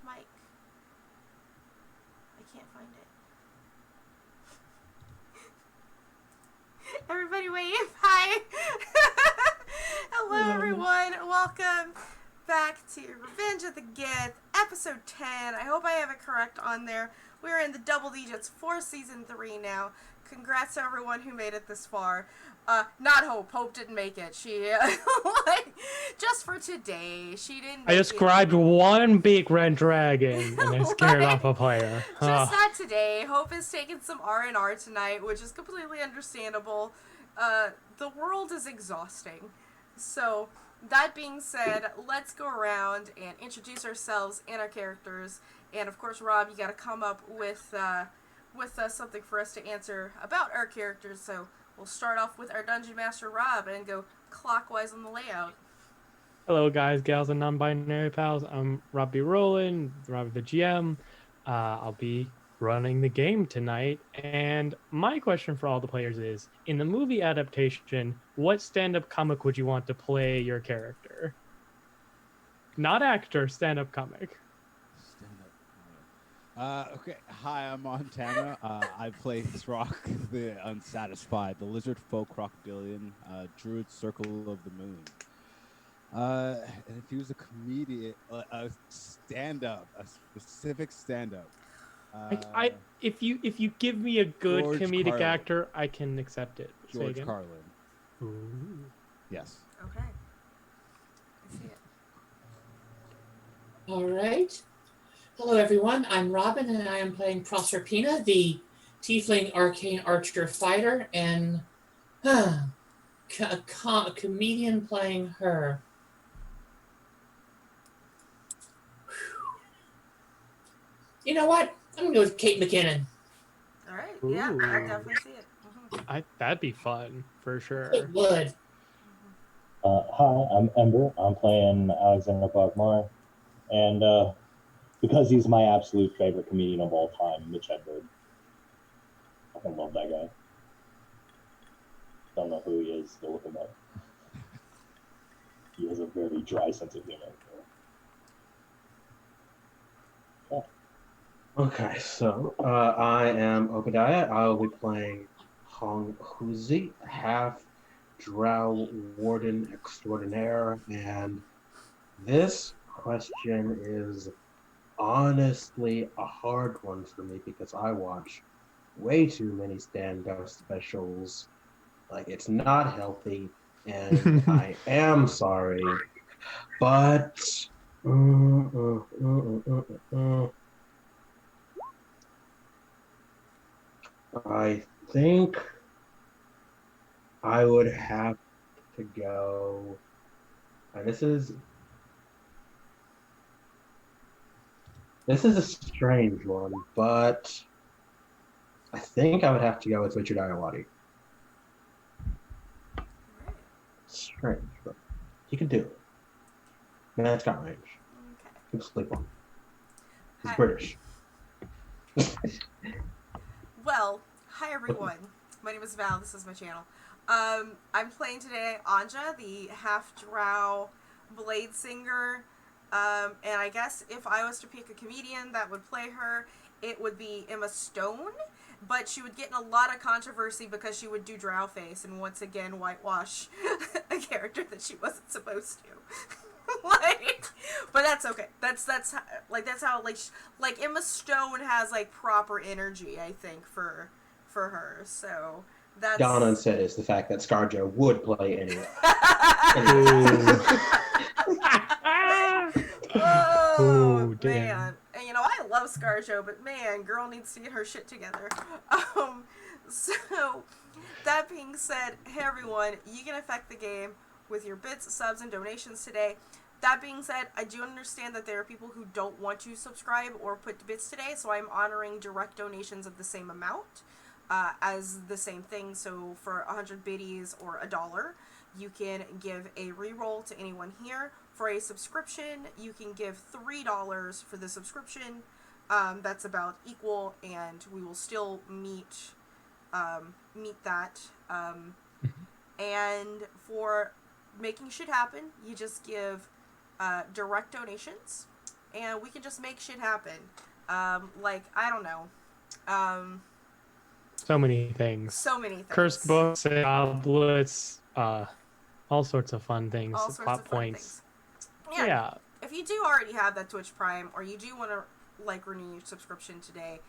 mic? I can't find it. Everybody wave. Hi. Hello, everyone. Welcome back to Revenge of the Gith, episode 10. I hope I have it correct on there. We're in the double digits for season 3 now. Congrats to everyone who made it this far. Not Hope. Hope didn't make it. She, just for today, she didn't make I described one big red dragon and I scared off a player. Just not today. Hope is taking some R&R tonight, which is completely understandable. The world is exhausting. So, that being said, let's go around and introduce ourselves and our characters. And of course, Rob, you gotta come up with something for us to answer about our characters. So, we'll start off with our Dungeon Master, Rob, and go clockwise on the layout. Hello guys, gals, and non-binary pals. I'm Robbie Rowland, Robbie the GM. I'll be running the game tonight. And my question for all the players is, in the movie adaptation, what stand-up comic would you want to play your character? Not actor, stand-up comic. Okay. Hi, I'm Montana. I play Throck the Unsatisfied, the lizard folk crocodilian, druid circle of the moon. And if he was a comedian, a stand-up, a specific stand-up. If you give me a good George comedic Carlin. actor, I can accept it. Say George again. Carlin. Ooh. Yes. Okay. I see it. All right. Hello, everyone. I'm Robin, and I am playing Proserpina, the Tiefling Arcane Archer Fighter, and a comedian playing her. You know what? I'm going to go with Kate McKinnon. All right. Yeah, I Ooh. definitely see it. Mm-hmm. That'd be fun for sure. It would. Hi, I'm Ember. I'm playing Alexander Bogmar, and because he's my absolute favorite comedian of all time, Mitch Hedberg. I fucking love that guy. Don't know who he is, go look him up. He has a very dry sense of humor. Yeah. Okay, so I am Obadiah. I will be playing Hong Huzi, half drow warden extraordinaire, and this question is honestly a hard one for me because I watch way too many stand-up specials. Like, it's not healthy, and I am sorry, but I think I would have to go, and this is a strange one, but I think I would have to go with Richard Iowati. Strange, but he can do it. Man's got range. Okay. He can sleep on. He's Hi. British. Well, hi everyone. My name is Val. This is my channel. I'm playing today Anja, the half-drow blade singer. And I guess if I was to pick a comedian that would play her, it would be Emma Stone. But she would get in a lot of controversy because she would do drow face and once again whitewash a character that she wasn't supposed to. But that's okay. That's how Emma Stone has like proper energy, I think, for her. So that's Donna said is the fact that ScarJo would play anyway. Oh, Ooh, damn. man. And I love ScarJo, but man, girl needs to get her shit together. So that being said, hey everyone, you can affect the game with your bits, subs, and donations today. That being said, I do understand that there are people who don't want to subscribe or put bits today, so I'm honoring direct donations of the same amount as the same thing. So for 100 biddies or $1, you can give a reroll to anyone here. For a subscription, you can give $3 for the subscription. That's about equal, and we will still meet that. And for making shit happen, you just give direct donations, and we can just make shit happen. Like, I don't know. So many things. So many things. Cursed books, goblets, all sorts of fun things. All sorts plot of fun points. things. Yeah. If you do already have that Twitch Prime, or you do want to like renew your subscription today,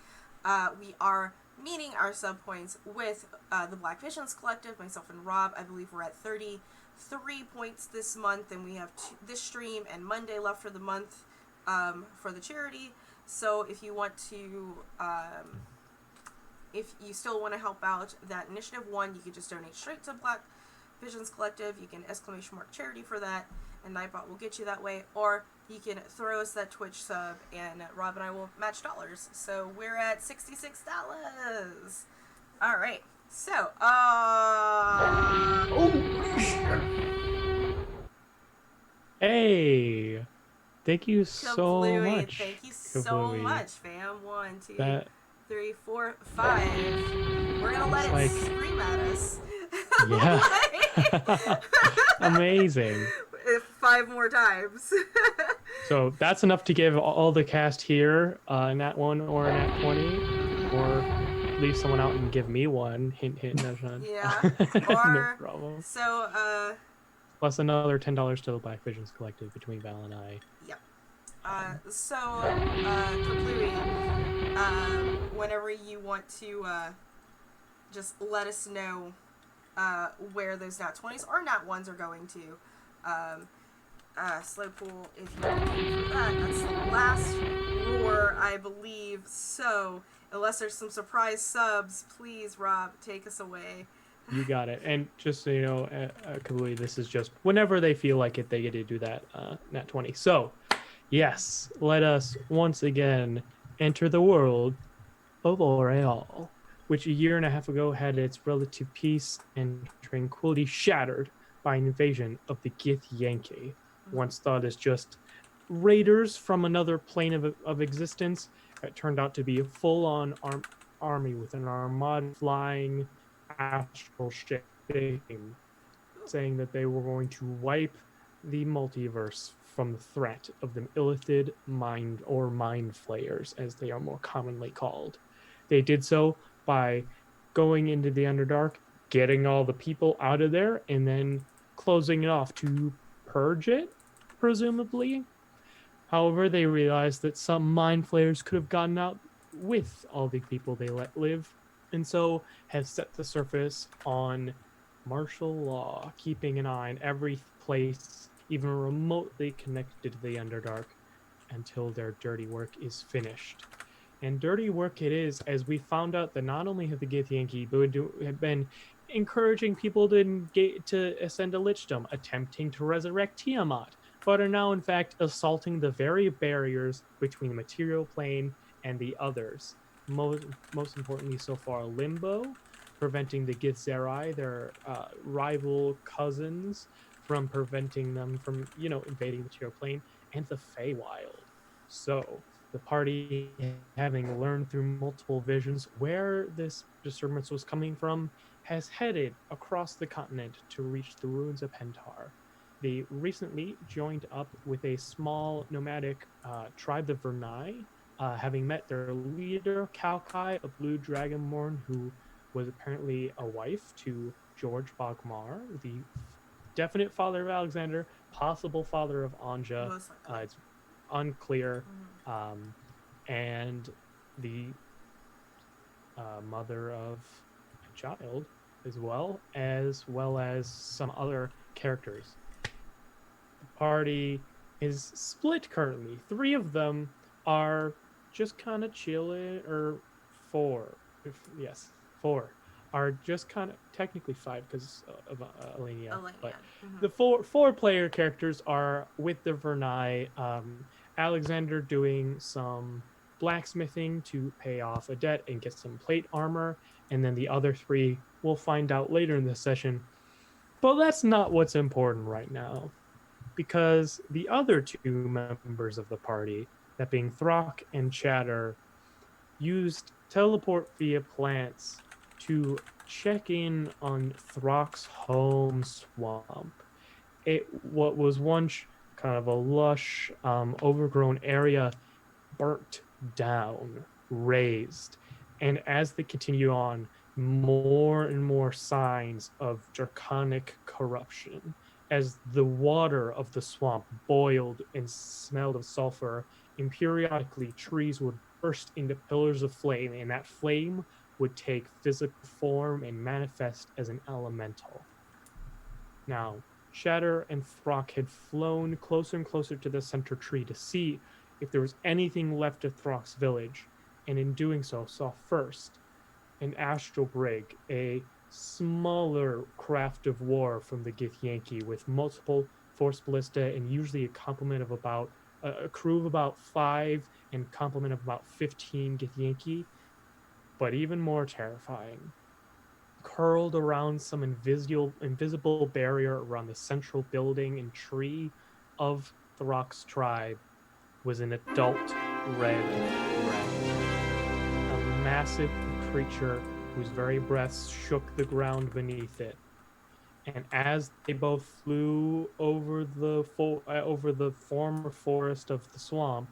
we are meeting our sub points with the Black Visions Collective. Myself and Rob, I believe we're at 33 points this month, and we have this stream and Monday left for the month for the charity. So if you want to, if you still want to help out that Initiative 1, you can just donate straight to Black Visions Collective. You can / charity for that, and Nightbot will get you that way. Or you can throw us that Twitch sub, and Rob and I will match dollars. So we're at $66. All right. So, Hey, thank you so Kablooey, much. thank you so Kablooey. much, fam. 1, 2, That 3, 4, 5. We're gonna let It's it like- scream at us. Yeah. Amazing. 5 more times. So that's enough to give all the cast here nat 1 or nat 20, or leave someone out and give me one. Hint, hint, nudge, nudge. Yeah. No Or problem. so Plus another $10 to the Black Visions Collective between Val and I. Completely, whenever you want to just let us know where those nat 20s or nat 1s are going to. Slow pool, if you want to do that. That's the last roar, I believe. So, unless there's some surprise subs, please, Rob, take us away. You got it. And just so you know, Kabui, this is just whenever they feel like it, they get to do that nat 20. So, yes, let us once again enter the world of L'Oreal, which a year and a half ago had its relative peace and tranquility shattered by an invasion of the Gith Yankee, once thought as just raiders from another plane of existence. It turned out to be a full-on army with an armada flying astral ship, saying that they were going to wipe the multiverse from the threat of the illithid mind flayers, as they are more commonly called. They did so by going into the Underdark, getting all the people out of there, and then closing it off to purge it, presumably. However, they realized that some mind flayers could have gotten out with all the people they let live, and so have set the surface on martial law, keeping an eye on every place even remotely connected to the Underdark until their dirty work is finished. And dirty work it is, as we found out that not only have the Gith Yankee have been encouraging people to ascend to Lichdom, attempting to resurrect Tiamat, but are now in fact assaulting the very barriers between the material plane and the others. Most importantly so far, Limbo, preventing the Gith Zerai, their rival cousins, from preventing them from, invading the material plane, and the Feywild. So, the party, having learned through multiple visions where this disturbance was coming from, has headed across the continent to reach the ruins of Pentar. They recently joined up with a small nomadic tribe, the Vernai, having met their leader, Kalkai, a blue dragonborn who was apparently a wife to George Bogmar, the definite father of Alexander, possible father of Anja. Most likely. It's unclear. And the mother of a child, as well as some other characters. The party is split currently. 3 of them are just kind of chilling, or 4 are just kind of, technically 5 because of Alenia. But the 4 player characters are with the Vernai. Alexander doing some blacksmithing to pay off a debt and get some plate armor, and then the other 3 we'll find out later in the session. But that's not what's important right now, because the other 2 members of the party, that being Throck and Chatter, used teleport via plants to check in on Throck's home swamp. What was once kind of a lush, overgrown area burnt down, razed. And as they continue on, more and more signs of draconic corruption. As the water of the swamp boiled and smelled of sulfur, and periodically trees would burst into pillars of flame, and that flame would take physical form and manifest as an elemental. Now, Shatter and Throck had flown closer and closer to the center tree to see if there was anything left of Throck's village, and in doing so, saw first an astral brig, a smaller craft of war from the Gith Yankee with multiple force ballista and usually a complement of about a crew of about 5 and complement of about 15 Gith Yankee, but even more terrifying, curled around some invisible barrier around the central building and tree of Throck's tribe was an adult red dragon, a massive creature whose very breaths shook the ground beneath it. And as they both flew over the former forest of the swamp,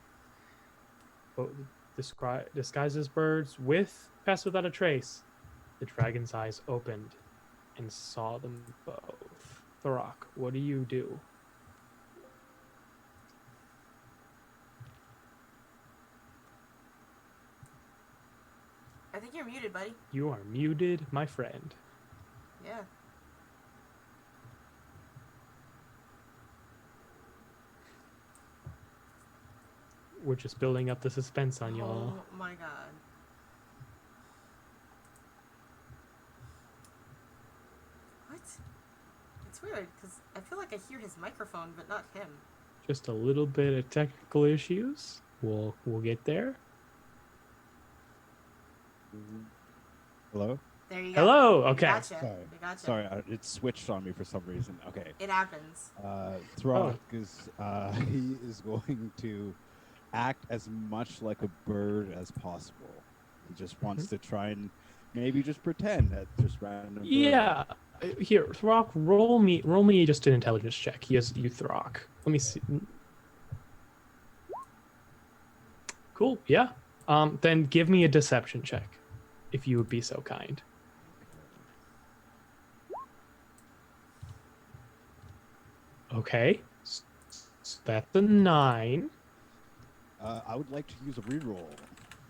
disguised as birds, passed without a trace, the dragon's eyes opened and saw them both. Throck, what do you do? I think you're muted, buddy. You are muted, my friend. Yeah. We're just building up the suspense on y'all. Oh my god. What? It's weird, because I feel like I hear his microphone, but not him. Just a little bit of technical issues. We'll get there. Hello? There you go. Hello. We Okay. Gotcha. Sorry. We gotcha. Sorry, it switched on me for some reason. Okay. It happens. Throck is he is going to act as much like a bird as possible. He just wants to try and maybe just pretend that just random. Yeah. Here, Throck, roll me just an intelligence check. He has you, Throck. Let me see. Cool. Yeah. Then give me a deception check, if you would be so kind. Okay. So that's a 9. I would like to use a reroll.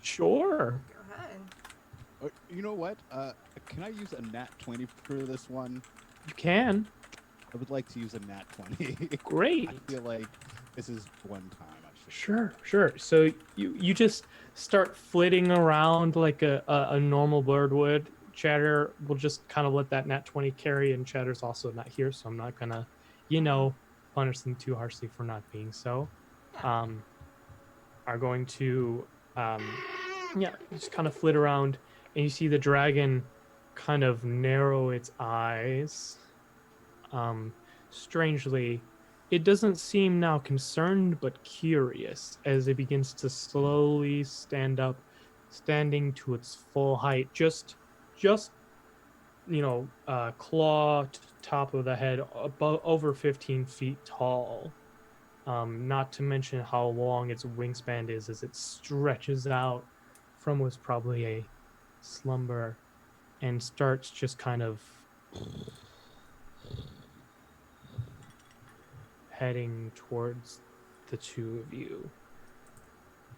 Sure. Go ahead. You know what? Can I use a nat 20 for this one? You can. I would like to use a nat 20. Great. I feel like this is one time I should. Sure. So you just start flitting around like a normal bird would. Chatter will just kind of let that nat 20 carry, and Chatter's also not here, so I'm not gonna, punish them too harshly for not being so. Yeah. Are going to just kind of flit around, and you see the dragon kind of narrow its eyes. Strangely, it doesn't seem now concerned but curious as it begins to slowly stand up, standing to its full height, just claw to top of the head, above over 15 feet tall. Not to mention how long its wingspan is as it stretches out from what's probably a slumber and starts just kind of heading towards the two of you.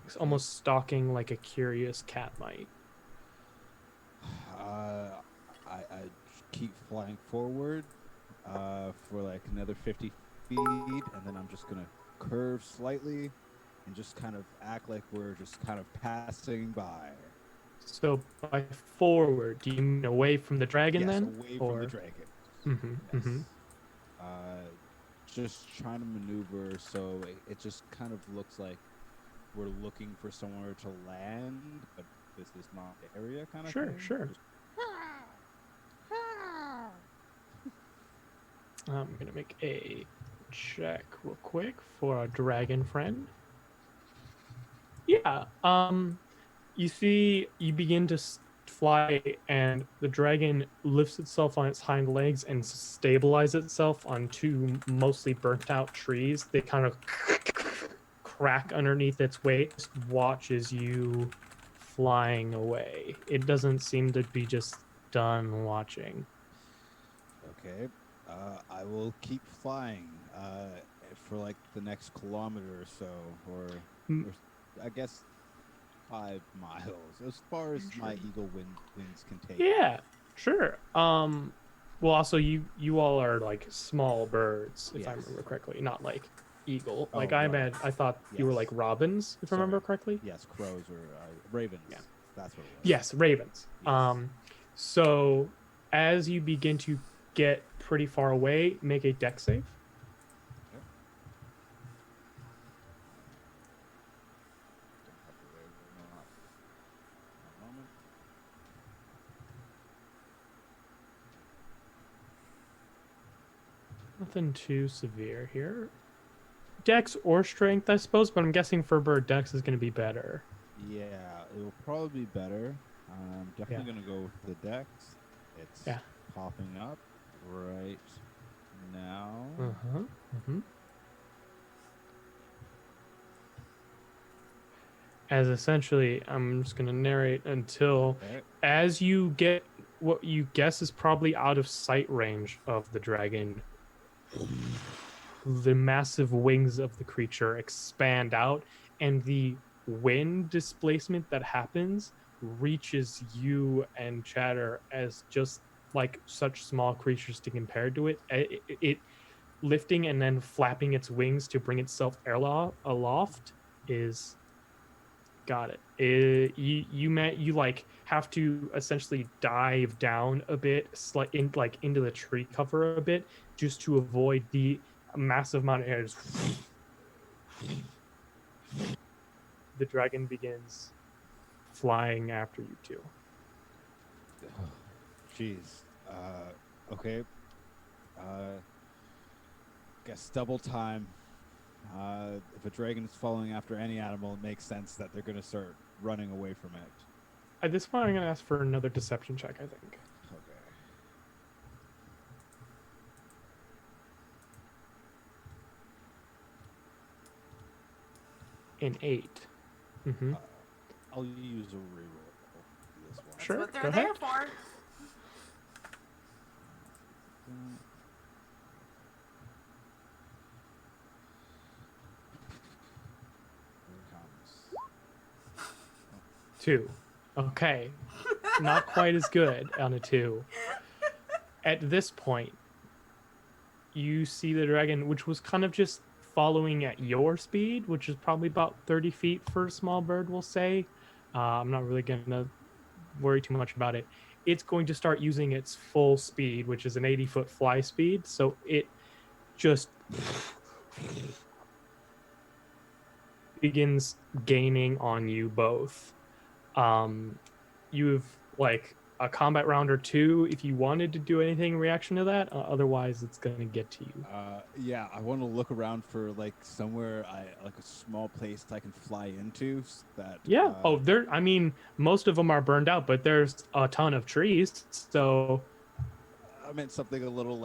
It's almost stalking like a curious cat might. I keep flying forward for like another 50 feet, and then I'm just gonna curve slightly and just kind of act like we're just kind of passing by. So by forward, do you mean away from the dragon Yes, then? away from the dragon. Mm-hmm, Yes. mm-hmm. Just trying to maneuver so it just kind of looks like we're looking for somewhere to land, but this is not the area kind of thing. Sure. Just, I'm gonna make a check real quick for our dragon friend. Yeah. You see, you begin to fly, and the dragon lifts itself on its hind legs and stabilizes itself on two mostly burnt out trees. They kind of crack underneath its weight. Just watches you flying away. It doesn't seem to be just done watching. Okay. I will keep flying for like the next kilometer or so, or I guess 5 miles, as far as my eagle wings can take. Yeah, sure. Well, also you all are like small birds, if I Yes. remember correctly, not like eagle. Oh, Like right. I thought you were Yes. like robins, if I remember Sorry. correctly. Yes, crows or ravens. Yeah. That's what it was. Yes, ravens. Yes. So as you begin to get pretty far away, make a deck save. Okay. Don't have to wait a moment. Nothing too severe here. Dex or strength, I suppose, but I'm guessing for bird Dex is going to be better. Yeah, it will probably be better. I'm definitely gonna go with the dex. It's popping up right now. As essentially, I'm just going to narrate until as you get what you guess is probably out of sight range of the dragon, the massive wings of the creature expand out, and the wind displacement that happens reaches you and Chatter as just like such small creatures to compare to it. It lifting and then flapping its wings to bring itself aloft is got it. You like have to essentially dive down a bit, into the tree cover a bit, just to avoid the massive amount of air. The dragon begins flying after you two. Jeez. Okay. Guess double time. If a dragon is following after any animal, it makes sense that they're going to start running away from it. At this point, I'm going to ask for another deception check, I think. Okay. An 8. Mm-hmm. I'll use a reroll this one. Sure, That's what go they're ahead. there for. Here it comes. 2. Okay. Not quite as good on a 2. At this point, you see the dragon, which was kind of just following at your speed, which is probably about 30 feet for a small bird, we'll say. I'm not really going to worry too much about it. It's going to start using its full speed, which is an 80-foot fly speed. So it just begins gaining on you both. You've like a combat round or two if you wanted to do anything in reaction to that. Otherwise, it's going to get to you. Yeah, I want to look around for like somewhere like a small place I can fly into. That I mean, most of them are burned out, but there's a ton of trees. So I meant something a little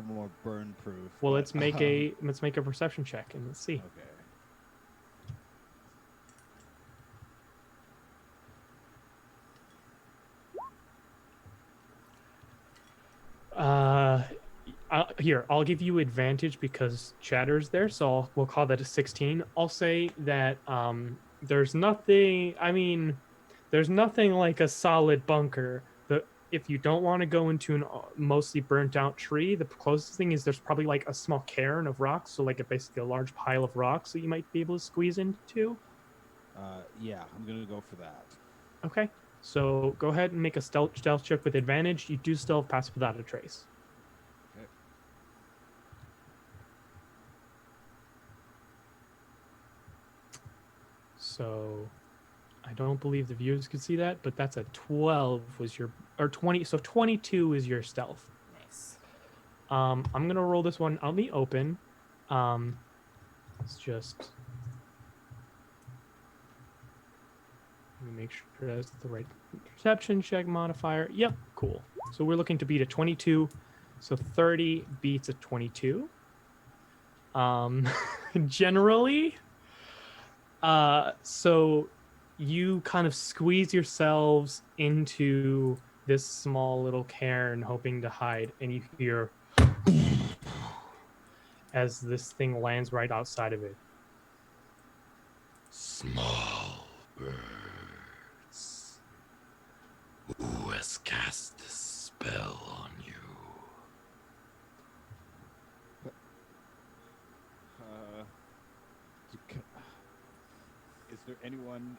more burn proof. Well, let's make a perception check and let's see. Okay. Here, I'll give you advantage because Chatter's there, so we'll call that a 16. I'll say that there's nothing. I mean, there's nothing like a solid bunker. If you don't want to go into a mostly burnt out tree, the closest thing is there's probably like a small cairn of rocks, so like basically a large pile of rocks that you might be able to squeeze into. Yeah, I'm gonna go for that. Okay, so go ahead and make a stealth check with advantage. You do still have pass without a trace. Okay. So I don't believe the viewers could see that, but that's a 12 was your, or 20, so 22 is your stealth. Nice. I'm gonna roll this one on the open. It's just, let me make sure that's the right Perception check modifier. Yep, cool. So we're looking to beat a 22. So 30 beats a 22. Generally, so you kind of squeeze yourselves into this small little cairn, hoping to hide, and you hear as this thing lands right outside of it. Small birds. Who has cast this spell on you? Is there anyone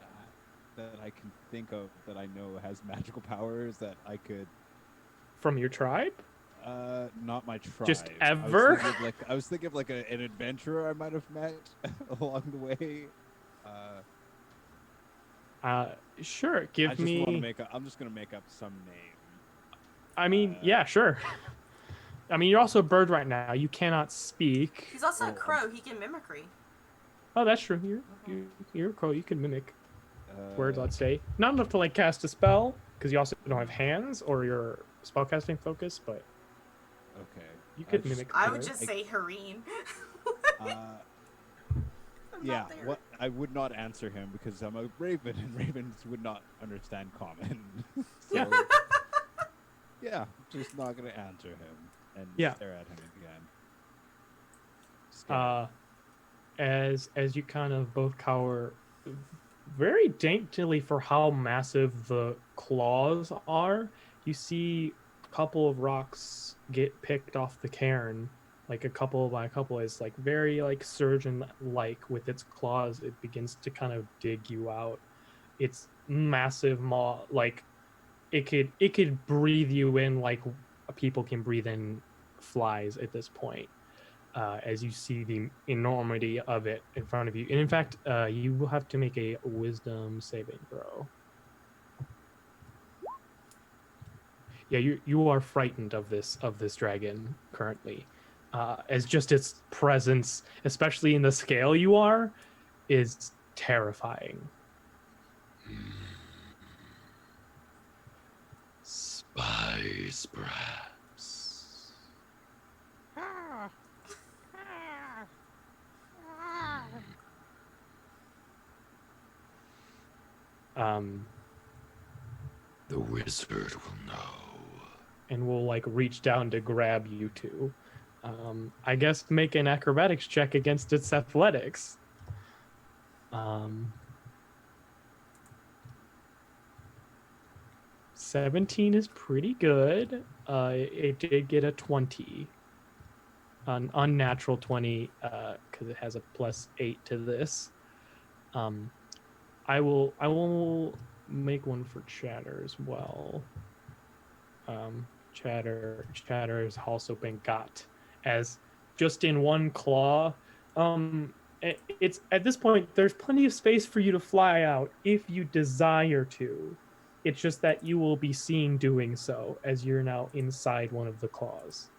that I can think of that I know has magical powers that I could? From your tribe? Not my tribe. Just ever? I was thinking of like an adventurer I might have met along the way. Sure. Give me. I'm just gonna make up some name. I mean, yeah, sure. I mean, you're also a bird right now. You cannot speak. He's also a crow. He can mimicry. Oh, that's true. You're a crow. You can mimic words, let's say. Not enough to like cast a spell, because you also don't have hands or your spellcasting focus, but okay, you could mimic. I would just say Hareen. Yeah, what I would not answer him because I'm a raven, and ravens would not understand common. So, yeah, just not gonna answer him and stare at him again. As you kind of both cower very daintily for how massive the claws are, you see a couple of rocks get picked off the cairn, like a couple by a couple, is like very like surgeon like with its claws. It begins to kind of dig you out. It's massive maw, like it could breathe you in like people can breathe in flies at this point. As you see the enormity of it in front of you. And in fact, you will have to make a wisdom saving throw. Yeah, you are frightened of this dragon currently. As just its presence, especially in the scale you are, is terrifying. Spies, perhaps. The wizard will know. And will like reach down to grab you two. I guess make an acrobatics check against its athletics. 17 is pretty good. It did get a 20. An unnatural 20 because it has a +8 to this. I will make one for Chatter as well. Chatter has also been got as just in one claw. It's at this point there's plenty of space for you to fly out if you desire to. It's just that you will be seen doing so as you're now inside one of the claws.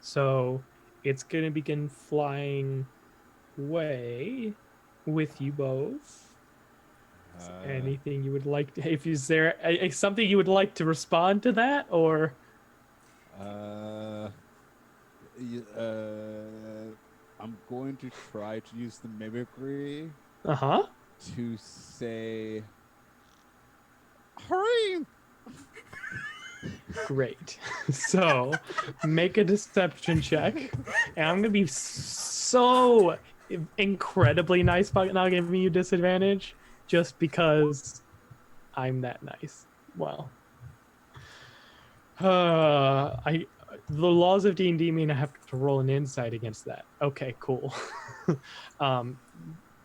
So it's gonna begin flying away with you both. Anything you would like to, if is there something you would like to respond to that, or I'm going to try to use the mimicry to say hurry. Great. So make a deception check, and I'm gonna be so incredibly nice about not giving you disadvantage just because I'm that nice. Well, the laws of D&D mean I have to roll an insight against that. Okay, cool.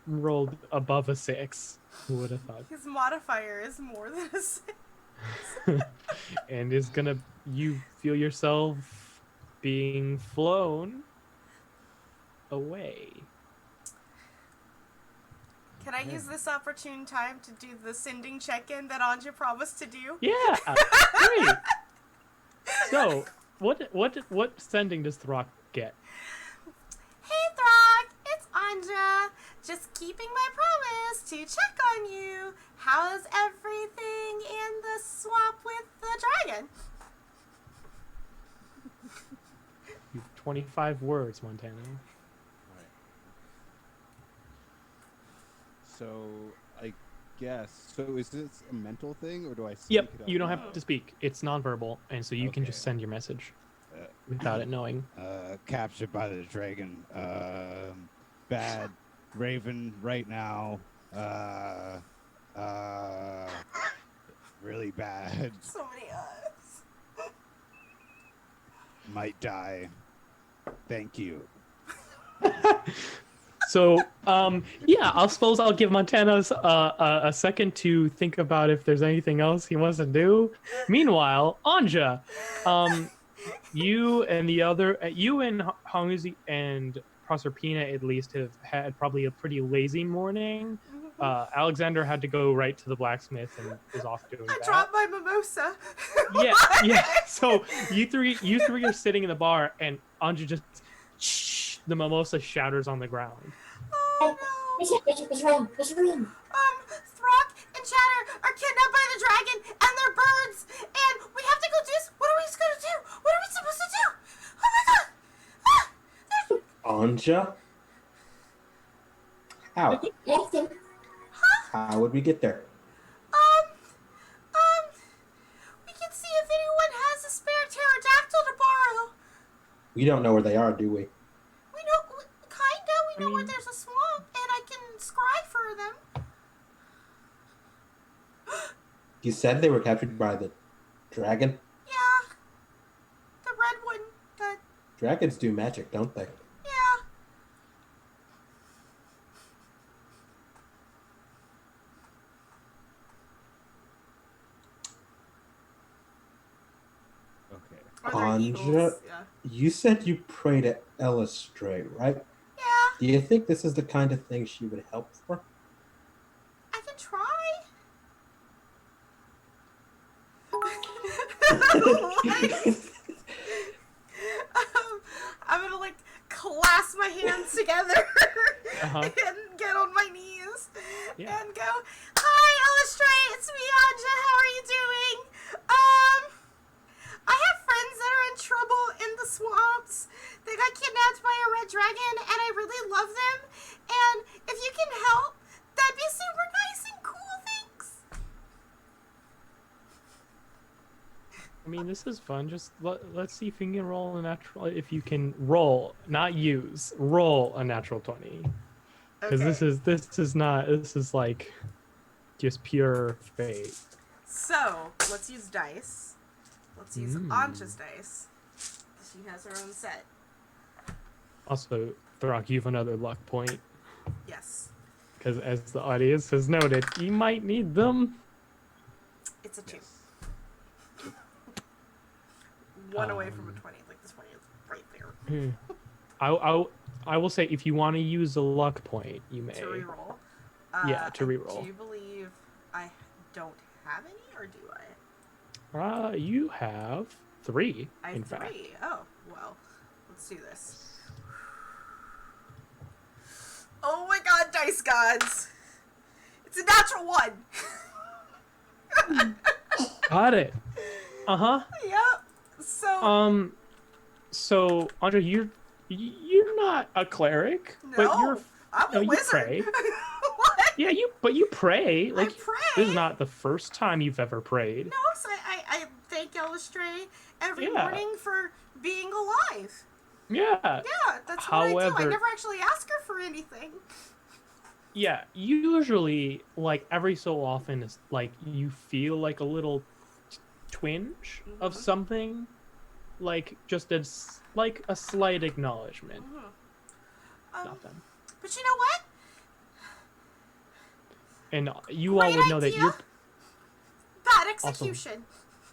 Rolled above a 6. Who would have thought? His modifier is more than a 6. And is gonna, you feel yourself being flown away. Can I use this opportune time to do the sending check-in that Anja promised to do? Yeah, great. So, what sending does Throck get? Hey Throck, it's Anja. just keeping my promise to check on you. How's everything in the swamp with the dragon? You have 25 words, Montana. Right. So I guess. So is this a mental thing, or do I? Speak Yep, it out you don't loud? have to speak. It's nonverbal, and so you can just Okay. send your message Uh, without it knowing. Captured by the dragon. Bad raven right now. Really bad. So many eyes. Might die. Thank you. So, yeah, I suppose I'll give Montana a second to think about if there's anything else he wants to do. Meanwhile, Anja, you and Honguzi and Proserpina at least have had probably a pretty lazy morning. Alexander had to go right to the blacksmith and is off doing I that. dropped my mimosa. Yeah. So you three are sitting in the bar, and Anja just the mimosa shatters on the ground. Oh no. What's wrong? What's wrong? Throck and Chatter are kidnapped by the dragon, and they're birds, and we have to go do this. What are we supposed to do? What are we supposed to do? Oh my god! Anja? How? Help them. How would we get there? We can see if anyone has a spare pterodactyl to borrow. We don't know where they are, do we? We know, kinda. We know where mean- there's a swamp, and I can scry for them. You said they were captured by the dragon? Yeah. The red one. Dragons do magic, don't they? Yeah. Okay. Or they're Anja? eagles. Yeah. You said you pray to Elistray, right? Yeah. Do you think this is the kind of thing she would help for? I can try. I'm gonna like clasp my hands together Uh-huh. and get on my knees Yeah. and go, "Hi, Elistray, it's me, Anja. How are you doing? I have friends that are in trouble in the swamps. They got kidnapped by a red dragon, and I really love them. And if you can help, that'd be super nice and cool. Thanks." I mean, this is fun. Just let's see if you can roll a natural. If you can roll, not use, roll a natural 20. Because this is not. This is like just pure fate. So, let's use dice. Let's use Anja's dice. She has her own set. Also, Throck, you have another luck point. Yes. Because as the audience has noted, you might need them. It's a 2. One away from a 20. Like, this 20 is right there. I will say if you want to use a luck point, you may. To reroll. Yeah, to and reroll. Do you believe I don't have any, or do I? You have 3, I in have fact. 3. Oh, well. Let's do this. Oh my god, dice gods! It's a natural 1! Got it. Uh-huh. Yep. So Andre, you're not a cleric, but No, you're I'm a you wizard. pray. What? Yeah, you pray. Like pray. this is not the first time you've ever prayed. No, so I thank Elistray every Yeah. morning for being alive. Yeah. Yeah, that's what I do. I However- never actually ask her for anything. Yeah, usually like every so often it's like you feel like a little twinge of something, like just as like a slight acknowledgement. Nothing. But you know what? And you all Great would know that idea. you're Bad execution.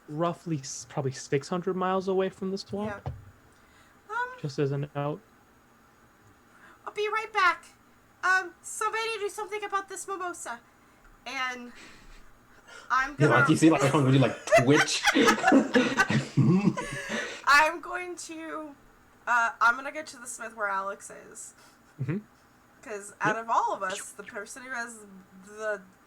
roughly probably 600 miles away from the swamp. Yeah. Just as a note. I'll be right back. Somebody do something about this mimosa. And I'm You gonna... know, you see like Hungry like twitch. I'm going to... I'm gonna go to the smith where Alex is. Mhm. Because out of all of us, the person who has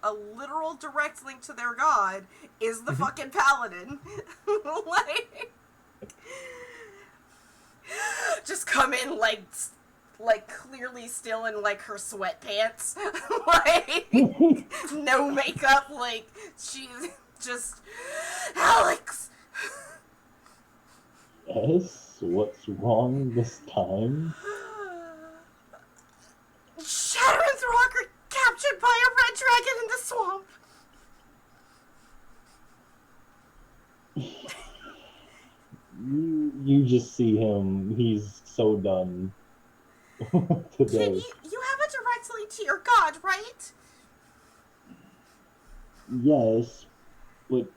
a literal direct link to their god is the fucking paladin. Like, just come in like clearly still in like her sweatpants, like no makeup, like she's just Alex. Yes, what's wrong this time? Shadow's Rock are captured by a red dragon in the swamp. You just see him. He's so done today. You have a direct link to your god, right? Yes, but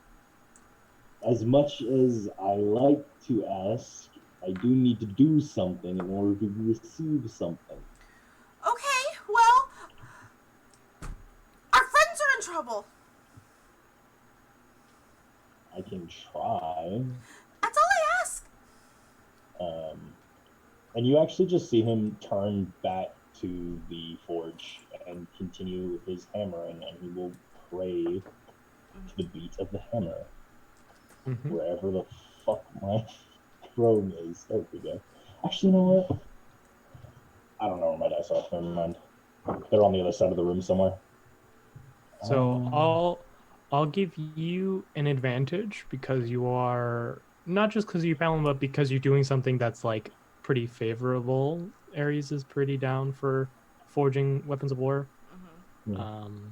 as much as I like to ask, I do need to do something in order to receive something. Okay, well, our friends are in trouble. I can try. That's all I ask. And you actually just see him turn back to the forge and continue his hammering, and he will pray to the beat of the hammer. Mm-hmm. Wherever the fuck my throne is. There we go. Actually, you know what? I don't know where my dice are. Never mind. They're on the other side of the room somewhere. So I'll give you an advantage because you are not just because you found, but because you're doing something that's like pretty favorable. Ares is pretty down for forging weapons of war. Mm-hmm.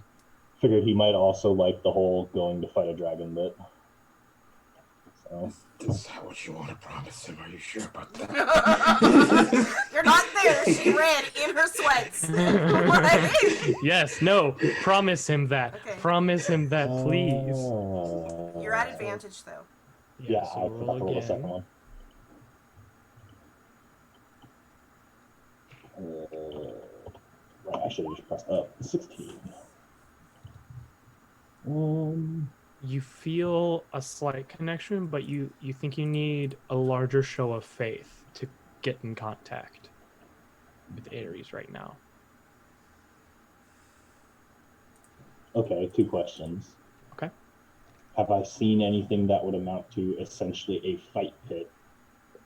Figured he might also like the whole going to fight a dragon bit. So. Is that what you want to promise him? Are you sure about that? You're not there. She ran in her sweats. Yes, no. Promise him that. Okay. Promise him that, please. You're at advantage, though. Yeah, so I forgot to roll the second one. Right, I should have just pressed up. 16. You feel a slight connection, but you think you need a larger show of faith to get in contact with Ares right now. Okay, 2 questions. Okay. Have I seen anything that would amount to essentially a fight pit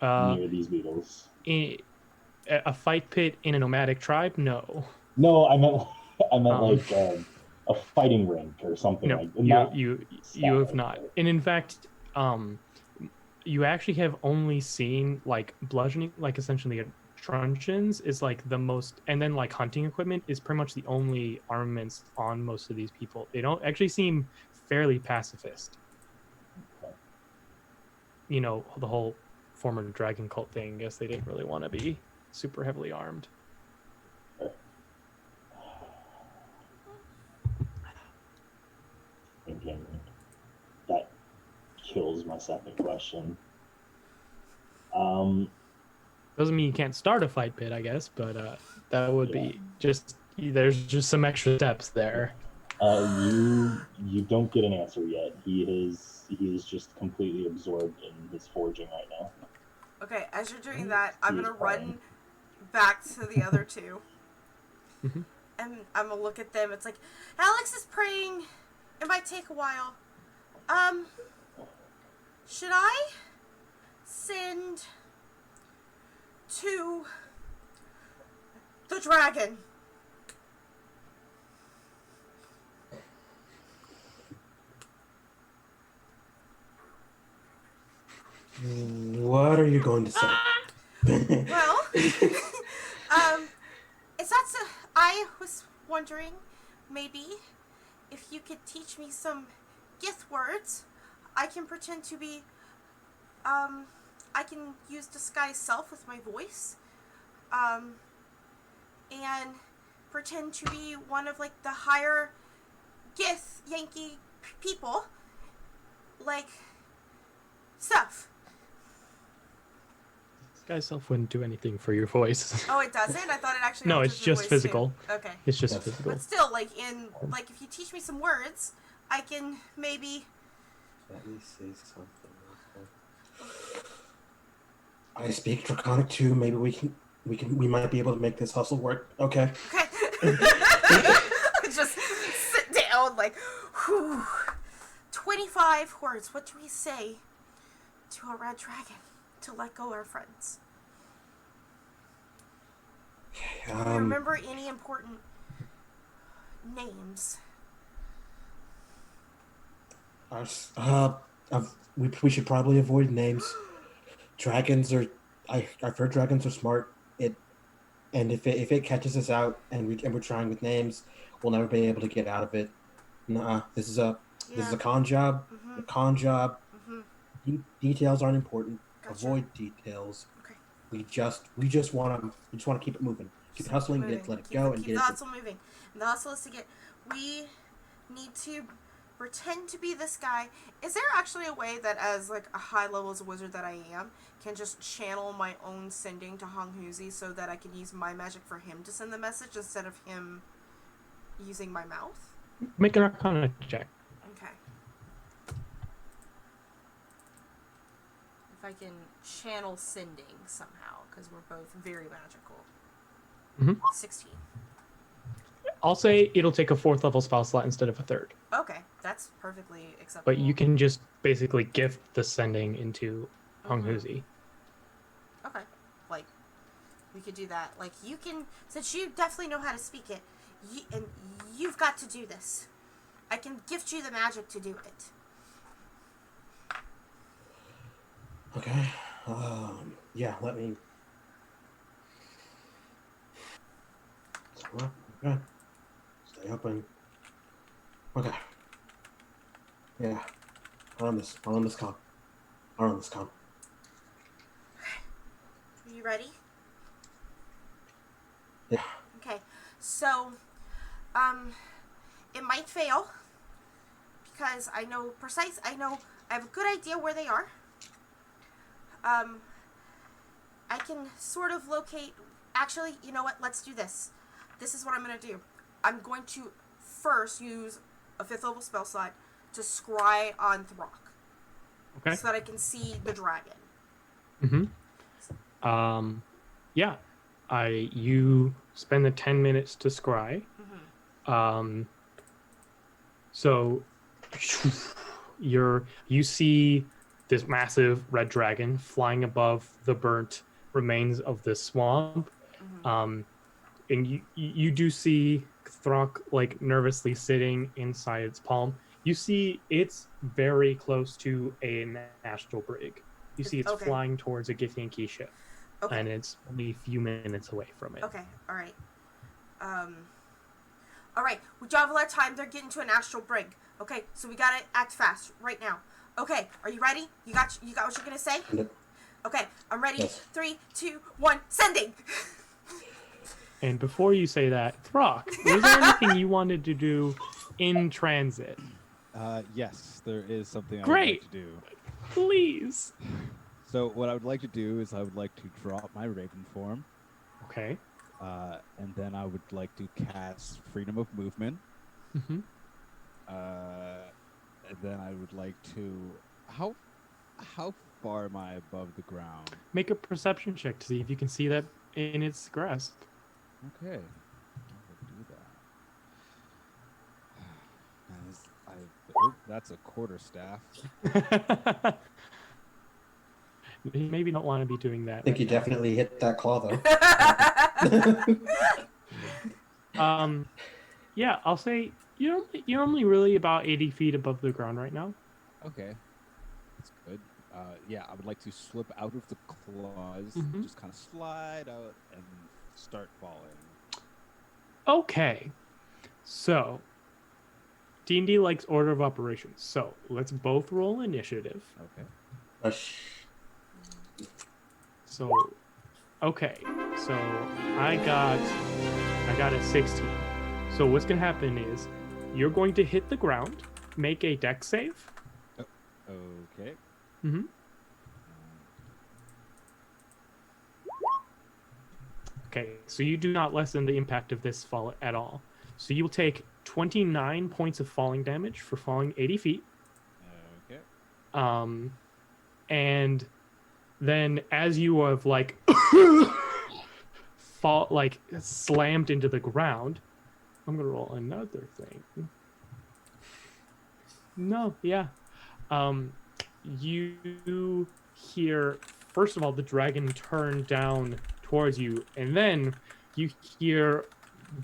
near these beetles? A fight pit in a nomadic tribe? No. No, I meant like a fighting rink or something no, like. You have not. And in fact, you actually have only seen like bludgeoning, like essentially truncheons is like the most, and then like hunting equipment is pretty much the only armaments on most of these people. They don't actually seem fairly pacifist. Okay. You know, the whole former dragon cult thing. I guess they didn't really want to be super heavily armed. Thinking that kills my second question. Doesn't mean you can't start a fight pit, I guess, but that would be just, there's just some extra steps there. You don't get an answer yet. He is just completely absorbed in his forging right now. Okay, as you're doing that, I'm gonna run back to the other two. Mm-hmm. And I'm gonna look at them. It's like, Alex is praying. It might take a while. Should I send to the dragon? What are you going to say? Well, I was wondering, maybe, if you could teach me some Gith words, I can pretend to be, I can use disguise self with my voice, and pretend to be one of, like, the higher Gith Yankee people, like, stuff. Disguise self wouldn't do anything for your voice. Oh, it doesn't? I thought it actually. No, helped it's with your just voice, physical. too. Okay. It's just Yes. physical. But still, like if you teach me some words, I can maybe. Let me say something. I speak Draconic too. Maybe we might be able to make this hustle work. Okay. Okay. Just sit down, like, whew. 25 words. What do we say to a red dragon to let go our friends? Do you remember any important names? We should probably avoid names. Dragons are, I've heard dragons are smart. And if it catches us out and we're trying with names, we'll never be able to get out of it. Nah, this is a con job. Mm-hmm. A con job. Mm-hmm. Details aren't important. Gotcha. Avoid details. Okay. We just want to keep it moving. Keep it hustling. Let it go and keep get the it. hustle moving. And the hustle is to get. We need to pretend to be this guy. Is there actually a way that, as like a high level as a wizard that I am, can just channel my own sending to Hong Huzi so that I can use my magic for him to send the message instead of him using my mouth? Make an Arcana check. Okay. If I can channel sending somehow, because we're both very magical. Mhm. 16. I'll say it'll take a 4th level spell slot instead of a 3rd. Okay, that's perfectly acceptable. But you can just basically gift the sending into Hong Huzi. Okay, like, we could do that. Like, you can, since you definitely know how to speak it, and you've got to do this. I can gift you the magic to do it. Okay. Yeah. Let me. Okay. Stay open. Okay. Yeah. I'll run this con. Are you ready? Yeah. Okay, so, it might fail, because I have a good idea where they are. I can sort of locate, actually, you know what, let's do this. This is what I'm going to do. I'm going to first use a 5th level spell slot to scry on Throck. Okay. So that I can see the dragon. Mm-hmm. Yeah. You spend the 10 minutes to scry. Mm-hmm. So you see this massive red dragon flying above the burnt remains of this swamp. Mm-hmm. And you do see Throck like nervously sitting inside its palm. You see it's very close to an astral brig. You see it's Okay. flying towards a Githian key ship. Okay. And it's only a few minutes away from it. Okay, alright. Alright, we don't have a lot of time. They're getting to an astral brig. Okay, so we gotta act fast right now. Okay, are you ready? You got what you're gonna say? Okay, I'm ready. Yes. 3, 2, 1, sending! And before you say that, Throck, was there anything you wanted to do in transit? Yes, there is something I Great. would like to do. Please. So what I would like to do is I would like to drop my Raven form, Okay. and then I would like to cast Freedom of Movement, Mm-hmm. and then I would like to how far am I above the ground? Make a perception check to see if you can see that in its grasp. Okay, I will do that. That's a quarterstaff. You maybe don't want to be doing that. I think you definitely hit that claw though. Yeah, I'll say you're only really about 80 feet above the ground right now. Okay, that's good. Yeah, I would like to slip out of the claws, Mhm. just kind of slide out and start falling. Okay. So, D&D likes order of operations. So, let's both roll initiative. Okay. So, okay. So, I got a 16. So, what's going to happen is you're going to hit the ground, make a dex save. Okay. Mm-hmm. Okay, so you do not lessen the impact of this fall at all. So you will take 29 points of falling damage for falling 80 feet. Okay. And then as you have slammed into the ground, I'm gonna roll another thing. No, yeah. Um, you hear first of all the dragon turn down towards you, and then you hear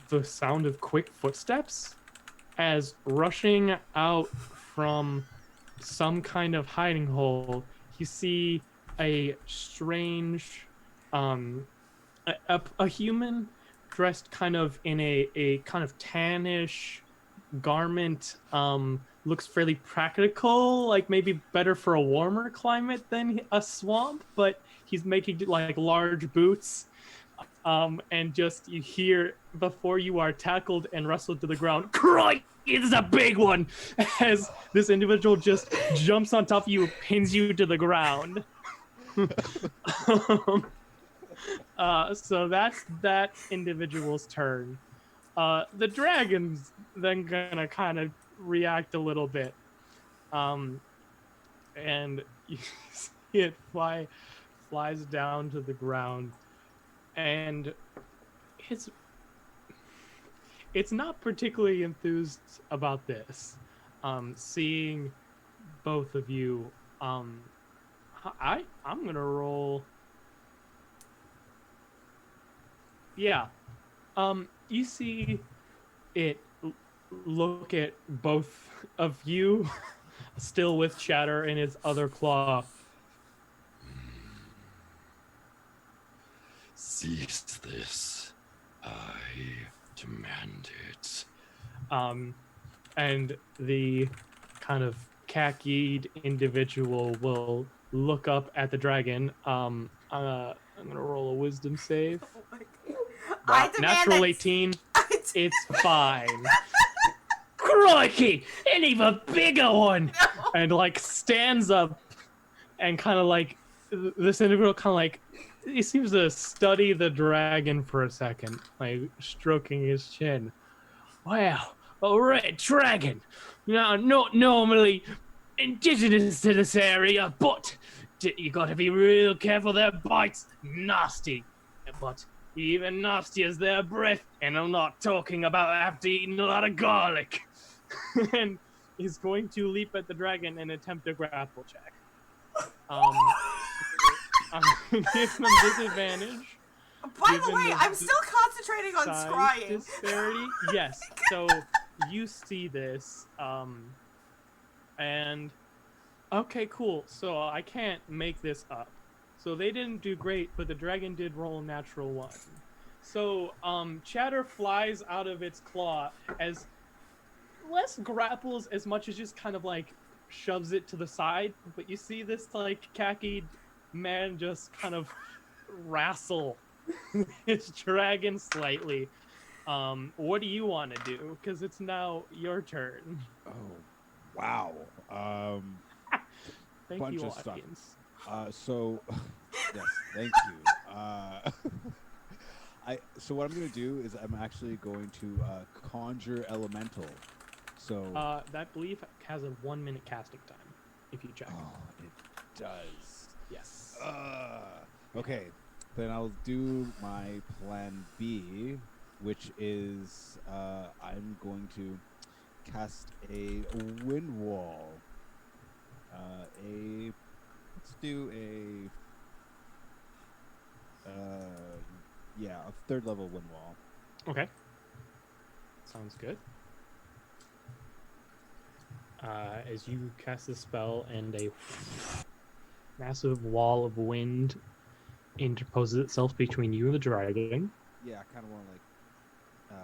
the sound of quick footsteps as rushing out from some kind of hiding hole. You see a strange, a human dressed kind of in a kind of tannish garment, looks fairly practical, like maybe better for a warmer climate than a swamp, but he's making like large boots, and just you hear before you are tackled and wrestled to the ground, crikey, this is a big one, as this individual just jumps on top of you, pins you to the ground. So that's that individual's turn. The dragon's then gonna kind of react a little bit, and you see it flies down to the ground, and it's not particularly enthused about this. Seeing both of you, I'm gonna roll. Yeah. You see it look at both of you, still with Chatter in its other claw. Cease this. I demand it. And the kind of khakied individual will look up at the dragon. I'm gonna roll a wisdom save. Oh my God. I demand Natural 18. It's fine. Crikey! An even bigger one! No. And like stands up and kind of like this individual kind of like he seems to study the dragon for a second, like stroking his chin. Wow, a red dragon. Now, not normally indigenous to this area, but you gotta be real careful. Their bites nasty, but even nastier is their breath. And I'm not talking about after eating a lot of garlic. And he's going to leap at the dragon and attempt a grapple check. I'm gonna give him disadvantage. By the Given way, the I'm still concentrating on size scrying. disparity. Yes. So you see this, and okay, cool. So I can't make this up. So they didn't do great, but the dragon did roll a natural 1. So Chatter flies out of its claw as less grapples as much as just kind of like shoves it to the side. But you see this like khakied man just kind of wrestle his dragon slightly. What do you want to do? Because it's now your turn. Oh, wow. Thank Bunch you, of stuff. audience. So, yes, thank you. So what I'm going to do is I'm actually going to conjure elemental. So That belief has a 1-minute casting time, if you check. Oh, it does. Yes. Okay, then I'll do my plan B, which is I'm going to cast a wind wall. Let's do a 3rd level wind wall. Okay. Sounds good. As you cast the spell and a massive wall of wind interposes itself between you and the dragon. Yeah, I kind of want to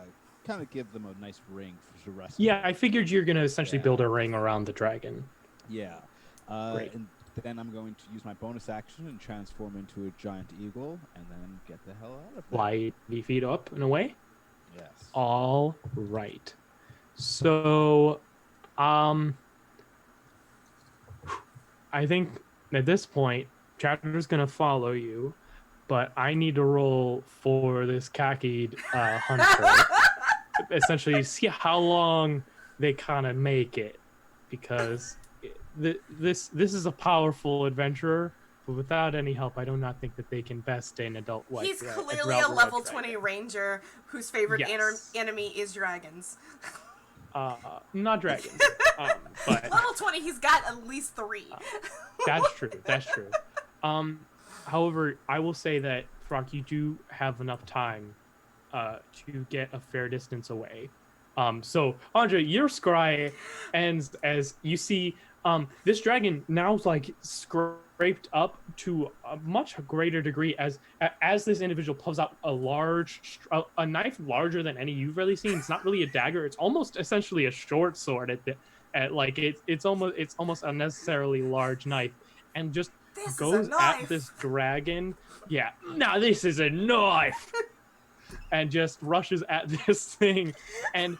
kind of give them a nice ring for the rest. Yeah, I figured you're gonna essentially Yeah. build a ring around the dragon. Yeah. Great. And then I'm going to use my bonus action and transform into a giant eagle, and then get the hell out of there. Fly 80 feet up and away. Yes. All right. So, I think at this point, Chatter's gonna follow you, but I need to roll for this khakied hunter. Essentially, see how long they kind of make it, because this is a powerful adventurer, but without any help, I do not think that they can best an adult white. He's dra- clearly a Drow red level dragon. 20 ranger whose favorite Yes. enemy is dragons. Not dragons, but Level 20, he's got at least 3. that's true. That's true. However, I will say that Frog, you do have enough time to get a fair distance away. So Andre, your scry ends as you see this dragon now's like scraped up to a much greater degree as this individual pulls out a knife larger than any you've really seen. It's not really a dagger; it's almost essentially a short sword. It's almost unnecessarily large knife, and just This goes is a knife. at this dragon. Yeah, now this is a knife, and just rushes at this thing, and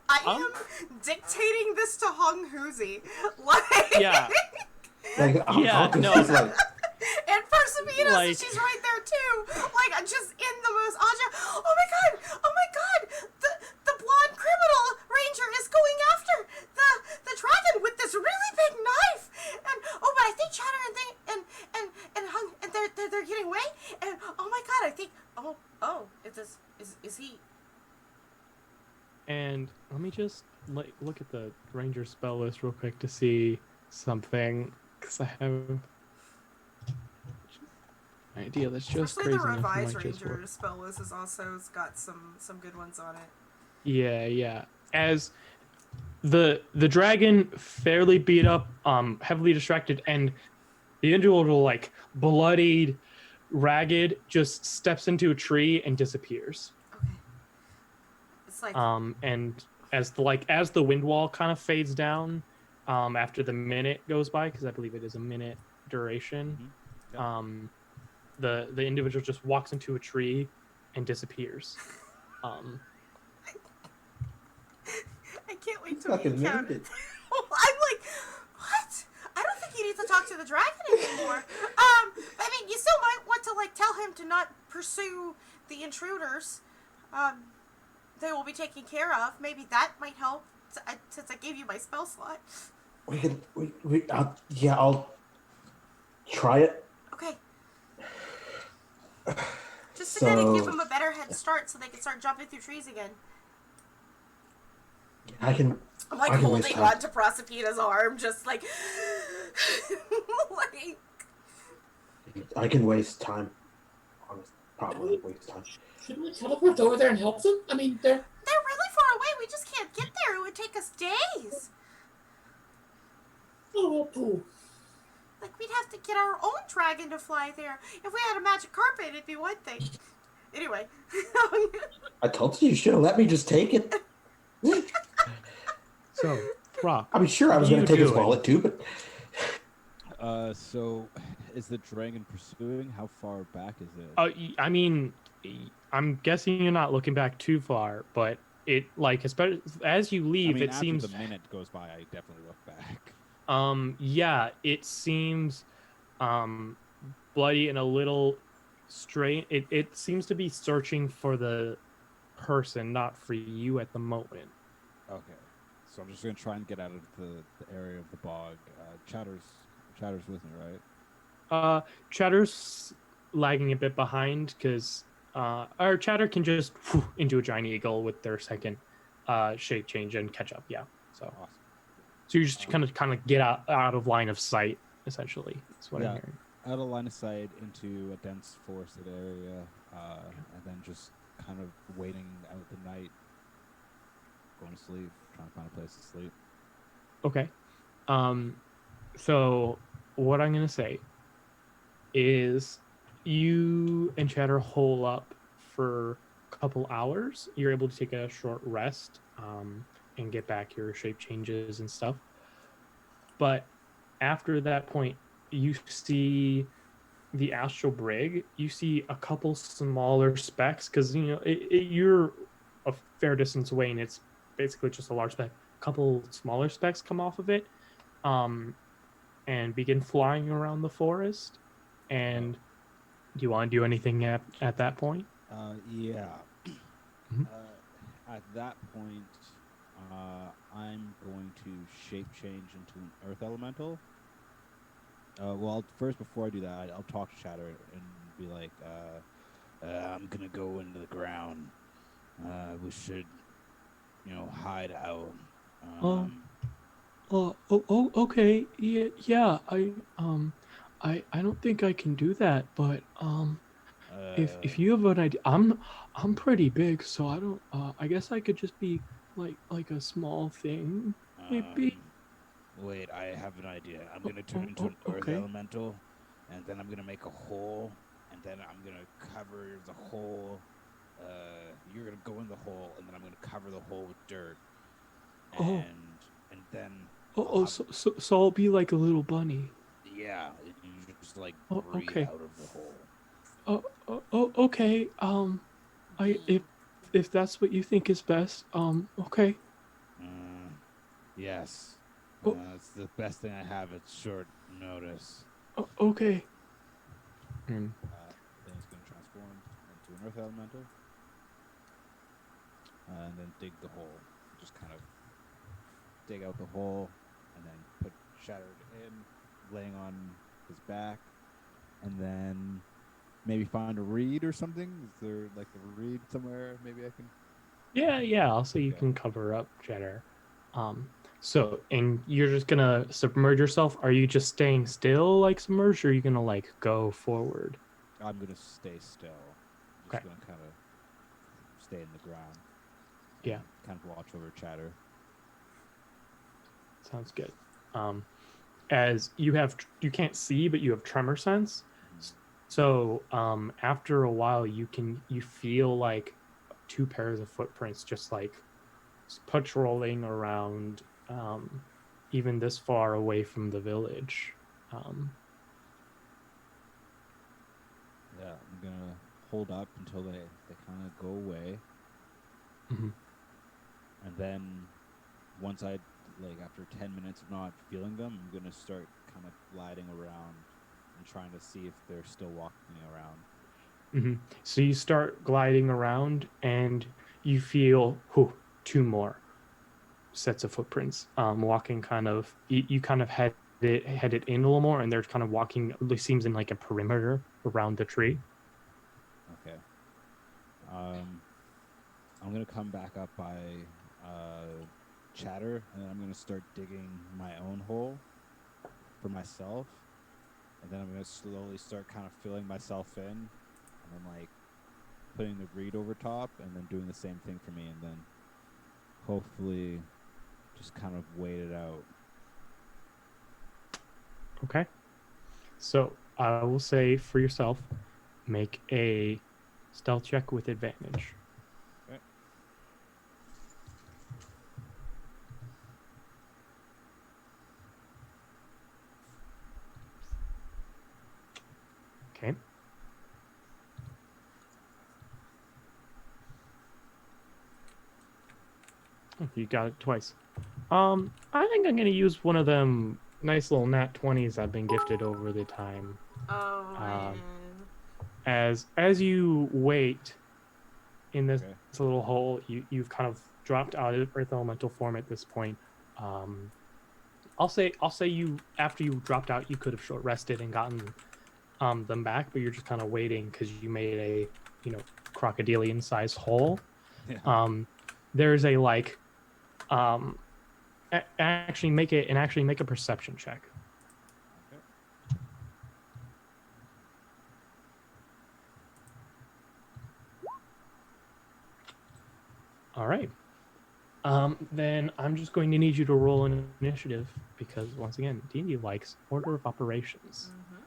I am dictating this to Hong Huzi. Like, yeah, Like, Yeah, no. It's like, and Perseverance, Like- she's right there too. Like, just in the most oh my god, the blonde criminal ranger is going after the dragon with this really big knife. And oh, but I think Chatter and Hung and they're getting away. And oh my god, I think is he? and let me just look at the ranger spell list real quick to see something, because I have an idea that's just Especially crazy the enough. revised Might just work. ranger spell list is also got some good ones on it. Yeah. As the dragon fairly beat up, heavily distracted, and the individual, like bloodied, ragged, just steps into a tree and disappears. Okay. It's like And as the wind wall kind of fades down, after the minute goes by, because I believe it is a minute duration, the individual just walks into a tree and disappears. I can't wait to fucking be encountered. made it. I'm like, what? I don't think you need to talk to the dragon anymore. I mean, you still might want to like tell him to not pursue the intruders. They will be taken care of. Maybe that might help. Since I gave you my spell slot. I'll try it. Okay. Just to kind of give So- them a better head start, so they can start jumping through trees again. I can. I'm like I can waste holding time. on to Proserpina's arm, just like, like. I can waste time. Honestly, probably waste time. Shouldn't we teleport over there and help them? I mean, they're They're really far away. We just can't get there. It would take us days. oh poo. Like, we'd have to get our own dragon to fly there. If we had a magic carpet, it'd be one thing. Anyway. I told you should have let me just take it. So, Rock, I mean, sure, I was What are going to you take his doing? wallet too, but So, is the dragon pursuing? How far back is it? I mean, I'm guessing you're not looking back too far, but it, like, especially as you I leave, mean, it after seems the minute goes by, I definitely look back. yeah, it seems bloody and a little strange. It seems to be searching for the person, not for you at the moment. Okay, so I'm just gonna try and get out of the area of the bog. Chatter's with me, right? Chatter's lagging a bit behind because our Chatter can just into a giant eagle with their second shape change and catch up. Yeah, so Awesome. so you just kind of get out of line of sight, essentially. That's what I'm Yeah. hearing. Out of line of sight into a dense forested area, and then just kind of waiting out the night, going to sleep, trying to find a place to sleep. Okay. So what I'm gonna say is you and Chatter hole up for a couple hours. You're able to take a short rest and get back your shape changes and stuff. But after that point, you see the astral brig. You see a couple smaller specks because you're a fair distance away and it's basically just a large speck. A couple smaller specks come off of it and begin flying around the forest. And do you want to do anything at that point? Yeah. Mhm. At that point, I'm going to shape change into an earth elemental. Well, first before I do that, I'll talk to Chatter and be like, I'm gonna go into the ground. We should, hide out. Um. Um, Okay. Yeah. Yeah. I don't think I can do that, but if uh, you have an idea, I'm pretty big, so I don't. I guess I could just be like a small thing, maybe. um, Wait, I have an idea. I'm gonna turn into an earth Okay. elemental, and then I'm gonna make a hole, and then I'm gonna cover the hole. You're gonna go in the hole, and then I'm gonna cover the hole with dirt, Oh. and then I'll Oh. have So I'll be like a little bunny. yeah, you just like Oh. breathe Okay. out of the hole. Okay. I if that's what you think is best. Okay. Uh, yes, Oh. it's the best thing I have at short notice. Okay. Mm. Then it's gonna transform into an earth elemental, and then dig the hole. Just kind of dig out the hole, and then put Shattered in, laying on his back, and then maybe find a reed or something. Is there like a reed somewhere? Maybe I can. Yeah. I'll say you Okay. can cover up Cheddar. So and you're just gonna submerge yourself. Are you just staying still like submerged, or are you gonna like go forward? I'm gonna stay still. Okay. Just gonna kind of stay in the ground. Yeah. Kind of watch over Chatter. Sounds good. As you can't see, but you have tremor sense. So after a while, you feel like two pairs of footprints just like patrolling around, even this far away from the village. Yeah, I'm gonna hold up until they kind of go away, Mhm. and then once I like after 10 minutes of not feeling them, I'm gonna start kind of gliding around and trying to see if they're still walking around. So you start gliding around, and you feel two more sets of footprints walking kind of you kind of headed in a little more, and they're kind of walking, it seems, in like a perimeter around the tree. Okay. I'm gonna come back up by Chatter, and then I'm gonna start digging my own hole for myself, and then I'm gonna slowly start kind of filling myself in, and then like putting the reed over top, and then doing the same thing for me, and then hopefully just kind of wait it out. Okay, so I will say for yourself, make a stealth check with advantage. Okay. You got it twice. I think I'm gonna use one of them nice little nat 20s I've been gifted over the time. Oh man. As you wait in this Okay. little hole, you've kind of dropped out of earth elemental form at this point. I'll say you, after you dropped out, you could have short rested and gotten them back, but you're just kind of waiting because you made a crocodilian sized hole. Yeah. There's a like actually make a perception check. Okay. All right. Then I'm just going to need you to roll an initiative because once again, D&D likes order of operations. Mm-hmm.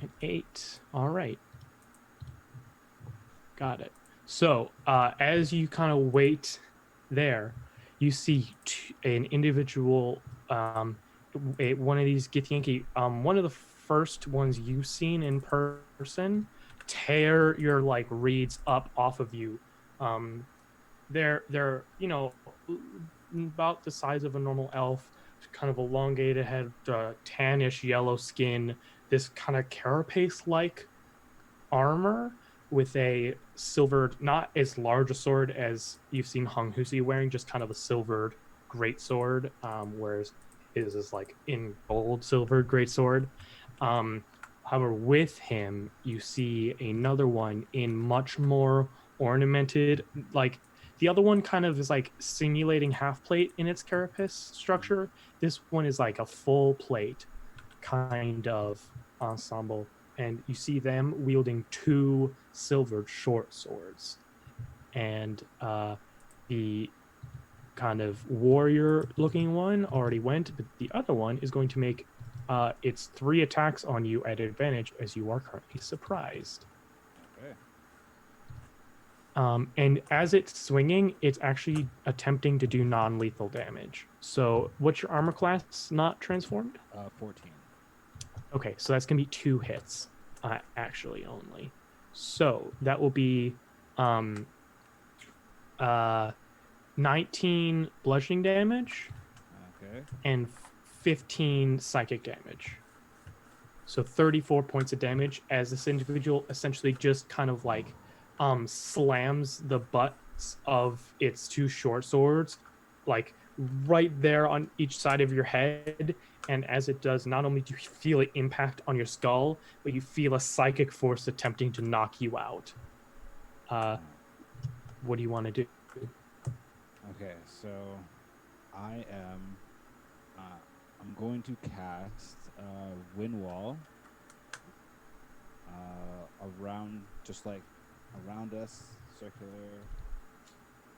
An 8. All right. Got it. So as you kind of wait there, you see an individual, one of these Githyanki, one of the first ones you've seen in person, tear your like reeds up off of you. They're about the size of a normal elf, kind of elongated head, tannish yellow skin, this kind of carapace-like armor with a silvered, not as large a sword as you've seen Hung Husi wearing, just kind of a silvered great sword, whereas his is like in gold silvered great sword. However, with him, you see another one in much more ornamented, like the other one kind of is like simulating half plate in its carapace structure. This one is like a full plate kind of ensemble, and you see them wielding two silvered short swords. And the kind of warrior looking one already went, but the other one is going to make its 3 attacks on you at advantage as you are currently surprised. Okay. And as it's swinging, it's actually attempting to do non-lethal damage. So what's your armor class not transformed? 14. Okay, so that's going to be 2 hits, actually, only. So that will be 19 bludgeoning damage Okay. and 15 psychic damage. So 34 points of damage as this individual essentially just kind of like slams the butts of its 2 short swords, like right there on each side of your head. And as it does, not only do you feel it impact on your skull, but you feel a psychic force attempting to knock you out. What do you want to do? Okay, so I am. I'm going to cast Wind Wall around, just like around us, circular,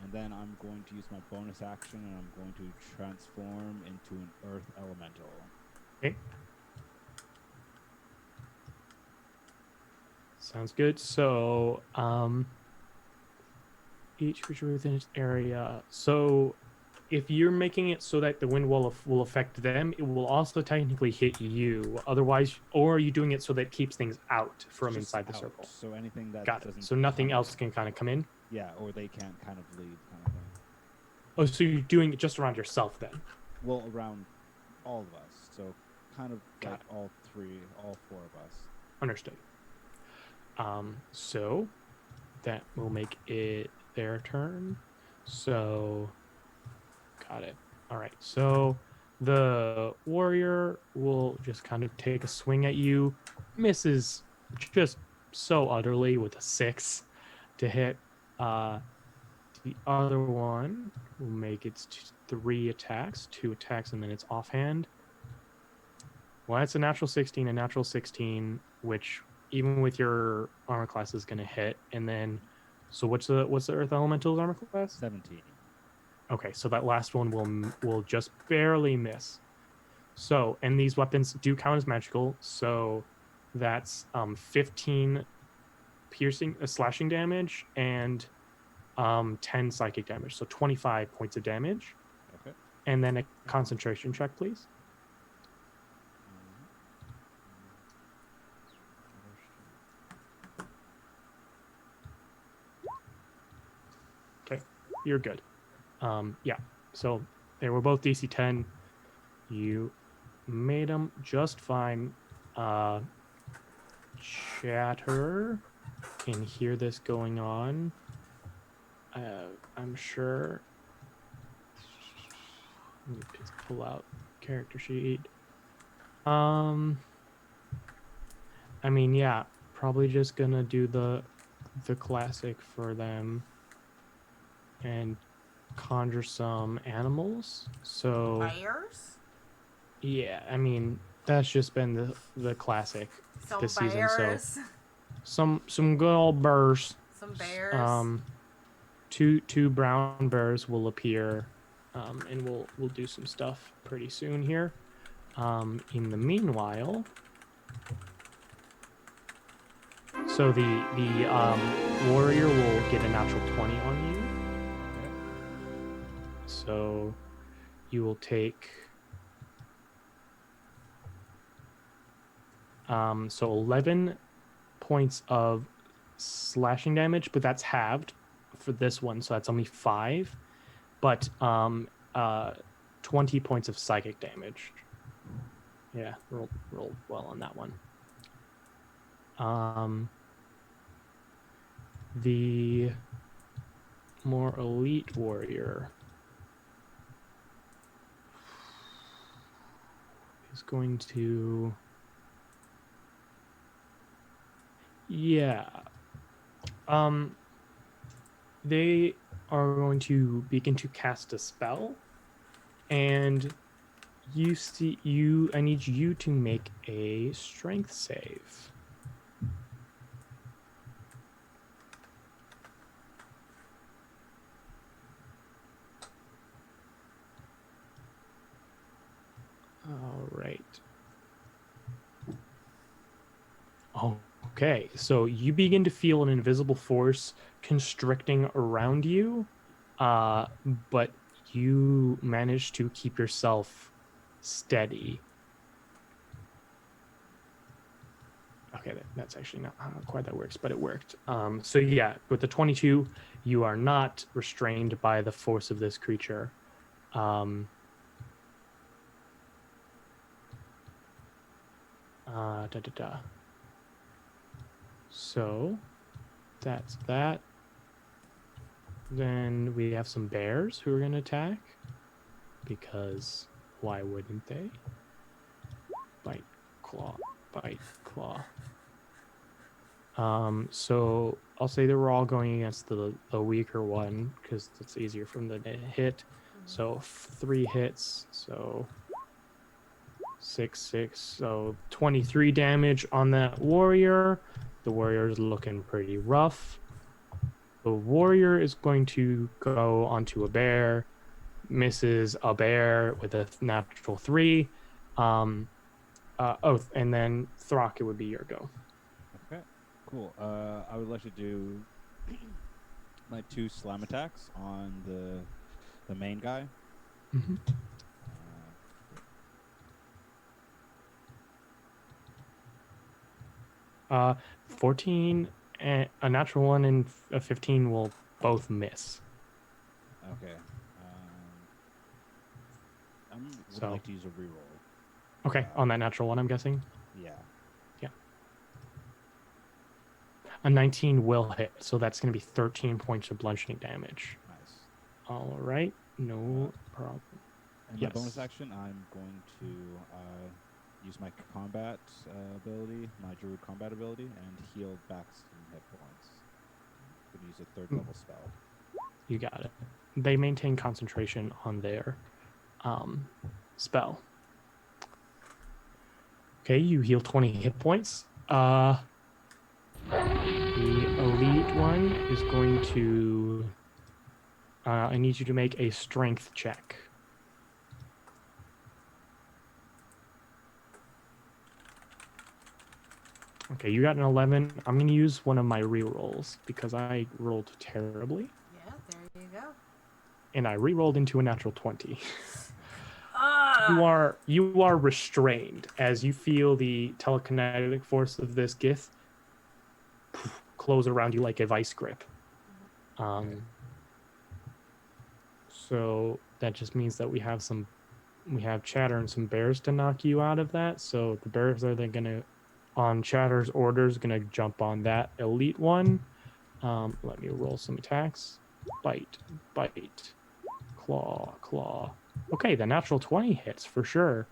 and then I'm going to use my bonus action, and I'm going to transform into an Earth Elemental. Okay. Sounds good. So, each creature within its area. So, if you're making it so that the wind wall will affect them, it will also technically hit you. Otherwise, or are you doing it so that it keeps things out from Just inside the out, circle? So anything that Got it. doesn't. So nothing come- else can kind of come in. Yeah, or they can't kind of leave, kind of thing. Oh, so you're doing it just around yourself then? Well, around all of us. So kind of Got like it. all 4 of us. Understood. So that will make it their turn. So, got it. All right. So the warrior will just kind of take a swing at you, misses just so utterly with a 6 to hit. The other one will make its 3 attacks, 2 attacks, and then it's offhand. Well, that's a natural 16, which even with your armor class is going to hit. And then, so what's the Earth Elemental's armor class? 17. Okay, so that last one will just barely miss. So, and these weapons do count as magical. So that's 15 piercing, slashing damage, and 10 psychic damage. So 25 points of damage. Okay. And then a concentration check, please. Okay, you're good. Yeah, so they were both DC 10. You made them just fine. Chatter can hear this going on. I'm sure. Let me just pull out character sheet. I mean, yeah, probably just gonna do the classic for them and conjure some animals. So Bears? yeah, I mean that's just been the classic Some this season. So bears. some good old bears. Some bears. Two brown bears will appear, and we'll do some stuff pretty soon here. In the meanwhile, so the warrior will get a natural 20 on you. So you will take so 11 points of slashing damage, but that's halved for this one, so that's only 5. But 20 points of psychic damage. Yeah, rolled well on that one. The more elite warrior is going to... Yeah. They are going to begin to cast a spell, and I need you to make a strength save. All right. Okay, so you begin to feel an invisible force constricting around you, but you manage to keep yourself steady. Okay, that's actually not how quite that works, but it worked. So yeah, with the 22, you are not restrained by the force of this creature. So that's that. Then we have some bears who are going to attack, because why wouldn't they? Bite, claw, bite, claw. So I'll say that we're all going against the weaker one, because it's easier for them to hit. So 3 hits, so 6, so 23 damage on that warrior. The warrior is looking pretty rough. The warrior is going to go onto a bear, misses a bear with a natural 3. And then Throck, it would be your go. Okay, cool. I would like to do my 2 slam attacks on the main guy. Mm-hmm. 14 and a natural 1 and a 15 will both miss. Okay. I would like to use a reroll. Okay, on that natural 1, I'm guessing. Yeah. A 19 will hit, so that's going to be 13 points of bludgeoning damage. Nice. All right, no problem. And Yes. my bonus action, I'm going to use my combat ability, my druid combat ability, and heal back some hit points. I'm going to use a 3rd level spell. You got it. They maintain concentration on their spell. Okay, you heal 20 hit points. The elite one is going to... I need you to make a strength check. Okay, you got an 11. I'm going to use one of my rerolls because I rolled terribly. Yeah, there you go. And I re-rolled into a natural 20. You are restrained as you feel the telekinetic force of this Gith close around you like a vice grip. So that just means that we have Chatter and some bears to knock you out of that. So the bears are then gonna, on Chatter's orders, gonna jump on that elite one. Let me roll some attacks. Bite, claw. Okay, the natural 20 hits for sure.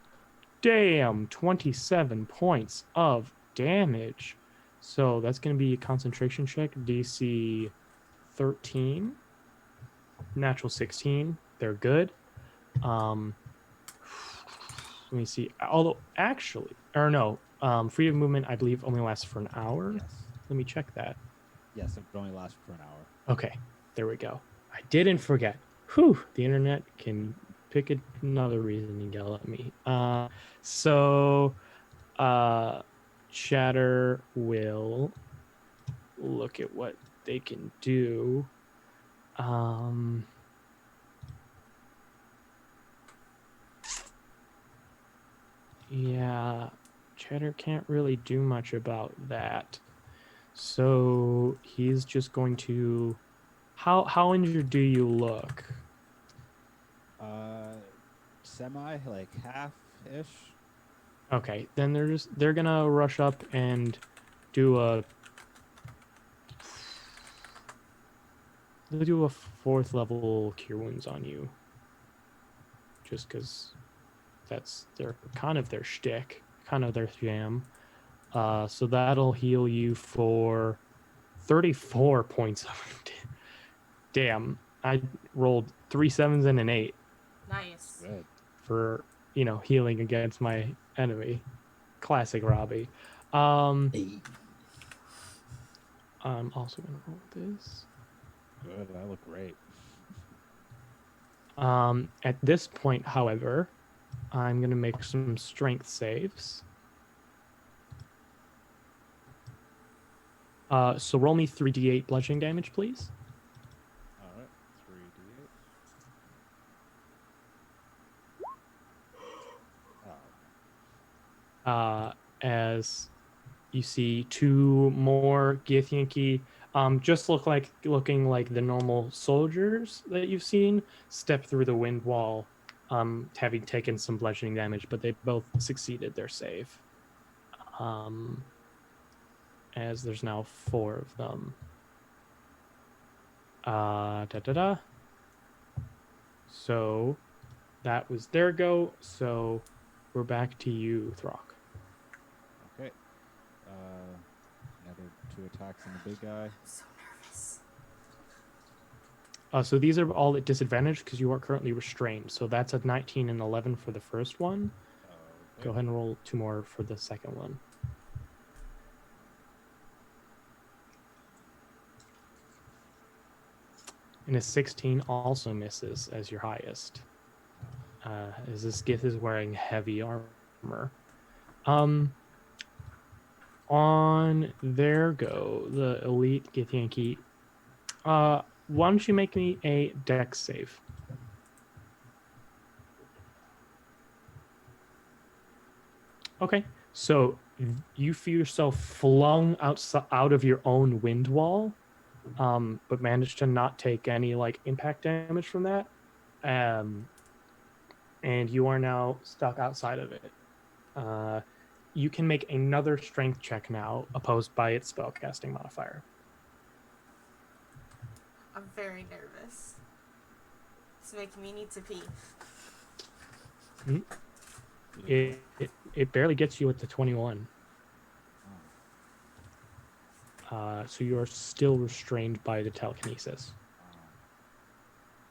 Damn, 27 points of damage. So that's going to be a concentration check, DC 13, natural 16. They're good. Let me see. Although, actually, or no, freedom of movement, I believe, only lasts for an hour. Yes. Let me check that. Yes, it only lasts for an hour. Okay, there we go. I didn't forget. Whew, the internet can pick another reason to yell at me. Chatter will look at what they can do. Yeah, Chatter can't really do much about that. So he's just going to... How injured do you look? semi, like half-ish. Okay, then they're gonna rush up and do they'll do a 4th level cure wounds on you. Just because that's their shtick, kind of their jam. So that'll heal you for 34 points of damn. I rolled 3 7s and an 8 Nice. Good. for healing against my enemy. Classic Robbie. I'm also gonna roll this. Good. I look great. At this point, however, I'm gonna make some strength saves. So roll me 3d8 bludgeoning damage, please. All right. 3d8. Oh. As you see 2 more Gith just looking like the normal soldiers that you've seen step through the wind wall, having taken some bludgeoning damage, but they both succeeded their save. As there's now 4 of them. So that was their go. So we're back to you, Throck. Okay. Another 2 attacks on the big guy. I'm so nervous. So these are all at disadvantage because you are currently restrained. So that's a 19 and 11 for the first one. Okay. Go ahead and roll 2 more for the second one. And a 16 also misses as your highest. As this Gith is wearing heavy armor. On their go, the elite Gith why don't you make me a dex save? Okay, so you feel yourself flung out of your own wind wall, but managed to not take any impact damage from that, and you are now stuck outside of it. You can make another strength check now, opposed by its spellcasting modifier. I'm very nervous. It's making me need to pee. It barely gets you at the 21. So you are still restrained by the telekinesis.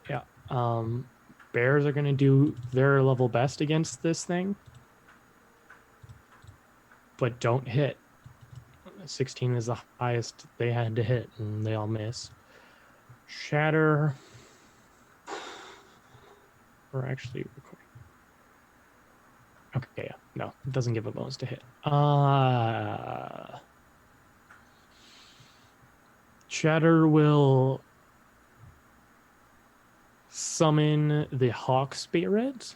Yeah. Bears are going to do their level best against this thing, but don't hit. 16 is the highest they had to hit, and they all miss. Shatter. We're actually recording. Okay, yeah. No, it doesn't give a bonus to hit. Shatter will summon the Hawk Spirit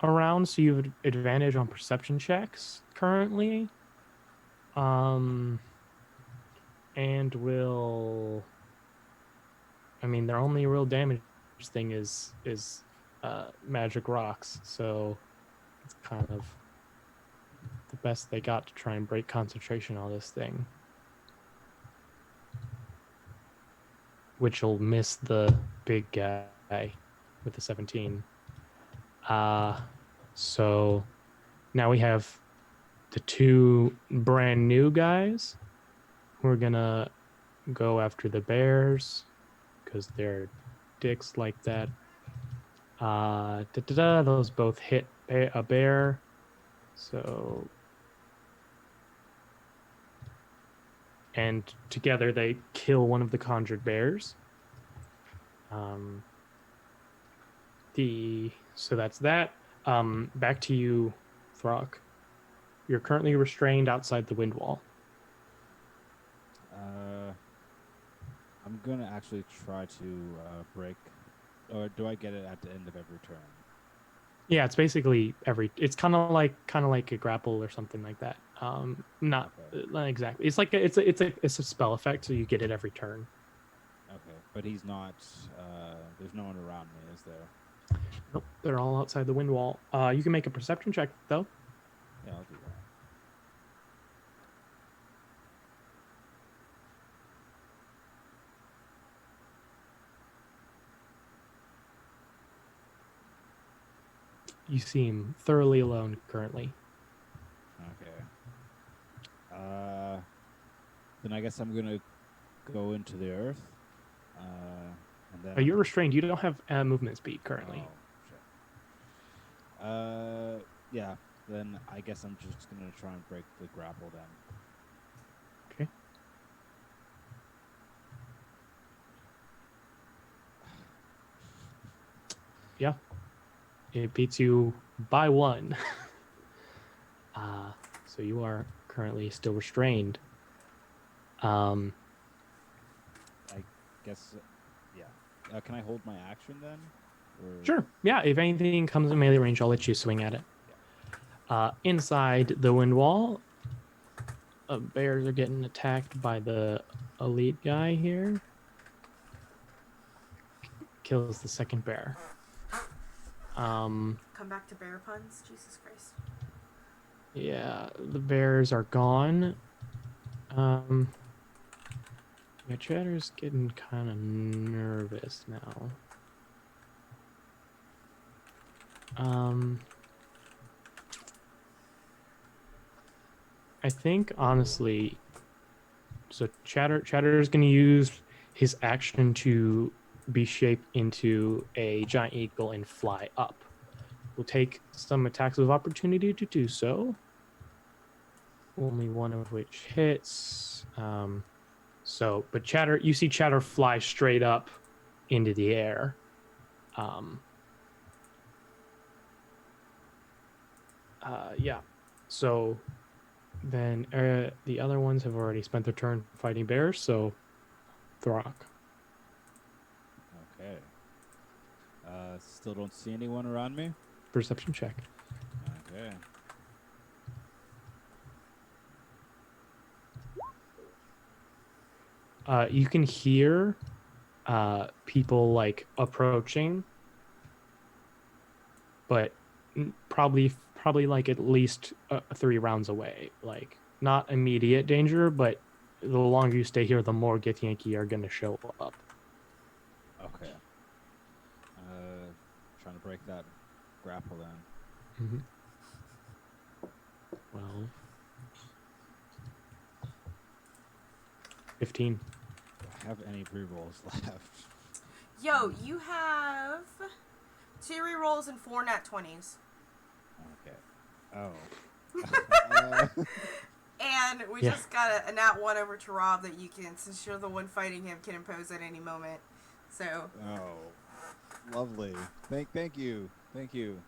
around, so you have advantage on perception checks currently. And will... I mean, their only real damage thing is magic rocks, so it's kind of the best they got to try and break concentration on this thing. Which will miss the big guy with the 17. So now we have the 2 brand new guys. We're gonna go after the bears because they're dicks like that. Those both hit a bear. So, and together they kill one of the conjured bears. So that's that. Back to you, Throck. You're currently restrained outside the wind wall. I'm gonna actually try to break, or do I get it at the end of every turn? Yeah, it's basically it's kind of like a grapple or something like that. Not exactly. It's like it's a spell effect, so you get it every turn. Okay, but he's not. There's no one around me, is there? Nope, they're all outside the wind wall. You can make a perception check though. Yeah, I'll do that. You seem thoroughly alone currently. Okay. Then I guess I'm gonna go into the earth. And then You're restrained. You don't have movement speed currently. Oh, shit. Yeah. Then I guess I'm just gonna try and break the grapple then. Okay. Yeah. It beats you by 1. So you are currently still restrained. I guess. Yeah. Can I hold my action then? Or... Sure. Yeah. If anything comes in melee range, I'll let you swing at it. Inside the wind wall, bears are getting attacked by the elite guy here. Kills the second bear. Come back to bear puns, Jesus Christ. Yeah, the bears are gone. Yeah, Chatter's getting kind of nervous now. I think honestly, so Chatter's going to use his action to be shaped into a giant eagle and fly up. We'll take some attacks of opportunity to do so. Only one of which hits. But Chatter, you see Chatter fly straight up into the air. Yeah. So then the other ones have already spent their turn fighting bears. So Throck. Okay. Still don't see anyone around me. Perception check. Okay. You can hear people like approaching, but probably like at least 3 rounds away. Like not immediate danger, but the longer you stay here, the more Githyanki are going to show up. Okay. Trying to break that grapple then. 12. 15. Do I have any re-rolls left? Yo, you have 2 rerolls and 4 nat 20s. Okay. Oh. And we just got a nat 1 over to Rob that you can, since you're the one fighting him, can impose at any moment. So. Oh. Lovely. Thank you. Thank you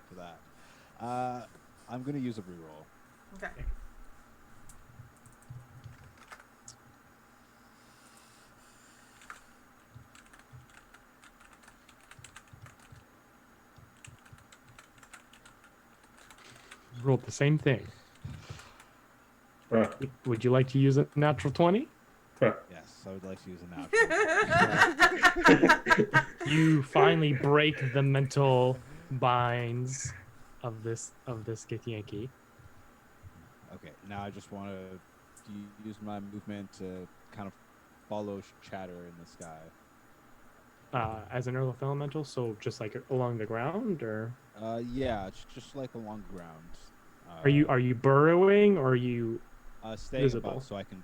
for that. I'm going to use a reroll. Okay. Rolled the same thing. Huh. Would you like to use a natural 20? Huh. Yes, I would like to use a natural. You finally break the mental binds of this Githyanki. Okay, now I just want to use my movement to kind of follow Chatter in the sky. As an earth elemental, so just like along the ground, or Yeah, it's just like along the ground. are you burrowing, or are you staying visible? above so I can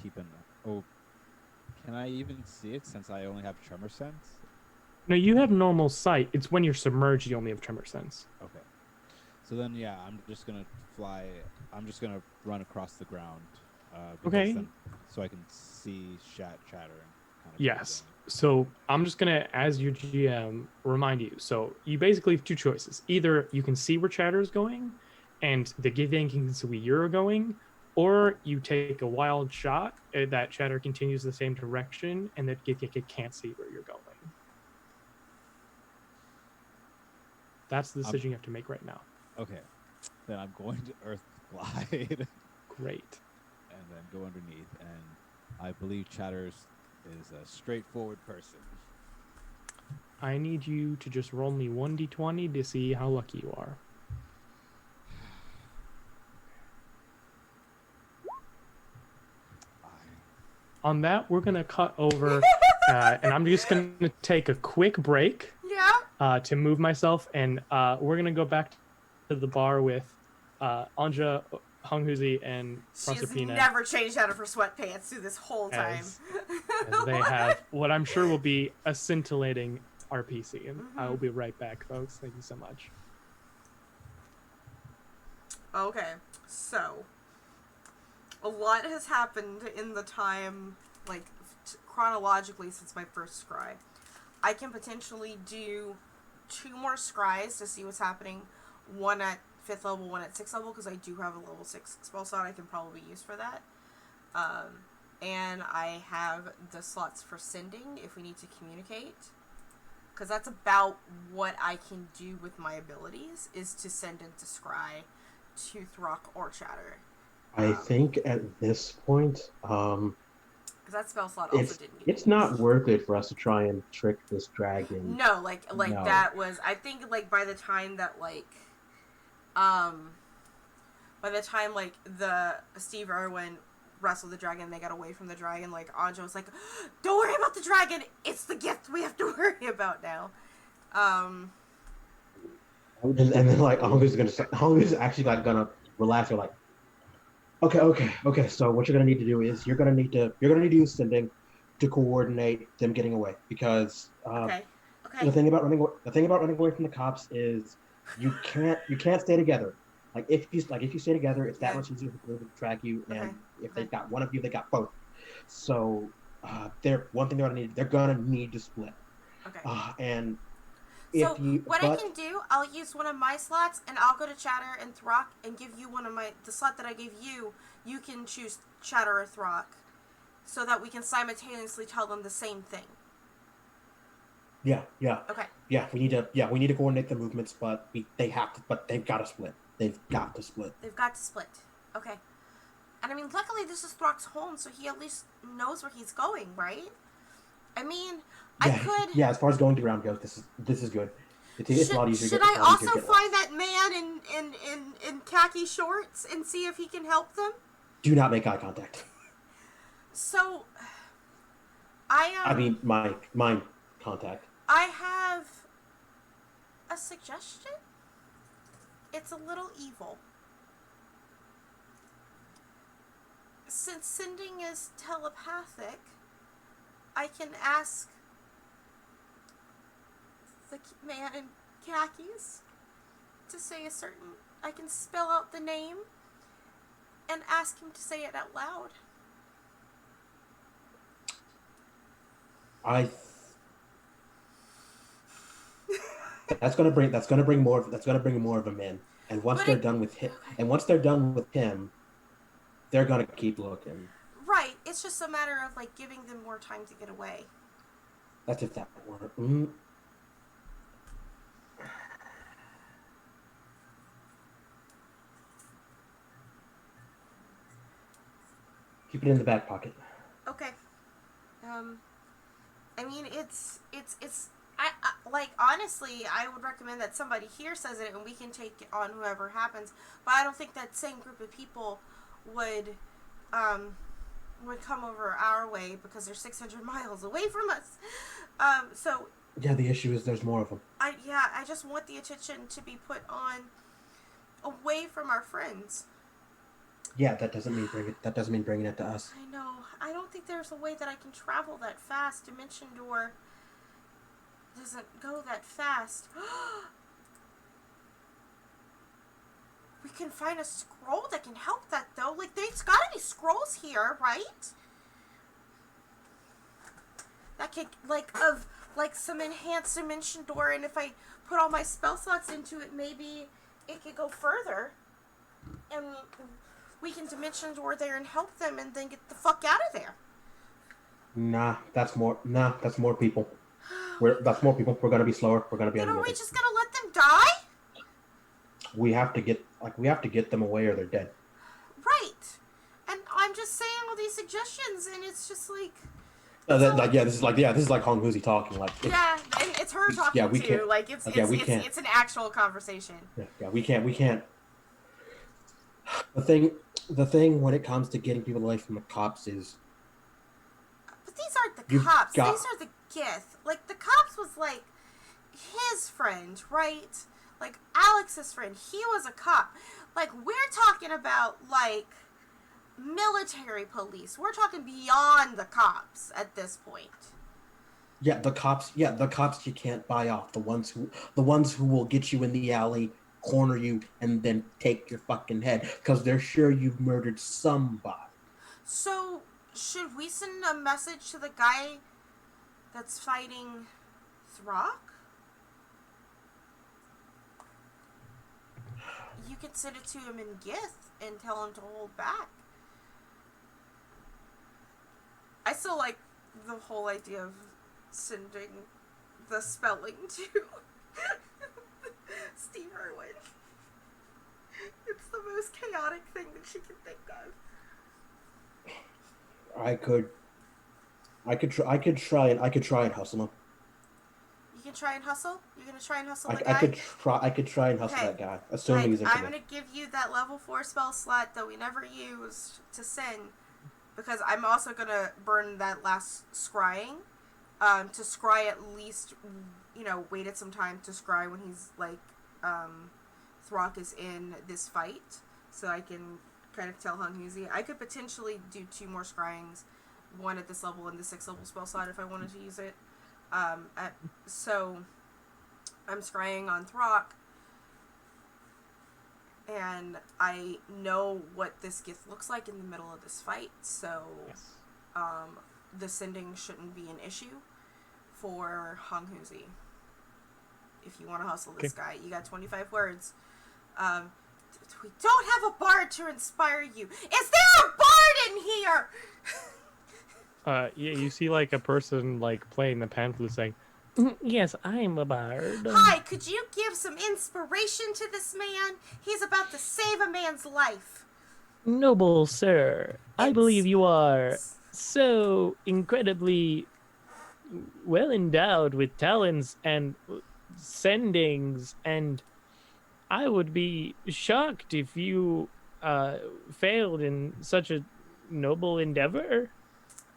keep an. Oh, can I even see it since I only have tremor sense? No, you have normal sight. It's when you're submerged you only have tremor sense. Okay, so then yeah, I'm just gonna fly. I'm just gonna run across the ground. Okay. So I can see chattering. Kind of Yes. So I'm just gonna, as your GM, remind you. So you basically have 2 choices. Either you can see where Chatter is going, and the Githyanki can see where you're going, or you take a wild shot that Chatter continues the same direction, and that Githyanki can't see where you're going. That's the decision you have to make right now. Okay, then I'm going to Earth glide. Great. And then go underneath, and I believe Chatters is a straightforward person. I need you to just roll me 1d20 to see how lucky you are. On that, we're going to cut over, and I'm just going to take a quick break to move myself, and we're going to go back to the bar with Anja, Honghuzi, and She's Proserpina. never changed out of her sweatpants through this whole time. As they have what I'm sure will be a scintillating RPC. And I will be right back, folks. Thank you so much. Okay, so a lot has happened in the time, like, chronologically since my first scry. I can potentially do 2 more scries to see what's happening. 1 at 5th level, 1 at 6th level, because I do have a level 6 spell slot I can probably use for that. And I have the slots for sending if we need to communicate. Because that's about what I can do with my abilities, is to send into scry to Throck or Chatter. I think at this point, because that spell slot also didn't get it's used. not worth it for us to try and trick this dragon. No, like No. that was, I think, like, by the time that, like, the Steve Irwin wrestled the dragon, they got away from the dragon, like, Anja was like, don't worry about the dragon, it's the gift we have to worry about now. And then, like, Honghu's actually, like, gonna relax. You're like, okay. So what you're gonna need to do is you're gonna need to use sending to coordinate them getting away, because Okay. the thing about running away from the cops is you can't stay together. Like if you stay together, it's that much easier for them to track you. And if they've got one of you, they got both. So they're gonna need to split. Okay. And so I can do, I'll use one of my slots, and I'll go to Chatter and Throck and give you the slot that I gave you. You can choose Chatter or Throck, so that we can simultaneously tell them the same thing. Yeah. Okay. Yeah, we need to coordinate the movements, but they've got to split. They've got to split. Okay. And I mean, luckily this is Throck's home, so he at least knows where he's going, right? I mean, I could. Yeah, as far as going around goes, this is good. It's a lot easier. Should I also find that man in khaki shorts and see if he can help them? Do not make eye contact. So, I mean, my mind contact. I have a suggestion. It's a little evil. Since sending is telepathic, I can ask the man in khakis to say I can spell out the name and ask him to say it out loud. That's gonna bring more of them in. And once they're done with him, they're gonna keep looking. Right. It's just a matter of, like, giving them more time to get away. That's if that were. Keep it in the back pocket. Okay. I mean, like, honestly, I would recommend that somebody here says it and we can take on whoever happens. But I don't think that same group of people would come over our way because they're 600 miles away from us. So. Yeah, the issue is there's more of them. I just want the attention to be put on away from our friends. Yeah, that doesn't mean bringing it to us. I know. I don't think there's a way that I can travel that fast. Dimension Door doesn't go that fast. We can find a scroll that can help that, though. Like, there's gotta be scrolls here, right? That could, like some enhanced Dimension Door, and if I put all my spell slots into it, maybe it could go further. And we can Dimension Door there and help them and then get the fuck out of there. Nah, that's more people. That's more people. We're gonna be slower. We're gonna be. Then are we just gonna let them die? We have to get them away, or they're dead. Right. And I'm just saying all these suggestions, and it's just like, This is like Hong Huzi talking. Like, Yeah, and it's her talking yeah, we too. can't. Like it's Like, yeah, we can't. it's an actual conversation. Yeah, we can't. The thing when it comes to getting people away from the cops is But these aren't the you've cops. got. These are the Gith. Like the cops was like his friend, right? Like Alex's friend. He was a cop. Like we're talking about like military police. We're talking beyond the cops at this point. Yeah, the cops. Yeah, the cops you can't buy off. The ones who will get you in the alley, corner you, and then take your fucking head because they're sure you've murdered somebody. So, should we send a message to the guy that's fighting Throck? You can send it to him in Gith and tell him to hold back. I still like the whole idea of sending the spelling to Steve Irwin. It's the most chaotic thing that she can think of. I could try and hustle him. You can try and hustle? You're gonna try and hustle the guy? I could try and hustle Okay. that guy, assuming he's I'm interested. gonna give you that level 4 spell slot that we never used to send, because I'm also gonna burn that last scrying, to scry at least, waited some time to scry when he's like, Throck is in this fight, so I can kind of tell Hunghuzi. I could potentially do 2 more scryings, one at this level and the 6th level spell slot if I wanted to use it. So I'm scrying on Throck, and I know what this Gith looks like in the middle of this fight, so Yes. the sending shouldn't be an issue for Hunghuzi. If you want to hustle this guy, you got 25 words. We don't have a bard to inspire you. Is there a bard in here? Yeah, you see like a person like playing the pan flute saying, "Yes, I'm a bard." Hi, could you give some inspiration to this man? He's about to save a man's life. Noble sir, I believe you are so incredibly well endowed with talents and sendings, and I would be shocked if you failed in such a noble endeavor.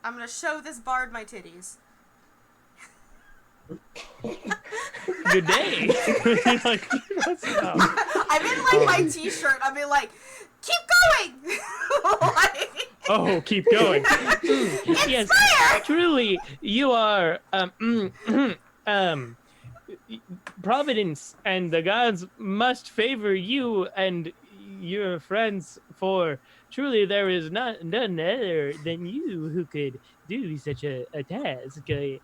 I'm gonna show this bard my titties. Good day. Like, what's up? I'm in like my t-shirt. I'm in like, keep going. Like, Oh, keep going. Yes, truly, you are Providence, and the gods must favor you and your friends, for truly there is none other than you who could do such a task. I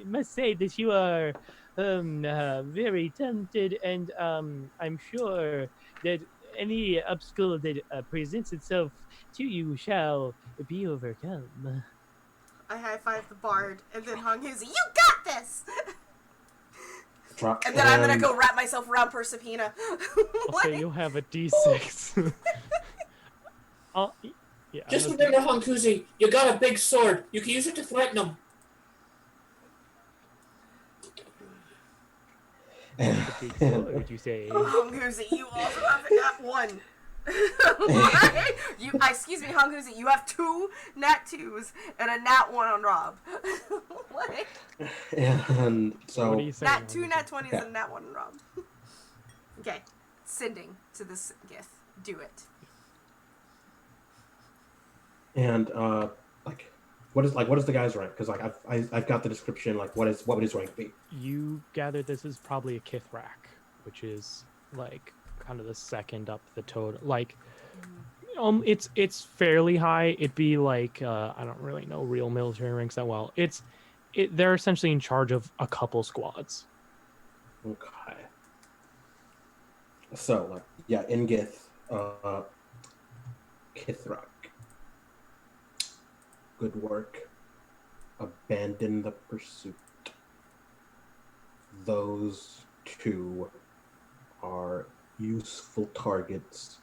must say that you are very talented, and I'm sure that any obstacle that presents itself to you shall be overcome. I high-five the bard, and then Hunghuzi, you got this! And then I'm gonna go wrap myself around Persepina. Okay, you'll have a D6. Yeah. Just remember, Hunghuzi, you got a big sword. You can use it to threaten them. What would you say? Hunghuzi, you also have a nat 1. Excuse me, Hunghuzi, you have 2 nat 2s and a nat 1 on Rob. Like, And so What are you saying? nat 2 nat 20s and a nat 1 on Rob. Okay, sending to this Gith. Do it. and what is the guy's rank? Because like I've got the description. Like what would his rank be? You gather this is probably a Kithrak, which is like kind of the second up the totem. Like, it's fairly high. It'd be like I don't really know real military ranks that well. They're essentially in charge of a couple squads. Okay. So like yeah, in Gith, Kithrak. Good work. Abandon the pursuit. Those 2 are useful targets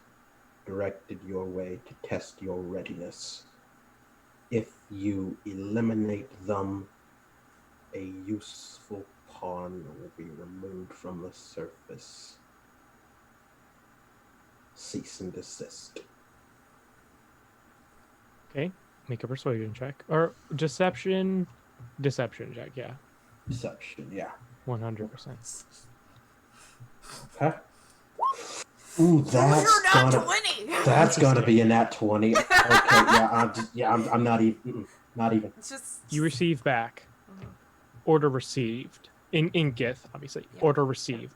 directed your way to test your readiness. If you eliminate them, a useful pawn will be removed from the surface. Cease and desist. Okay, make a persuasion check or deception check. Yeah, Deception, yeah. 100%. Okay. Ooh, You're not 20. that's gonna be a nat 20. Okay, I'm not even. Not even. It's just You receive back. Order received in Gith, obviously. Yeah. Order received.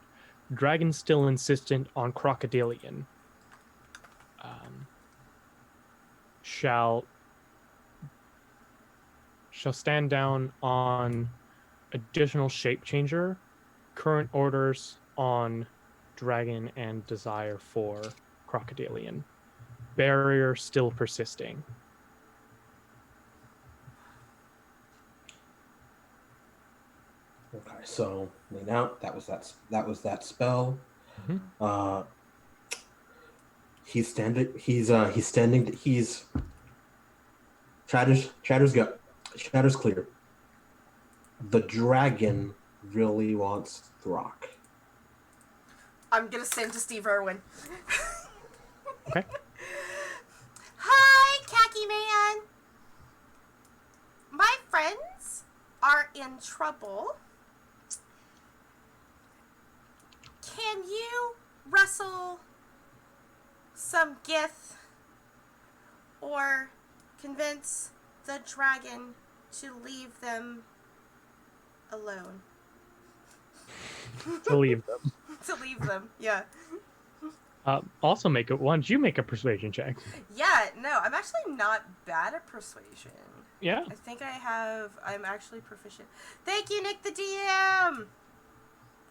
Dragon still insistent on crocodilian. Shall stand down on additional shape changer. Current orders on dragon and desire for crocodilian. Barrier still persisting. Okay, so lean out. That was that spell. Mhm. He's standing. He's standing. He's Shatters go. Shatters clear. The dragon really wants Throck. I'm gonna send to Steve Irwin. Okay. Hi, Khaki Man. My friends are in trouble. Can you wrestle some Gith or convince the dragon to leave them alone? To leave them. To leave them, yeah. Also make it. Why don't you make a persuasion check? Yeah, no, I'm actually not bad at persuasion. Yeah. I think I'm actually proficient. Thank you, Nick the DM,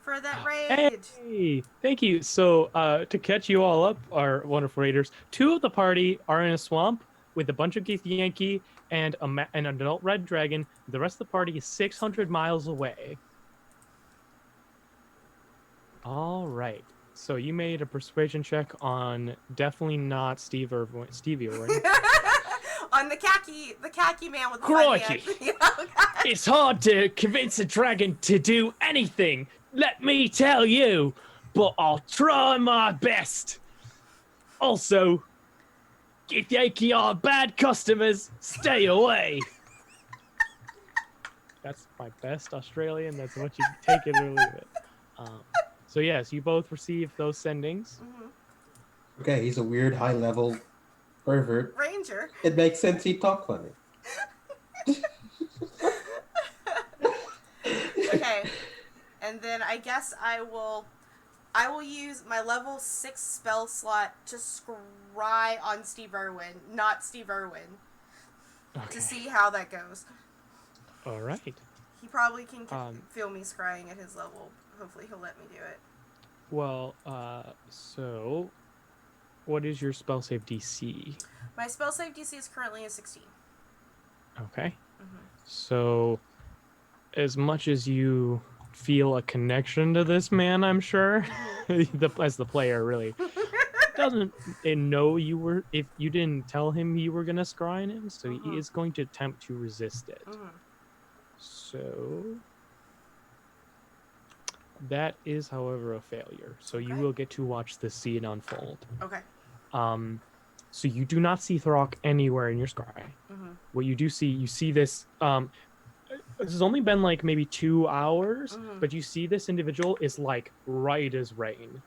for that raid. Hey, thank you. So, to catch you all up, our wonderful raiders, 2 of the party are in a swamp with a bunch of Gith Yankee and an adult red dragon. The rest of the party is 600 miles away. All right. So you made a persuasion check on definitely not Stevie Irwin. On the khaki man with the Crikey. funny hat. It's hard to convince a dragon to do anything, let me tell you, but I'll try my best. Also, if Yankee are bad customers, stay away. That's my best Australian. That's what you take it or leave it. So yes, you both receive those sendings. Okay, he's a weird high-level pervert. Ranger. It makes sense he talk funny. Okay, and then I guess I will use my level 6 spell slot to scry on Steve Irwin, not Steve Irwin, to see how that goes. All right. He probably can feel me scrying at his level. Hopefully he'll let me do it. Well, so what is your spell save DC? My spell save DC is currently a 16. Okay. So, as much as you feel a connection to this man, I'm sure, as the player really doesn't know you were, if you didn't tell him you were gonna scry on him, so he is going to attempt to resist it. So that is, however, a failure. So you will get to watch the scene unfold. Okay. So you do not see Throck anywhere in your scry. What you do see, you see this. This has only been like maybe 2 hours, but you see this individual is like right as rain.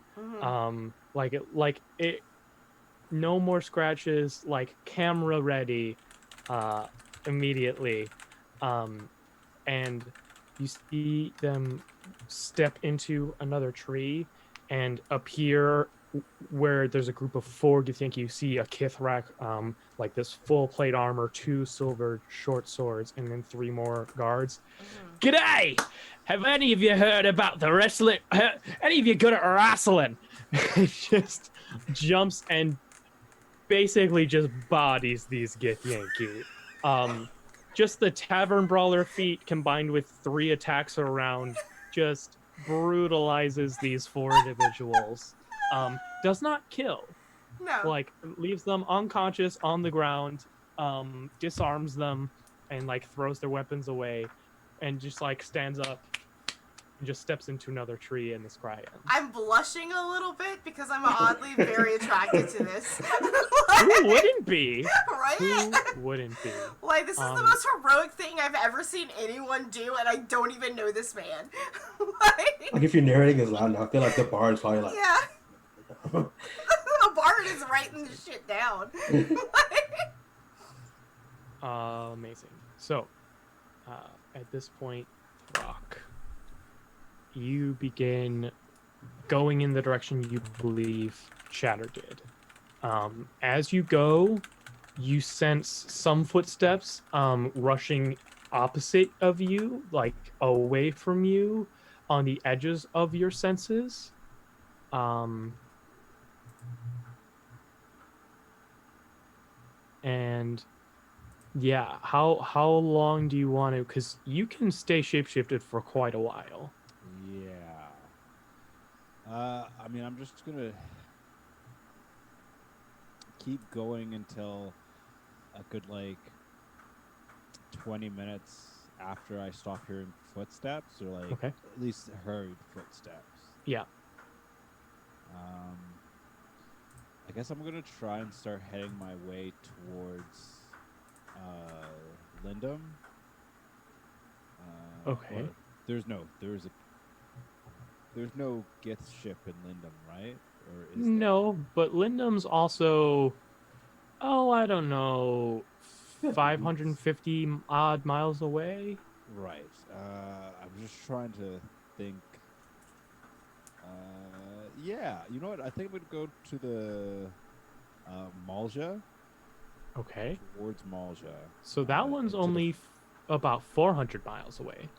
Like it, no more scratches. Like camera ready, immediately, and you see them step into another tree and appear where there's a group of 4 Githyanki. You see a Kithrak, like this full plate armor, 2 silver short swords, and then 3 more guards. G'day! Have any of you heard about the wrestling? Any of you good at wrestling? Just jumps and basically just bodies these Githyanki. Just the tavern brawler feat combined with 3 attacks around just brutalizes these 4 individuals. Does not kill. No. Like, leaves them unconscious on the ground, disarms them and like throws their weapons away and just like stands up and just steps into another tree, and the scry ends. I'm blushing a little bit because I'm oddly very attracted to this. Who wouldn't be? Right? Who wouldn't be? Like, this is the most heroic thing I've ever seen anyone do, and I don't even know this man. Like, if your narrating is loud enough, I feel like the bar is probably like... Yeah. The bard is writing this shit down. Amazing. So, at this point, Rock, you begin going in the direction you believe Chatter did. As you go, you sense some footsteps rushing opposite of you, like away from you, on the edges of your senses. And yeah, how long do you want to? Because you can stay shapeshifted for quite a while. Yeah. I mean, I'm just gonna keep going until a good, like, 20 minutes after I stop hearing footsteps, or like Okay. at least hurried footsteps. Yeah. I guess I'm gonna try and start heading my way towards Lindum. Okay. or there's no Gith ship in Lindum, right? Or is there? No, but Lindum's also, I don't know, 550 odd miles away. Right. I'm just trying to think. Yeah, you know what? I think we'd go to the Malja, Okay. towards Malja. So that one's to the only about 400 miles away.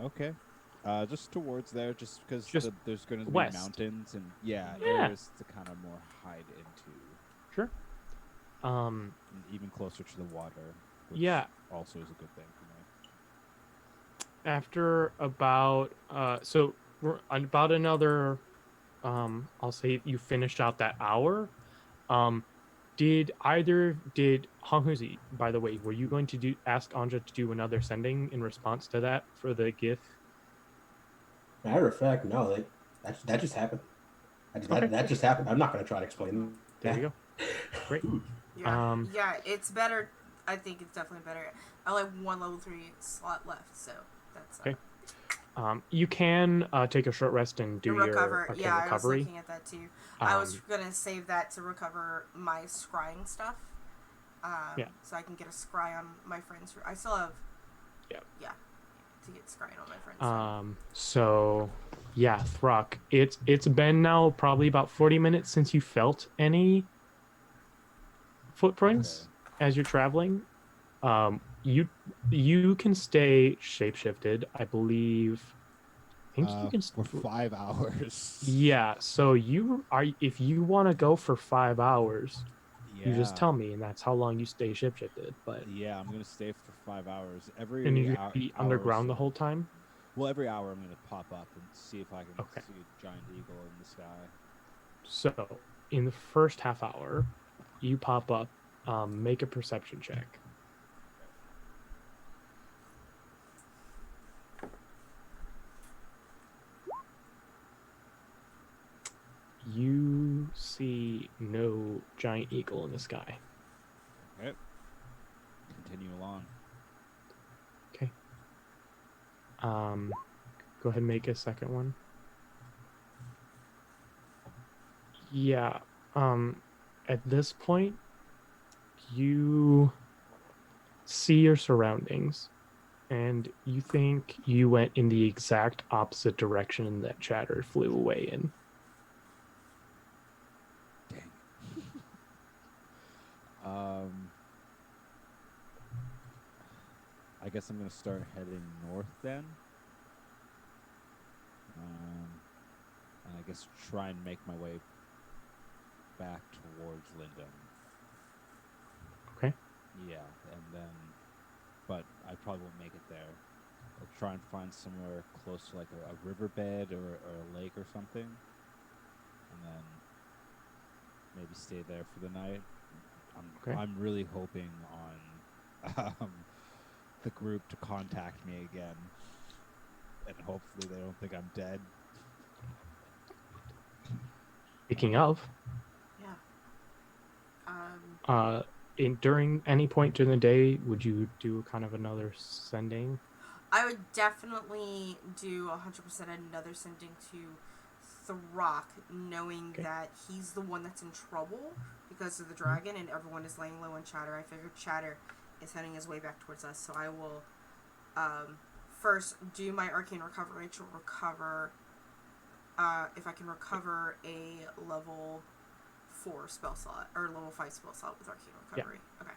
Okay. Just towards there, just because Just there's going to be west. mountains and Yeah. areas to kind of more hide into, Sure. and even closer to the water. Which Yeah. also is a good thing for me. After about so we're about another I'll say you finished out that hour. Did Honghuzi, by the way, were you going to ask Anja to do another sending in response to that for the Gith? Matter of fact, no, like that just happened. That just happened. I'm not gonna try to explain. There you go. Great. Yeah, yeah, it's better. I think it's definitely better. I only have one level 3 slot left, so that's Okay. You can take a short rest and do recover. your Yeah, recovery. I was looking at that too. I was gonna save that to recover my scrying stuff. Yeah. So I can get a scry on my friends. I still have. Yeah. Yeah. To get scrying on my friends. So yeah, Throck. It's been now probably about 40 minutes since you felt any footprints as you're traveling. You can stay shapeshifted, I believe. I think you can For 5 hours. Yeah, so if you want to go for 5 hours, you just tell me, and that's how long you stay shapeshifted. But yeah, I'm gonna stay for 5 hours. Every and you're hour, gonna be underground the whole time. Well, every hour I'm gonna pop up and see if I can Okay. see a giant eagle in the sky. So in the first half hour, you pop up. Make a perception check. You see no giant eagle in the sky. Okay. Continue along. Okay. Go ahead and make a second one. Yeah. At this point, you see your surroundings, and you think you went in the exact opposite direction that Chatter flew away in. Dang. I guess I'm gonna start heading north then. And I guess try and make my way back towards Lindum. Okay. Yeah, and then, but I probably won't make it there. I'll try and find somewhere close to like a riverbed or a lake or something, and then maybe stay there for the night. Okay. I'm really hoping on the group to contact me again, and hopefully they don't think I'm dead. Speaking of, Yeah. during any point during the day, would you do kind of another sending? I would definitely do 100% another sending to Throck, knowing Okay. that he's the one that's in trouble because of the dragon and everyone is laying low on Chatter. I figured Chatter is heading his way back towards us, so I will first do my arcane recovery to recover if I can recover a level 4 spell slot or level 5 spell slot with arcane recovery. Yeah. Okay.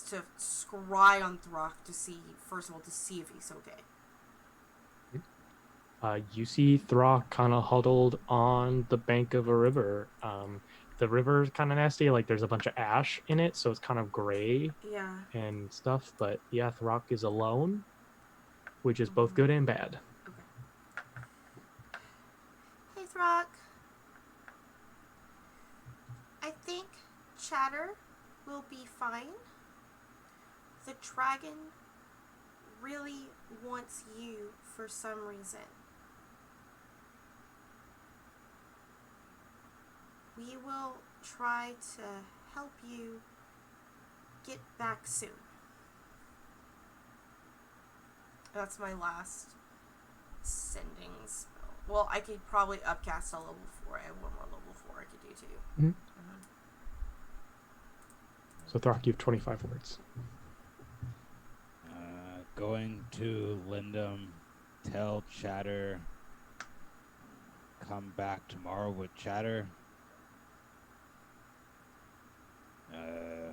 To scry on Throck to see, first of all, to see if he's okay. You see Throck kind of huddled on the bank of a river. The river's kind of nasty. Like there's a bunch of ash in it, so it's kind of gray Yeah. and stuff. But yeah, Throck is alone, which is both good and bad. Okay. Hey, Throck. I think Chatter will be fine. The dragon really wants you for some reason. We will try to help you get back soon. That's my last sending spell. Well, I could probably upcast a level 4. I have one more level 4 I could do too. Mm-hmm. So Throck, you have 25 words. Going to Lindum, tell Chatter, come back tomorrow with Chatter.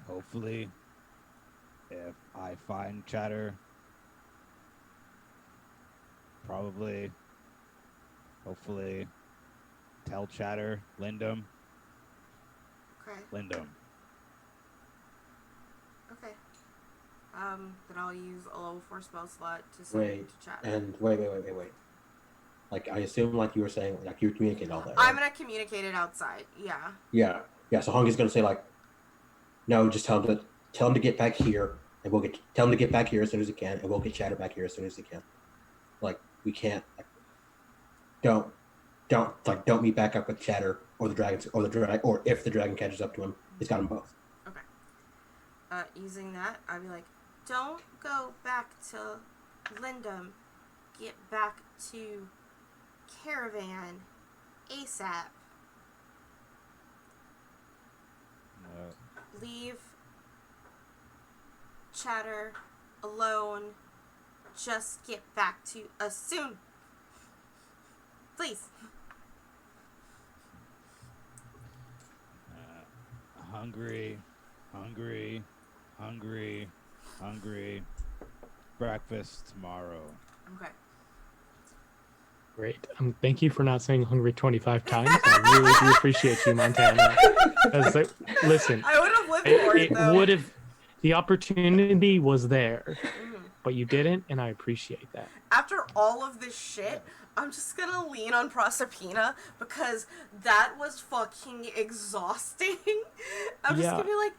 Hopefully, if I find Chatter, probably, hopefully, tell Chatter, Lindum. Okay. Lindum. Okay. Then I'll use a level 4 spell slot to send to Chatter. And wait. Like, I assume, like you were saying, like you communicate all that, right? I'm gonna communicate it outside. Yeah. Yeah. So Hongi's gonna say like, no, just tell him to get back here, and tell him to get back here as soon as he can, and we'll get Chatter back here as soon as he can. Like, we can't. Like, don't meet back up with Chatter or the dragons or if the dragon catches up to him, he's got them both. Okay. Using that, I'd be like, don't go back to Lindum. Get back to Caravan ASAP. Leave Chatter alone. Just get back to us soon. Please. Hungry. Breakfast tomorrow. Okay. Great. Thank you for not saying hungry 25 times. I really do appreciate you, Montana. Listen, I would have lived for it, though. would have. The opportunity was there, but you didn't, and I appreciate that. After all of this shit, I'm just gonna lean on Proserpina because that was fucking exhausting. I'm just gonna be like,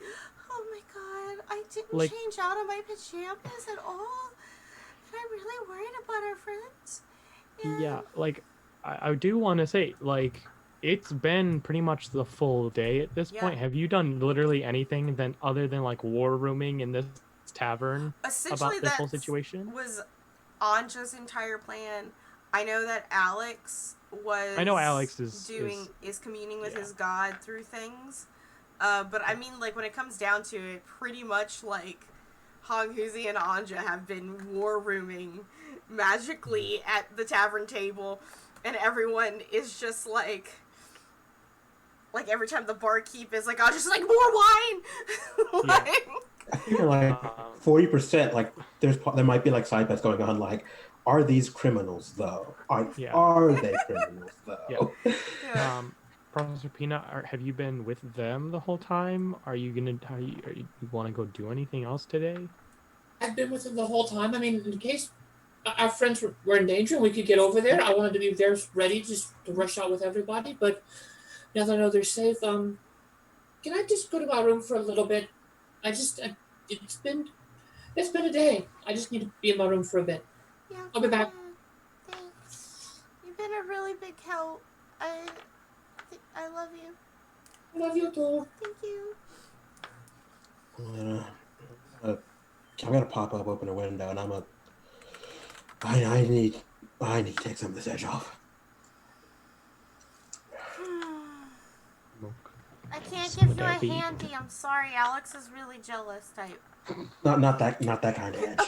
oh my god, I didn't change out of my pajamas at all. And I'm really worried about our friends. Yeah, I do want to say, it's been pretty much the full day at this point. Have you done literally anything other than war rooming in this tavern about this whole situation? Was Anja's entire plan. I know that Alex was. I know Alex is communing with his god through things, but I mean, when it comes down to it, pretty much Hong Huzi and Anja have been war rooming magically at the tavern table, and everyone is just every time the barkeep is like, "I'll just more wine." I think 40%. There might be side bets going on. Are these criminals though? Are they criminals though? Yeah. Proserpina, have you been with them the whole time? Are you want to go do anything else today? I've been with them the whole time. I mean, in case our friends were in danger and we could get over there, I wanted to be there ready just to rush out with everybody. But now that I know they're safe, Can I just go to my room for a little bit? It's been a day. I just need to be in my room for a bit. Yeah, I'll be go back. ahead. Thanks. You've been a really big help. I love you. I love you too. Thank you. I'm gonna pop up, open a window, and I need to take some of this edge off. I can't So give would you a that be- handy. I'm sorry. Alex is really jealous type. Not that kind of edge.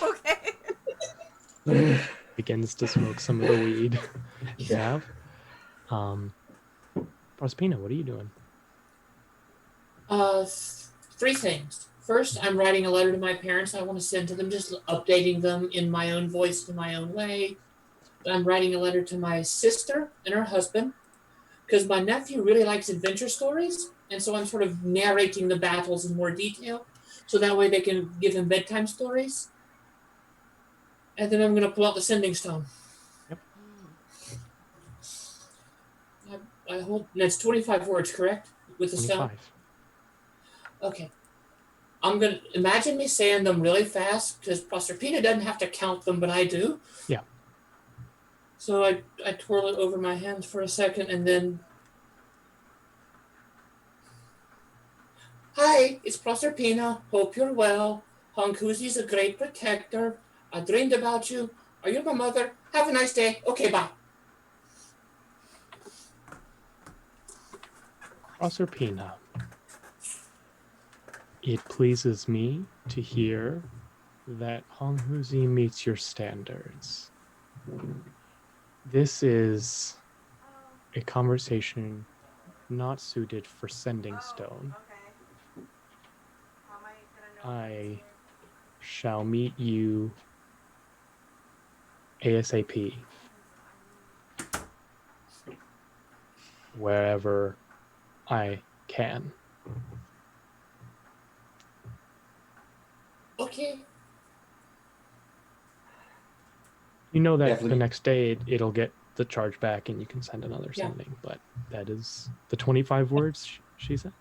Okay. Begins to smoke some of the weed. Yeah. Prospina, what are you doing? Three things. First, I'm writing a letter to my parents. I want to send to them, just updating them in my own voice, in my own way. I'm writing a letter to my sister and her husband because my nephew really likes adventure stories, and so I'm sort of narrating the battles in more detail, so that way they can give him bedtime stories. And then I'm going to pull out the sending stone. Yep. I hold. That's 25 words, correct? With the stone. 25. Okay. I'm gonna imagine me saying them really fast because Proserpina doesn't have to count them, but I do. Yeah. So I twirl it over my hands for a second and then. Hi, it's Proserpina. Hope you're well. Hankuzi's a great protector. I dreamed about you. Are you my mother? Have a nice day. Okay, bye. Proserpina, it pleases me to hear that Honghuzi meets your standards. This is a conversation not suited for sending stone. Okay. How am I gonna know? I shall meet you ASAP. Wherever I can. Okay. You know that Definitely. the next day it'll get the charge back and you can send another Yeah. sending, but that is the 25 words she says.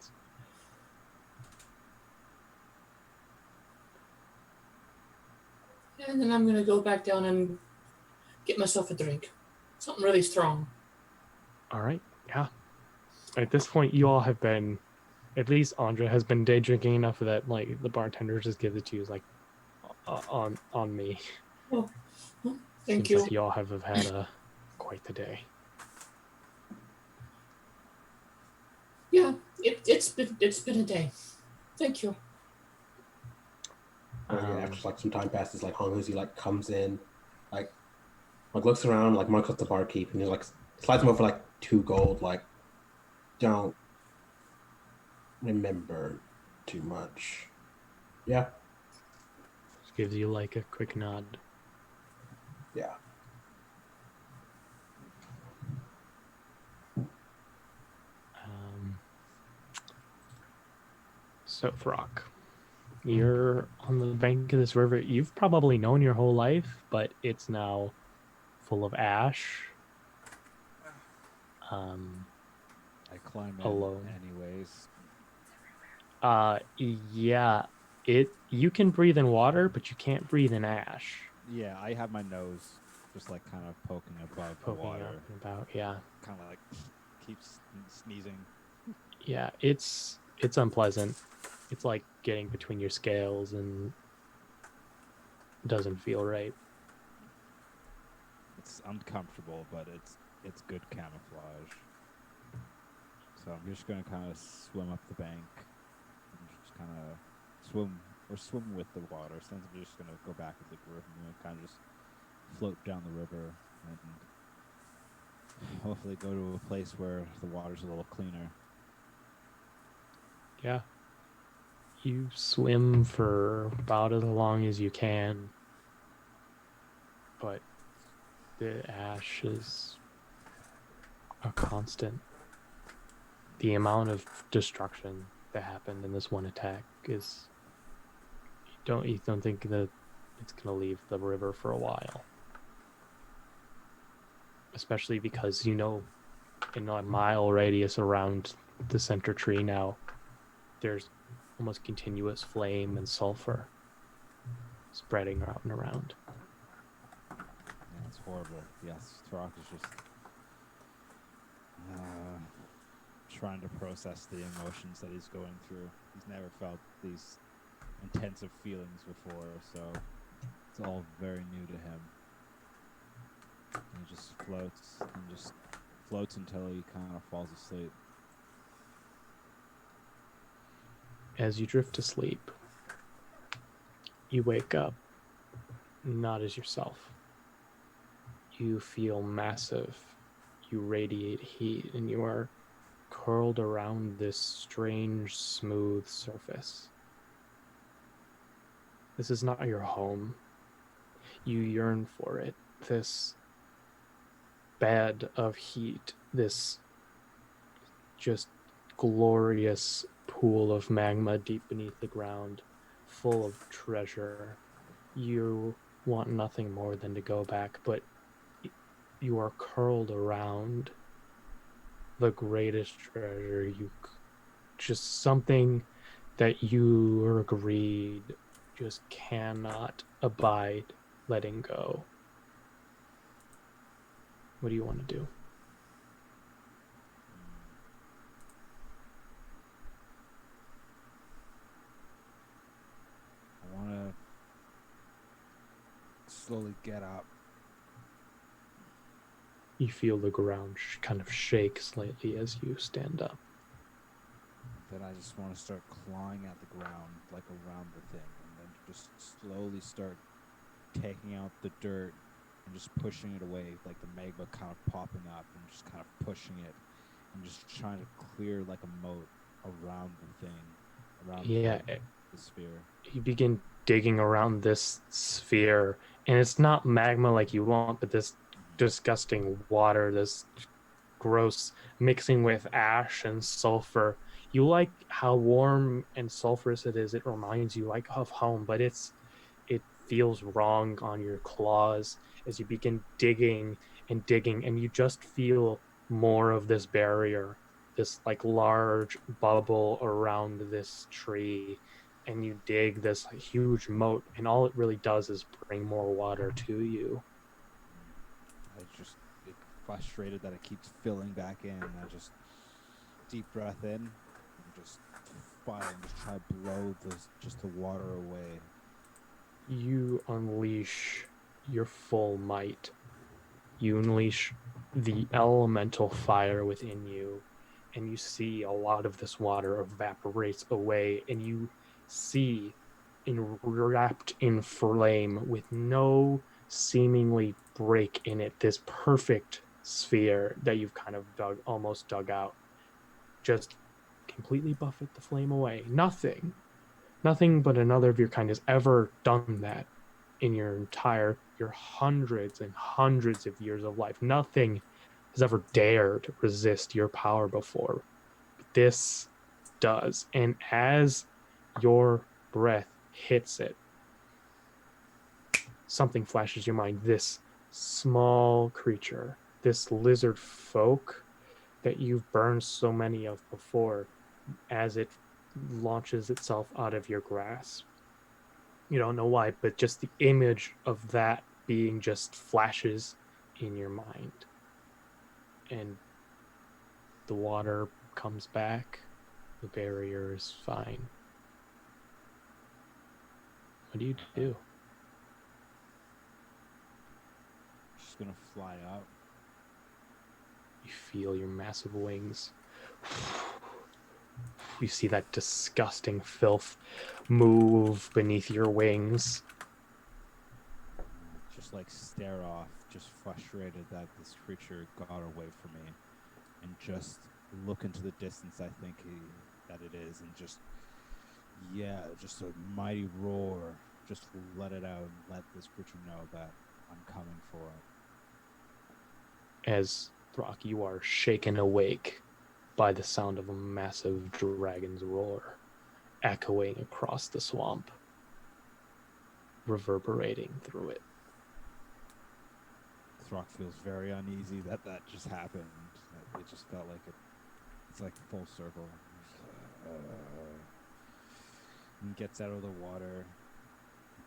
And then I'm gonna go back down and get myself a drink. Something really strong. All right. Yeah. At this point, you all have been, at least Andra has been day drinking enough that like the bartender just gives it to you like on me. Oh, thank Seems you. like you all have had quite the day. Yeah, it's been a day. Thank you. After like some time passes, like Hanguzi like comes in, like looks around, like marks up the barkeep, and he like slides him over like 2 gold. Like, don't remember too much. Yeah. Just gives you like a quick nod. Yeah. So, Frock, you're on the bank of this river. You've probably known your whole life, but it's now full of ash. I climb in Alone. anyways. Yeah, you can breathe in water, but you can't breathe in ash. Yeah, I have my nose just like kind of poking above the Poking water. up and about, yeah. Kind of like keeps sneezing. Yeah, it's unpleasant. It's like getting between your scales and doesn't feel right. It's uncomfortable, but it's good camouflage. So I'm just gonna kind of swim up the bank and just kind of swim with the water. So I'm just gonna go back with the group and kind of just float down the river and hopefully go to a place where the water's a little cleaner. Yeah. You swim for about as long as you can, but the ash is a constant. The amount of destruction that happened in this one attack is you don't think that it's gonna leave the river for a while. Especially because in a mile radius around the center tree now, there's almost continuous flame and sulfur spreading out and around. Yeah, it's horrible. Yes, Throck is just trying to process the emotions that he's going through. He's never felt these intensive feelings before, so it's all very new to him. And he just floats until he kind of falls asleep. As you drift to sleep, you wake up not as yourself. You feel massive. You radiate heat, and you are curled around this strange, smooth surface. This is not your home. You yearn for it. This bed of heat, this just glorious pool of magma deep beneath the ground, full of treasure. You want nothing more than to go back, but you are curled around the greatest treasure. Just something that you agreed just cannot abide letting go. What do you want to do? I want to slowly get up. You feel the ground kind of shake slightly as you stand up. Then I just want to start clawing at the ground, like around the thing, and then just slowly start taking out the dirt and just pushing it away, like the magma kind of popping up and just kind of pushing it and just trying to clear like a moat around the thing, around the sphere. You begin digging around this sphere, and it's not magma like you want, but this disgusting water, this gross mixing with ash and sulfur. You like how warm and sulfurous it is. It reminds you like of home, but it feels wrong on your claws as you begin digging and digging, and you just feel more of this barrier, this like large bubble around this tree, and you dig this huge moat, and all it really does is bring more water to you. I just get frustrated that it keeps filling back in. I just deep breath in and just fire and just try to blow the water away. You unleash your full might. You unleash the elemental fire within you, and you see a lot of this water evaporates away, and you see wrapped in flame with no seemingly break in it, this perfect sphere that you've kind of almost dug out, just completely buffet the flame away. Nothing but another of your kind has ever done that in your hundreds and hundreds of years of life. Nothing has ever dared resist your power before. This does. And as your breath hits it, something flashes your mind. This small creature, this lizard folk that you've burned so many of before, as it launches itself out of your grasp. You don't know why, but just the image of that being just flashes in your mind. And the water comes back. The barrier is fine. What do you do? Just gonna fly out. You feel your massive wings. You see that disgusting filth move beneath your wings. Just like stare off, just frustrated that this creature got away from me, and just look into the distance. I think that it is, and just a mighty roar. Just let it out and let this creature know that I'm coming for it. As Throck, you are shaken awake by the sound of a massive dragon's roar echoing across the swamp, reverberating through it. Throck feels very uneasy that just happened. It just felt like it's like full circle. and gets out of the water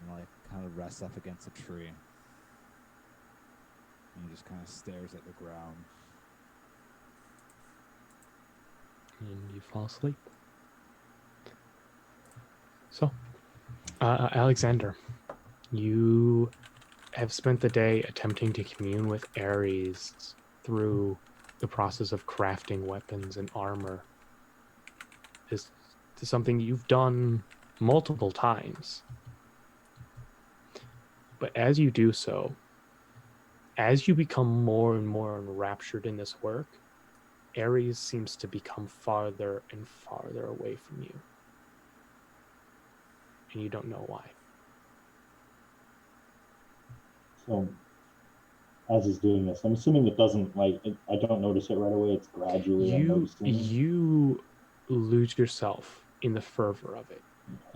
and like kind of rests up against a tree. And he just kind of stares at the ground. And you fall asleep. So, Alexander, you have spent the day attempting to commune with Ares through the process of crafting weapons and armor. This is something you've done multiple times. But as you do so, as you become more and more enraptured in this work, Ares seems to become farther and farther away from you. And you don't know why. So, as he's doing this, I'm assuming it doesn't, like, I don't notice it right away. It's gradually I'm noticing. You lose yourself in the fervor of it.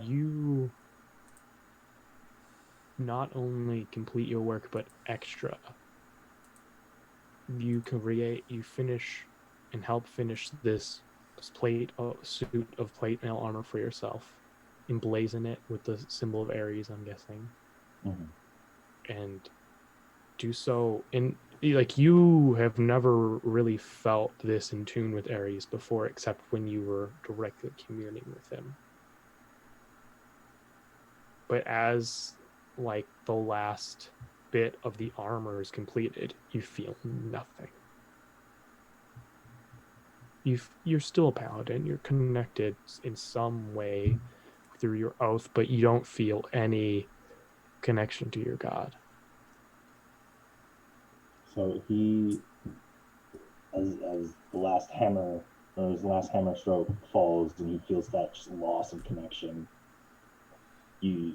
You not only complete your work, but extra. You finish and help finish this suit of plate mail armor for yourself, emblazon it with the symbol of Ares, I'm guessing, and do so in, like, you have never really felt this in tune with Ares before, except when you were directly communing with him. But as, like, the last bit of the armor is completed, you feel nothing. You're still a paladin. You're connected in some way through your oath, but you don't feel any connection to your god. So he, as the last hammer, or his last hammer stroke falls, and he feels that just loss of connection, he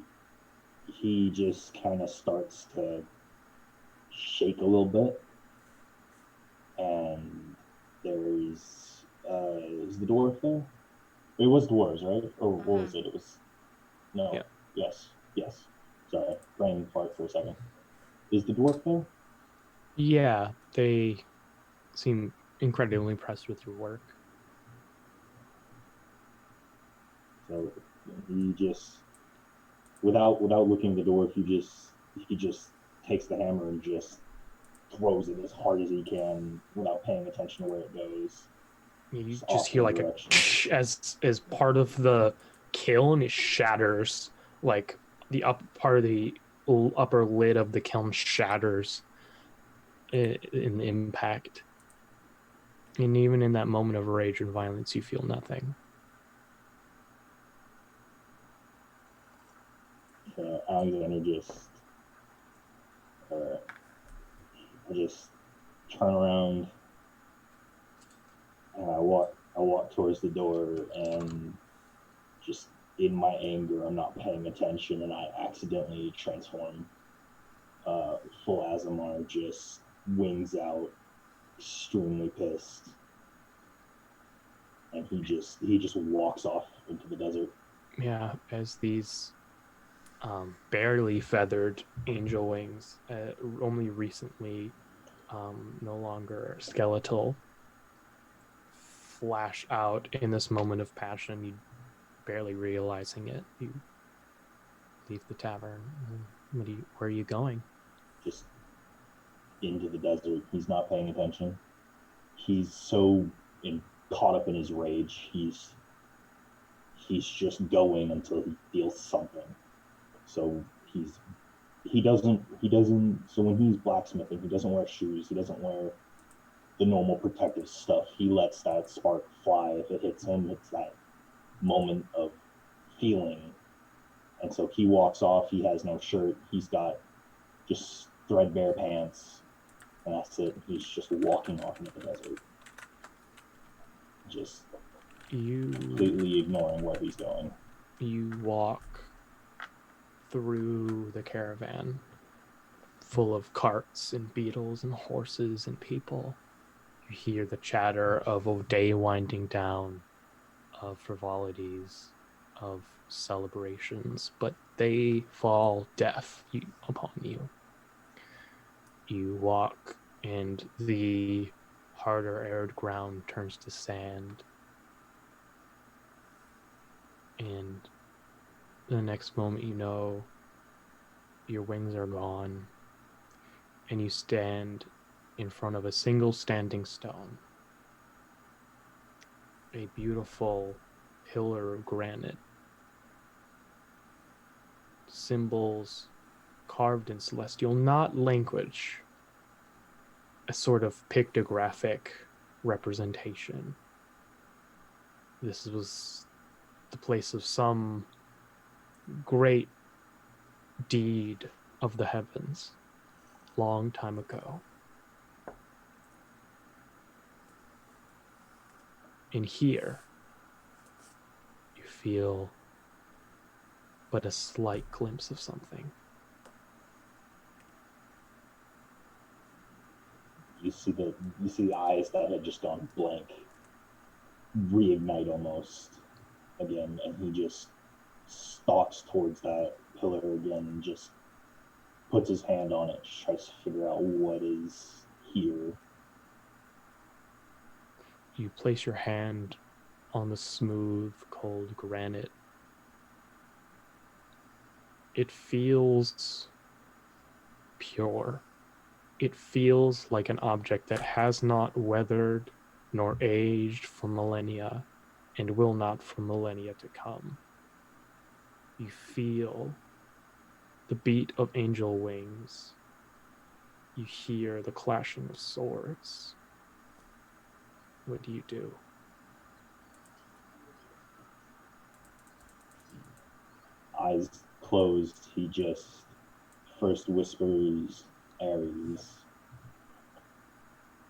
just kind of starts to shake a little bit, and there's is the dwarf there? It was dwarves, right? Or what was it? It was no. Yeah. Yes. Sorry, brain fart for a second. Is the dwarf there? Yeah, they seem incredibly impressed with your work. So he just, without looking at the dwarf, he just takes the hammer and just throws it as hard as he can without paying attention to where it goes. You just hear like as part of the kiln, it shatters, like the part of the upper lid of the kiln shatters in the impact. And even in that moment of rage and violence, you feel nothing. Alexander just turn around, and I walk towards the door, and just in my anger, I'm not paying attention, and I accidentally transform. Full Azamar just wings out, extremely pissed, and he just walks off into the desert. Yeah, as these barely feathered angel wings, only recently no longer skeletal, flash out in this moment of passion. You barely realizing it. You leave the tavern. Where are you going? Just into the desert. He's not paying attention. He's so caught up in his rage. He's just going until he feels something. So he doesn't. So when he's blacksmithing, he doesn't wear shoes. He doesn't wear the normal protective stuff. He lets that spark fly. If it hits him, it's that moment of feeling. And so he walks off. He has no shirt. He's got just threadbare pants, and that's it. He's just walking off into the desert, just completely ignoring where he's going. You walk through the caravan full of carts and beetles and horses and people. You hear the chatter of a day winding down, of frivolities, of celebrations, but they fall deaf upon you. You walk, and the harder arid ground turns to sand, and the next moment, you know your wings are gone, and you stand in front of a single standing stone. A beautiful pillar of granite. Symbols carved in celestial, not language. A sort of pictographic representation. This was the place of some great deed of the heavens long time ago. In here, you feel but a slight glimpse of something. You see the eyes that had just gone blank reignite almost again, and he just stalks towards that pillar again and just puts his hand on it, just tries to figure out what is here. You place your hand on the smooth, cold granite. It feels pure. It feels like an object that has not weathered nor aged for millennia and will not for millennia to come. You feel the beat of angel wings. You hear the clashing of swords. What do you do? Eyes closed, he just first whispers Ares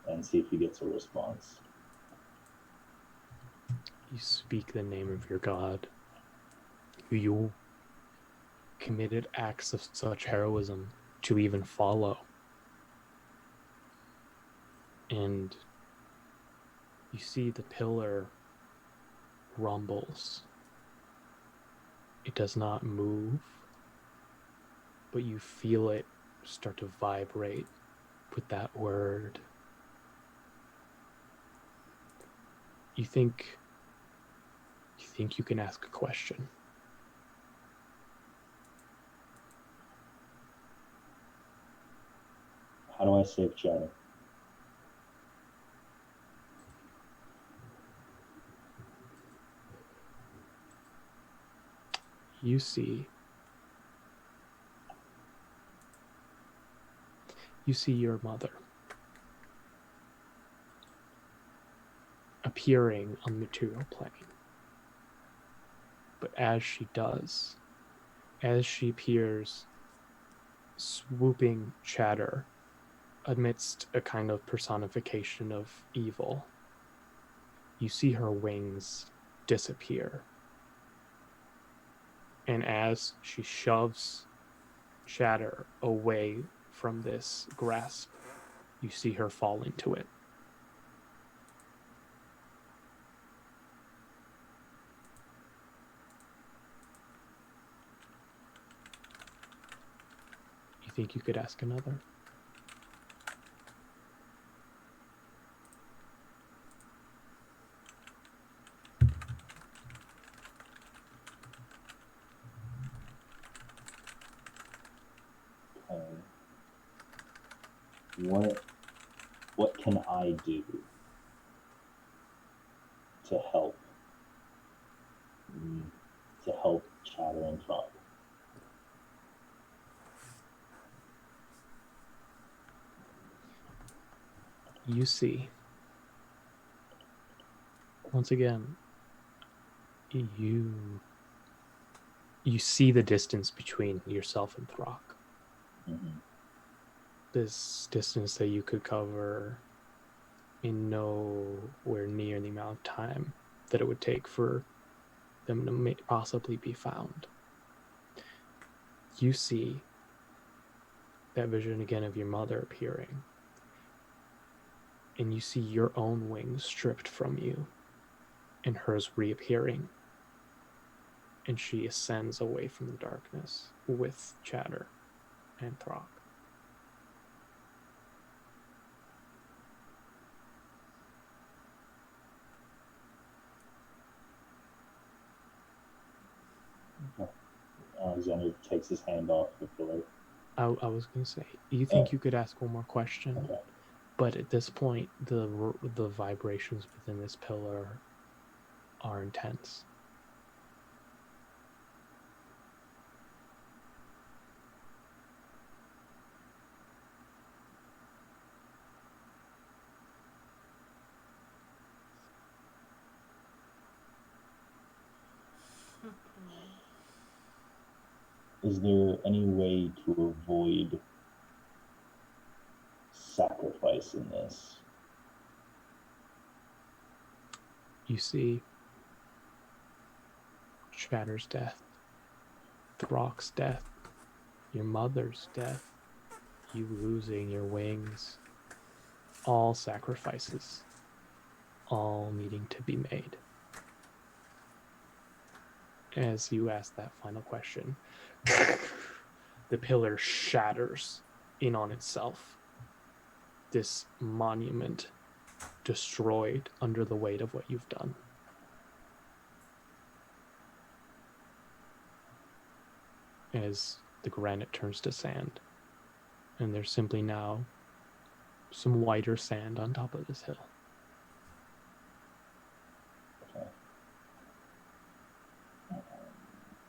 and see if he gets a response. You speak the name of your god, who you committed acts of such heroism to even follow. And you see the pillar rumbles. It does not move, but you feel it start to vibrate with that word. You think you can ask a question. How do I save Chatter? You see your mother appearing on the material plane. But as she does, as she appears swooping Chatter amidst a kind of personification of evil, you see her wings disappear. And as she shoves Chatter away from this grasp, you see her fall into it. You think you could ask another? What can I do to help Chatter and Frog? You see, once again, you see the distance between yourself and Throck. Mm-hmm. This distance that you could cover in nowhere near the amount of time that it would take for them to possibly be found. You see that vision again of your mother appearing, and you see your own wings stripped from you and hers reappearing, and she ascends away from the darkness with Chatter and Throck. Alexander takes his hand off the pillar. I was gonna say, you think you could ask one more question, Okay. but at this point, the vibrations within this pillar are intense. Is there any way to avoid sacrifice in this? You see Shatter's death, Throck's death, your mother's death, you losing your wings, all sacrifices, all needing to be made. As you ask that final question, the pillar shatters in on itself. This monument destroyed under the weight of what you've done. As the granite turns to sand, and there's simply now some whiter sand on top of this hill. Okay.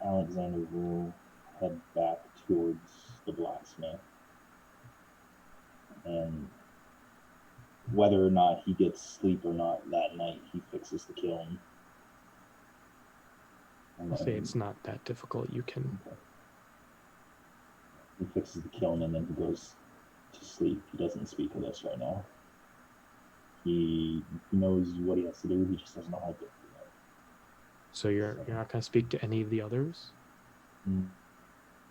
Alexander will head back towards the blacksmith, and whether or not he gets sleep or not that night, he fixes the kiln. I'll say it's not that difficult. You can. Okay. He fixes the kiln and then he goes to sleep. He doesn't speak with us right now. He knows what he has to do. He just doesn't know how to do it. So you're not going to speak to any of the others?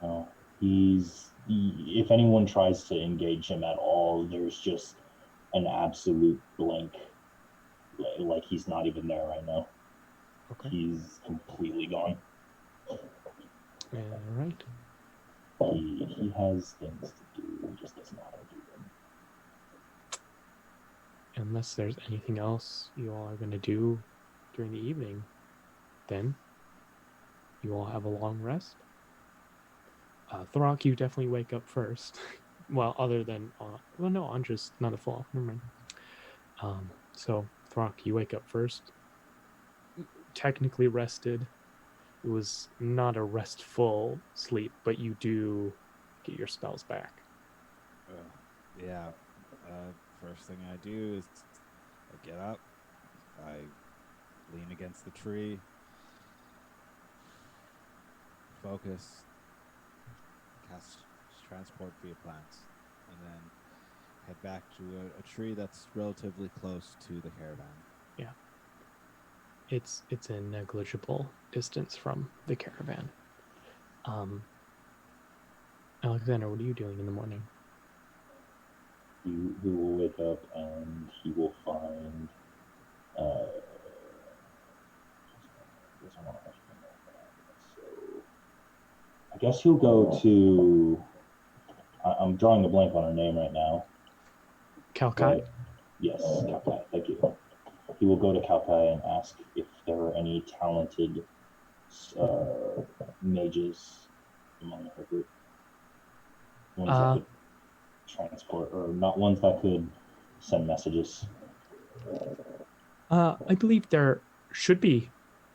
No. If anyone tries to engage him at all, there's just an absolute blank. Like he's not even there right now. Okay. He's completely gone. All right. He has things to do. He just doesn't know how to do them. Unless there's anything else you all are going to do during the evening, then you all have a long rest. Throck, you definitely wake up first. Well, other than well, no, Andra's not a fall. Never mind. So Throck, you wake up first. Technically rested. It was not a restful sleep, but you do get your spells back. Yeah. First thing I do is I get up, I lean against the tree, focus, cast transport via plants, and then head back to a tree that's relatively close to the caravan. Yeah. It's a negligible distance from the caravan. Alexander, what are you doing in the morning? He will wake up and he will find. I guess he'll go to. I'm drawing a blank on her name right now. Kalkai? Yes, Kalkai. Thank you. He will go to Kalkai and ask if there are any talented mages among her group. Ones that could transport, or not ones that could send messages. I believe there should be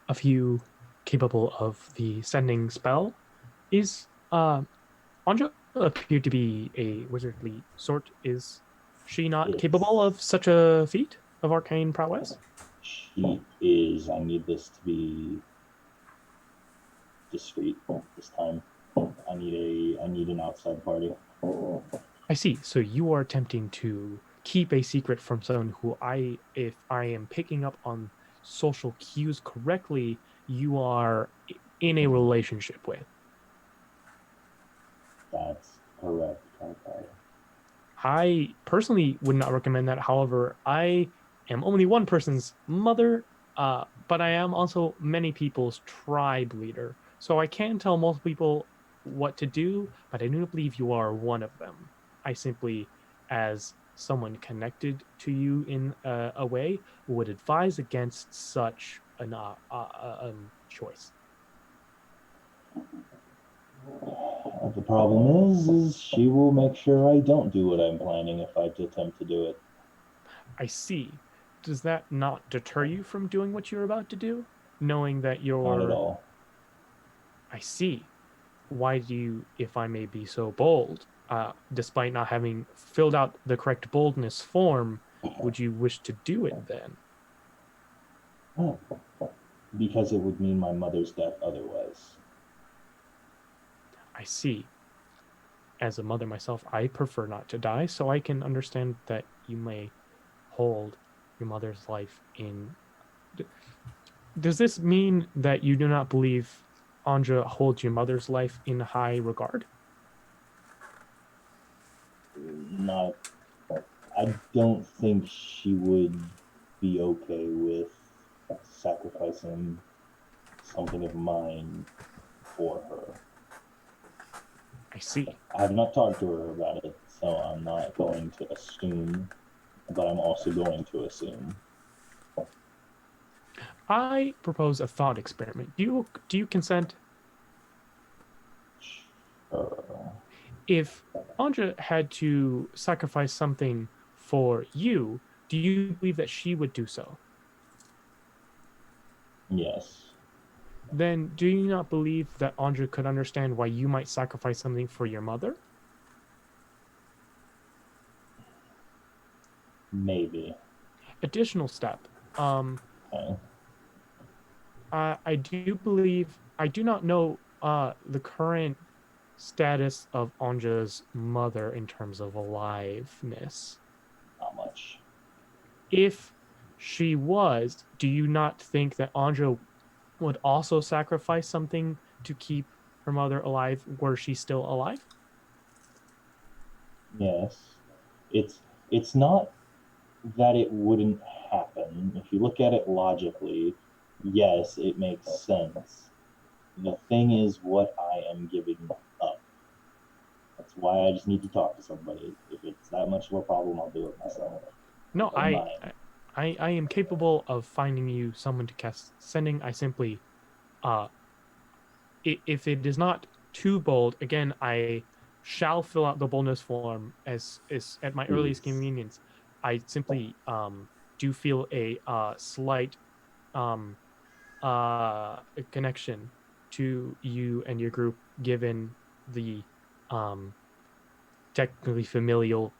a few capable of the sending spell. Is Anja appeared to be a wizardly sort? Is she not Yes. capable of such a feat of arcane prowess? She is. I need this to be discreet this time. I need an outside party. I see. So you are attempting to keep a secret from someone who if I am picking up on social cues correctly, you are in a relationship with. That's correct. Okay. I personally would not recommend that. However, I am only one person's mother, but I am also many people's tribe leader. So I can tell multiple people what to do, but I do not believe you are one of them. I simply, as someone connected to you in a way, would advise against such an choice. The problem is she will make sure I don't do what I'm planning if I attempt to do it. I see. Does that not deter you from doing what you're about to do? Knowing that Not at you're. all. I see. Why do you, if I may be so bold, despite not having filled out the correct boldness form, would you wish to do it then? Because it would mean my mother's death otherwise. I see. As a mother myself, I prefer not to die, so I can understand that you may hold your mother's life in. Does this mean that you do not believe Anja holds your mother's life in high regard? Not. I don't think she would be okay with sacrificing something of mine for her. I see. I have not talked to her about it, so I'm not going to assume, but I'm also going to assume. I propose a thought experiment. Do you consent? Sure. If Anja had to sacrifice something for you, do you believe that she would do so? Yes. Then do you not believe that Anja could understand why you might sacrifice something for your mother? Maybe. Additional step. Okay. I do believe I do not know the current status of Anja's mother in terms of aliveness. Not much. If she was, do you not think that Anja would also sacrifice something to keep her mother alive were she still alive? Yes. It's not that it wouldn't happen. If you look at it logically, yes, it makes sense. The thing is what I am giving up. That's why I just need to talk to somebody. If it's that much of a problem, I'll do it myself. No, But mine. I am capable of finding you someone to cast sending. I simply if it is not too bold, again, I shall fill out the boldness form as is at my earliest Please. convenience. I simply do feel a slight um, connection to you and your group, given the um, technically familial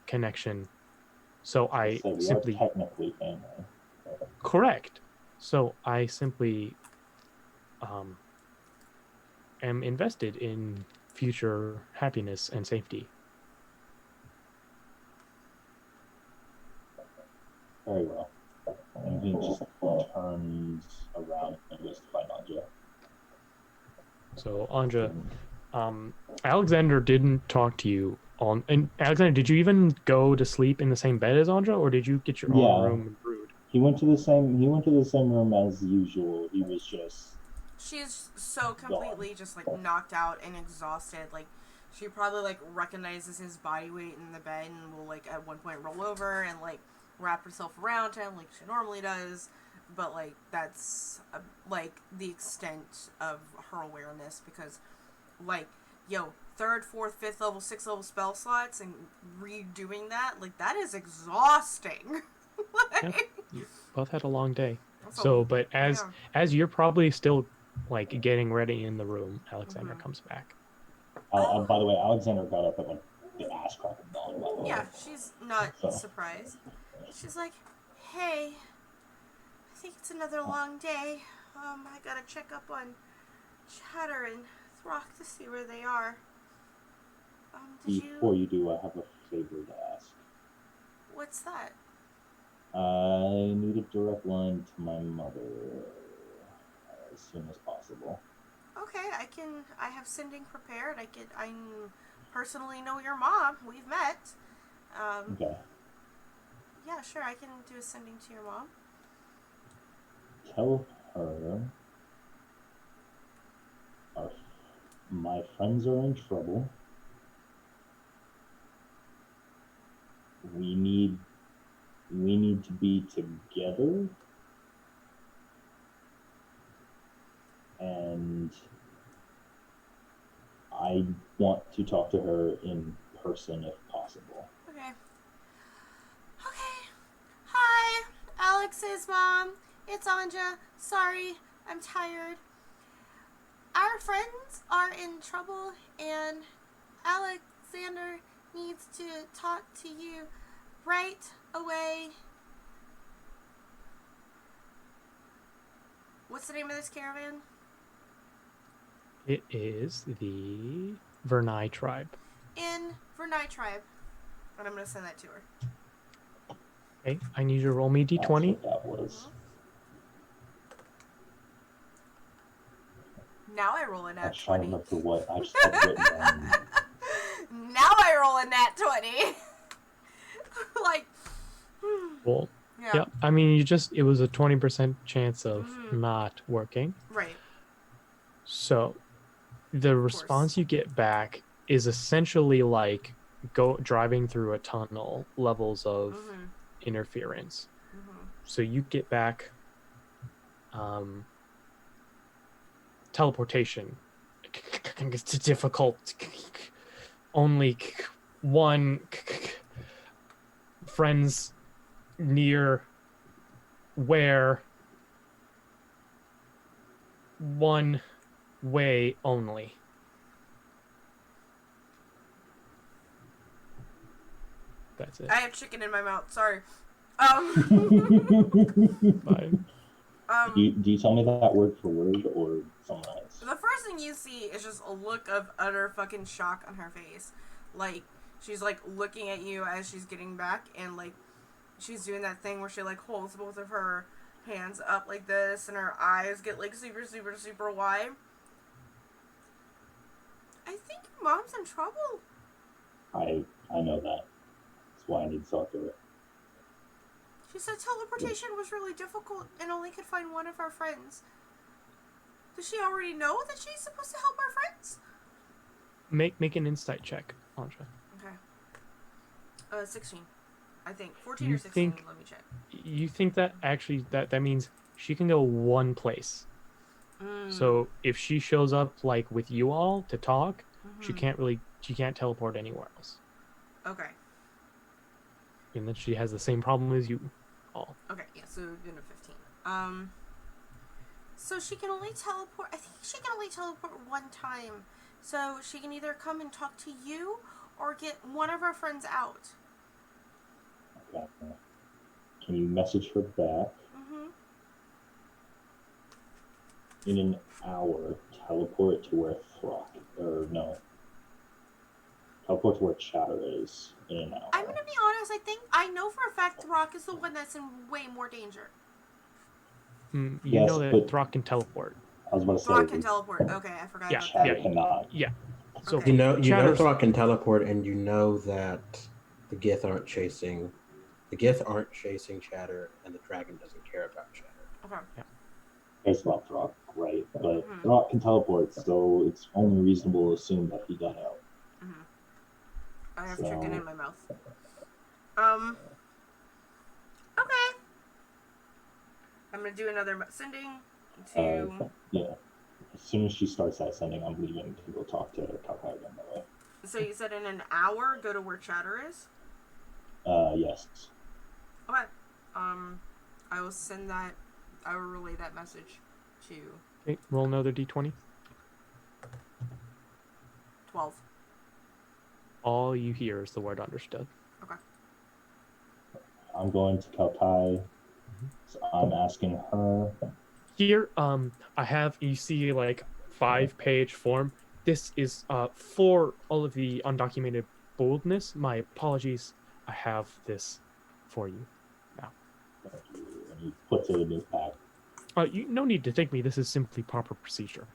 connection. So I So we are simply technically family. correct. So I simply um, am invested in future happiness and safety. Very well. And he just turns around and goes to find Anja. So Anja, Alexander didn't talk to you on. And Alexander, did you even go to sleep in the same bed as Anja, or did you get your own room and brood? He went to the same room as usual. He was just She's so completely just like knocked out and exhausted. Like she probably like recognizes his body weight in the bed and will like at one point roll over and like wrap herself around him like she normally does. But like that's like the extent of her awareness because like yo, third, fourth, fifth level, sixth level spell slots and redoing that, like that is exhausting. Like, you both had a long day. That's So, a, but as yeah. as you're probably still like getting ready in the room, Alexander comes back. by the way, Alexander got up at like the ass crack of dawn. By the way. Yeah, she's not So. surprised. She's like, hey, I think it's another long day. I gotta check up on Chatter and Throck to see where they are. Before you do, I have a favor to ask. What's that? I need a direct line to my mother as soon as possible. Okay, I have sending prepared. I personally know your mom. We've met. Okay. Yeah, sure, I can do a sending to your mom. Tell her my friends are in trouble. We need to be together. And I want to talk to her in person if possible. Okay. Okay. Hi, Alex's mom. It's Anja. Sorry, I'm tired. Our friends are in trouble, and Alexander needs to talk to you right away. What's the name of this caravan? It is the Vernai tribe. In Vernai tribe. And I'm going to send that to her. Okay, I need you to roll me That's d20. what that was. Now I roll a I nat was trying to 20. remember what I just had written down. Now I roll a nat 20. Like, Well, yeah. yeah, I mean, it was a 20% chance of not working. Right. So the response you get back is essentially like driving through a tunnel levels of interference. So you get back teleportation. It's difficult. Only one friends near where one way only. That's it. I have chicken in my mouth. Sorry. Bye. Do you tell me that word for word or something else? The first thing you see is just a look of utter fucking shock on her face. Like, she's like looking at you as she's getting back, and like she's doing that thing where she like holds both of her hands up like this, and her eyes get like super, super, super wide. I think your mom's in trouble. I know that. That's why I need to talk to her. She said teleportation was really difficult and only could find one of our friends. Does she already know that she's supposed to help our friends? Make an insight check, Anja. Okay. 16. I think 14 or 16. Let me check. You think that actually that means she can go one place. So if she shows up like with you all to talk, she can't teleport anywhere else. Okay. And then she has the same problem as you all. Okay, yeah, so doing a 15. So she can only teleport, I think she can only teleport one time. So she can either come and talk to you or get one of our friends out. Okay. Can you message her back? In an hour, teleport to where teleport to where Chatter is in an hour. I'm gonna be honest, I know for a fact Throck is the one that's in way more danger. You Yes, know that but Throck can teleport. I was about to say Throck can teleport. Okay, I forgot about Chatter that. cannot. Yeah. So Okay. You know Chatter's- Throck can teleport, and you know that the Gith aren't chasing Chatter, and the dragon doesn't care about Chatter. Okay. Yeah. Cares about Throck, right? But Throck can teleport, so it's only reasonable to assume that he got out. I have So- chicken in my mouth. Okay. I'm gonna do another sending to. Yeah. As soon as she starts that sending, I'm leaving to go talk to Kalkai again that way. So you said in an hour, go to where Chatter is? Yes. Okay. I will send that. I will relay that message to Okay, roll another d20. 12. All you hear is the word understood. Okay. I'm going to Kalkai. So I'm asking her. Here, I have, you see like 5-page form. This is for all of the undocumented boldness. My apologies. I have this for you now. And he puts it in his pack. No need to thank me. This is simply proper procedure.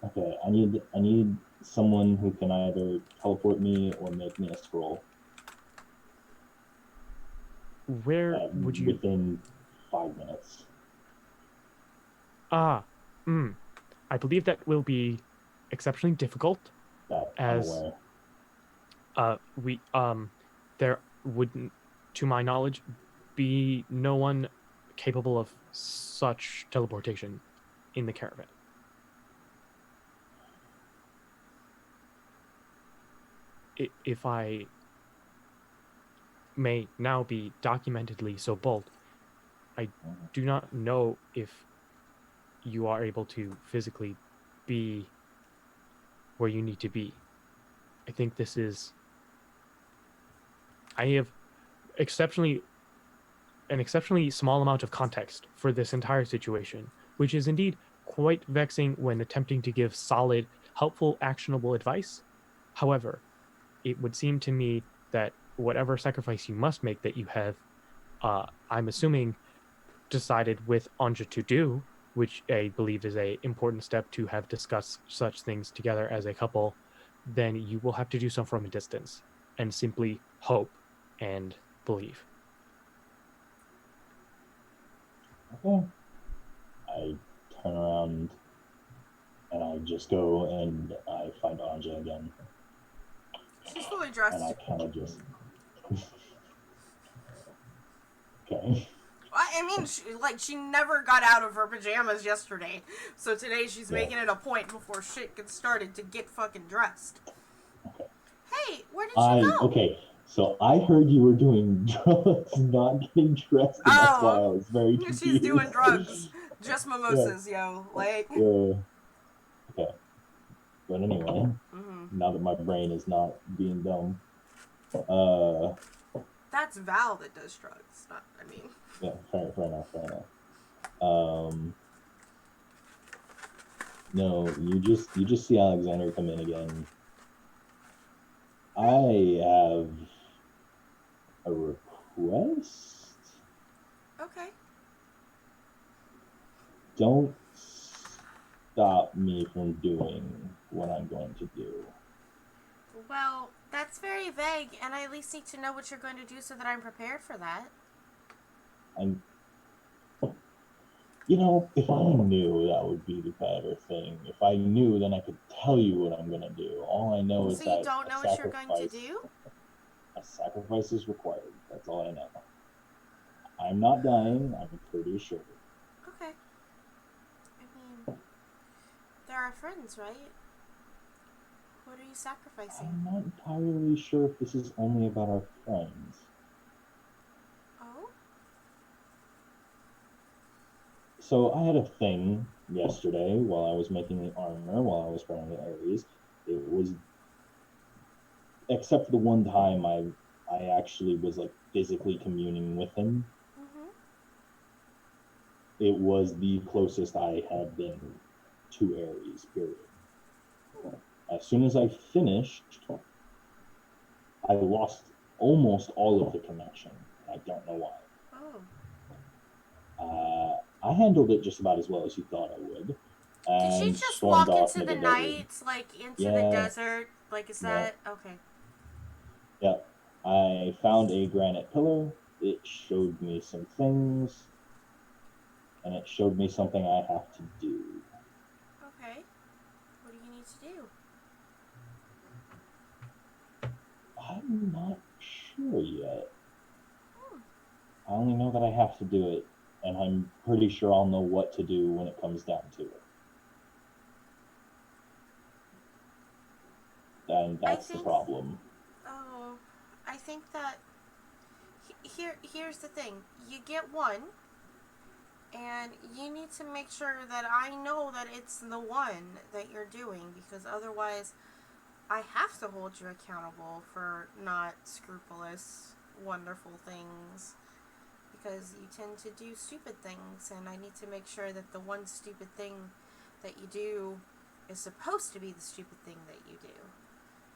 Okay, I need someone who can either teleport me or make me a scroll. Where would you? Within 5 minutes. I believe that will be exceptionally difficult. That as there wouldn't, to my knowledge, be no one capable of such teleportation in the caravan. if I may now be documentedly so bold, I do not know if you are able to physically be where you need to be. I think this is. I have an exceptionally small amount of context for this entire situation, which is indeed quite vexing when attempting to give solid, helpful, actionable advice. However, it would seem to me that whatever sacrifice you must make that you have, I'm assuming, decided with Anja to do, which I believe is a important step to have discussed such things together as a couple, then you will have to do so from a distance and simply hope and believe. Okay. I turn around and I just go and I find Anja again. She's fully And dressed. I kind of just. Okay. I mean, she never got out of her pajamas yesterday, so today she's Yeah. making it a point before shit gets started to get fucking dressed. Okay. Hey, where did you go? Okay. So I heard you were doing drugs, not getting dressed, and that's why I was very confused. She's doing drugs. Just mimosas, yo. Like. Yeah. Okay. But anyway, Mm-hmm. now that my brain is not being dumb, That's Val that does drugs. Not, I mean. yeah, fair enough. No, you just see Alexander come in again. I have a request. Okay. Don't stop me from doing what I'm going to do. Well, that's very vague, and I at least need to know what you're going to do so that I'm prepared for that. If I knew, that would be the better thing. If I knew, then I could tell you what I'm going to do. All I know is that So you don't know what you're going to do? A sacrifice is required. That's all I know. I'm not dying, I'm pretty sure. Okay. I mean, they're our friends, right? What are you sacrificing? I'm not entirely sure if this is only about our friends. Oh? So I had a thing yesterday while I was making the armor, while I was running the Ares. It was, except for the one time I actually was like physically communing with him. Mm-hmm. It was the closest I had been to Ares, period. As soon as I finished, I lost almost all of the connection. I don't know why. Oh. I handled it just about as well as you thought I would. Did she And just stormed walk off into the desert. night, like into the desert? Like, is that okay? Yep. I found a granite pillar. It showed me some things, and it showed me something I have to do. Okay. What do you need to do? I'm not sure yet. I only know that I have to do it, and I'm pretty sure I'll know what to do when it comes down to it. And that's the problem. Oh, I think that here's the thing. You get one, and you need to make sure that I know that it's the one that you're doing, because otherwise I have to hold you accountable for not scrupulous, wonderful things, because you tend to do stupid things, and I need to make sure that the one stupid thing that you do is supposed to be the stupid thing that you do,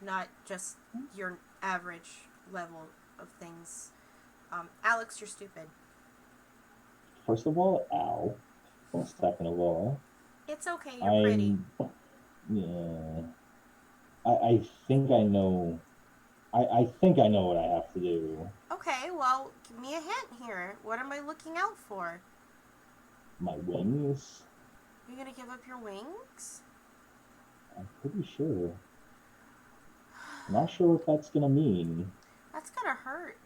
not just your average level of things. Alex, you're stupid. First of all, ow. Second of all, It's okay, you're pretty. Yeah. I think I know. I think I know what I have to do. Okay, well, give me a hint here. What am I looking out for? My wings? You're gonna give up your wings? I'm pretty sure. I'm not sure what that's gonna mean. That's gonna hurt.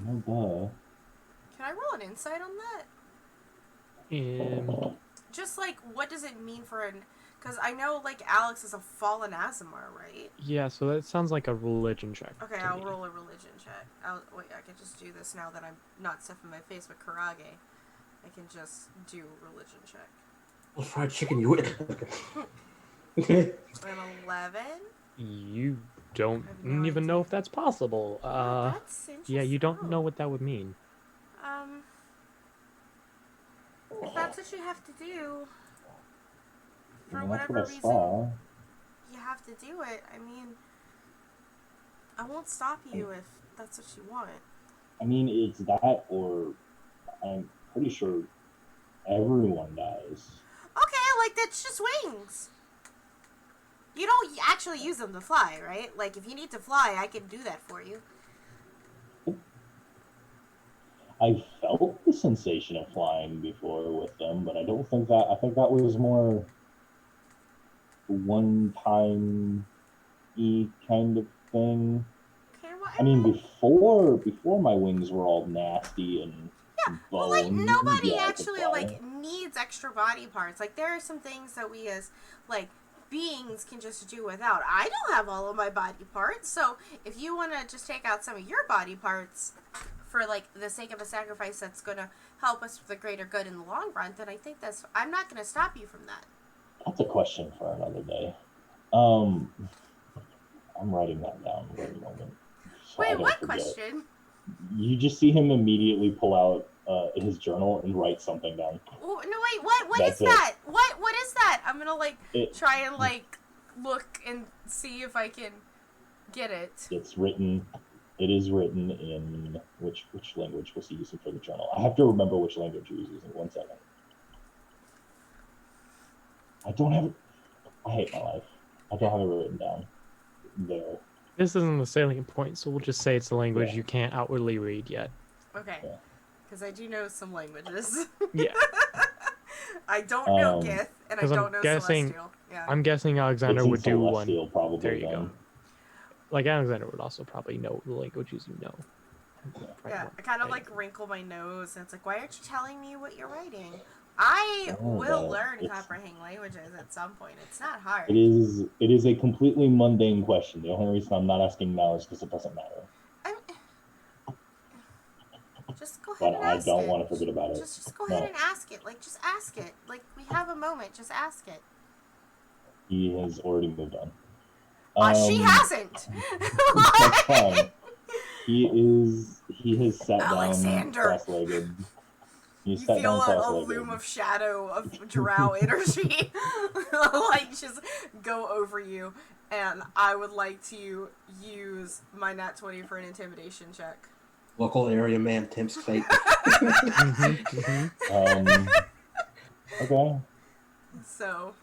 No duh. Can I roll an insight on that? In Just like, what does it mean for an... Because I know, like, Alex is a fallen Aasimar, right? Yeah, so that sounds like a religion check. Okay, to I'll me. roll a religion check. Wait, I can just do this now that I'm not stuffing my face with karage. I can just do religion check. Well, fried chicken, you would. Okay. An 11. You don't I have no even know idea. if that's possible. Oh, that's interesting. Yeah, you don't know what that would mean. If that's what you have to do, for I mean, that's whatever what I reason saw. you have to do it, I mean, I won't stop you if that's what you want. I mean, it's that, or I'm pretty sure everyone dies. Okay, like, that's just wings. You don't actually use them to fly, right? Like, if you need to fly, I can do that for you. I felt the sensation of flying before with them, but I don't think that. I think that was more one-time kind of thing. Okay, well, I mean, before my wings were all nasty and well, like, bone. nobody yeah, I could actually, fly. like, needs extra body parts. Like, there are some things that we as, like, beings can just do without. I don't have all of my body parts, so if you want to just take out some of your body parts for, like, the sake of a sacrifice that's going to help us for the greater good in the long run, then I think that's... I'm not going to stop you from that. That's a question for another day. I'm writing that down for a moment. So I Wait, don't what forget. question? You just see him immediately pull out his journal and write something down. Oh, no, wait, what That's is it. that? What is that? I'm going to, like, It- try and, like, look and see if I can get it. It's written. It is written in which language was he using for the journal? I have to remember which language he was using. 1 second. I don't have it. I hate my life. I don't have it written down. There. This isn't the salient point, so we'll just say it's a language Yeah. you can't outwardly read yet. Okay. Yeah. Because I do know some languages. Yeah. I don't know Um, Gith, and I 'cause I'm don't know guessing- Celestial. Yeah. I'm guessing Alexander It's in would do one. Celestial, probably. There you then. go. Like Alexander would also probably know the languages you know. Yeah, I kind of like wrinkle my nose, and it's like, why aren't you telling me what you're writing? I will but learn it's- comprehend languages at some point. It's not hard. It is a completely mundane question. The only reason I'm not asking now is because it doesn't matter. Just go ahead But and I ask don't it. want to forget about it. Just go ahead No. and ask it. Like, just ask it. Like, we have a moment. Just ask it. He has already moved on. She hasn't. That's fine. He has sat Alexander. down cross-legged. You He's sat feel down a cross-legged. loom of shadow of drow energy like just go over you, and I would like to use my nat 20 for an intimidation check. Local area man tempts fate. Okay. So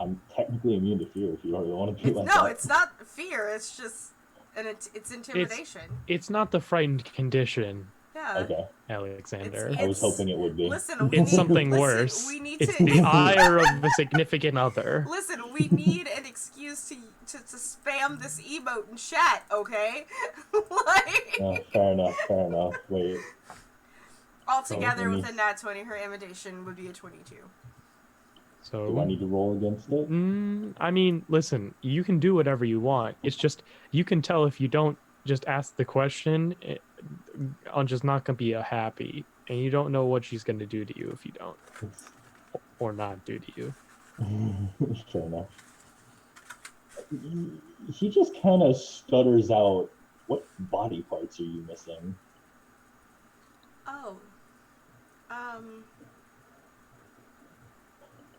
I'm technically immune to fear if you really want to do like no, that. it's not fear. It's just it's intimidation. It's not the frightened condition, Yeah. Okay. Alexander. It's- I was hoping it would be. Listen, It's something listen, worse. We need It's to. the ire of a significant other. Listen, we need an excuse to spam this emote in chat, okay? Like, Fair enough. Wait. altogether Oh, with a nat 20, her intimidation would be a 22. So Do I need to roll against it? I mean, listen, you can do whatever you want. It's just you can tell if you don't just ask the question, I'm just not gonna be happy, and you don't know what she's gonna do to you if you don't, or not do to you. Fair enough. He just kind of stutters out, what body parts are you missing? Oh.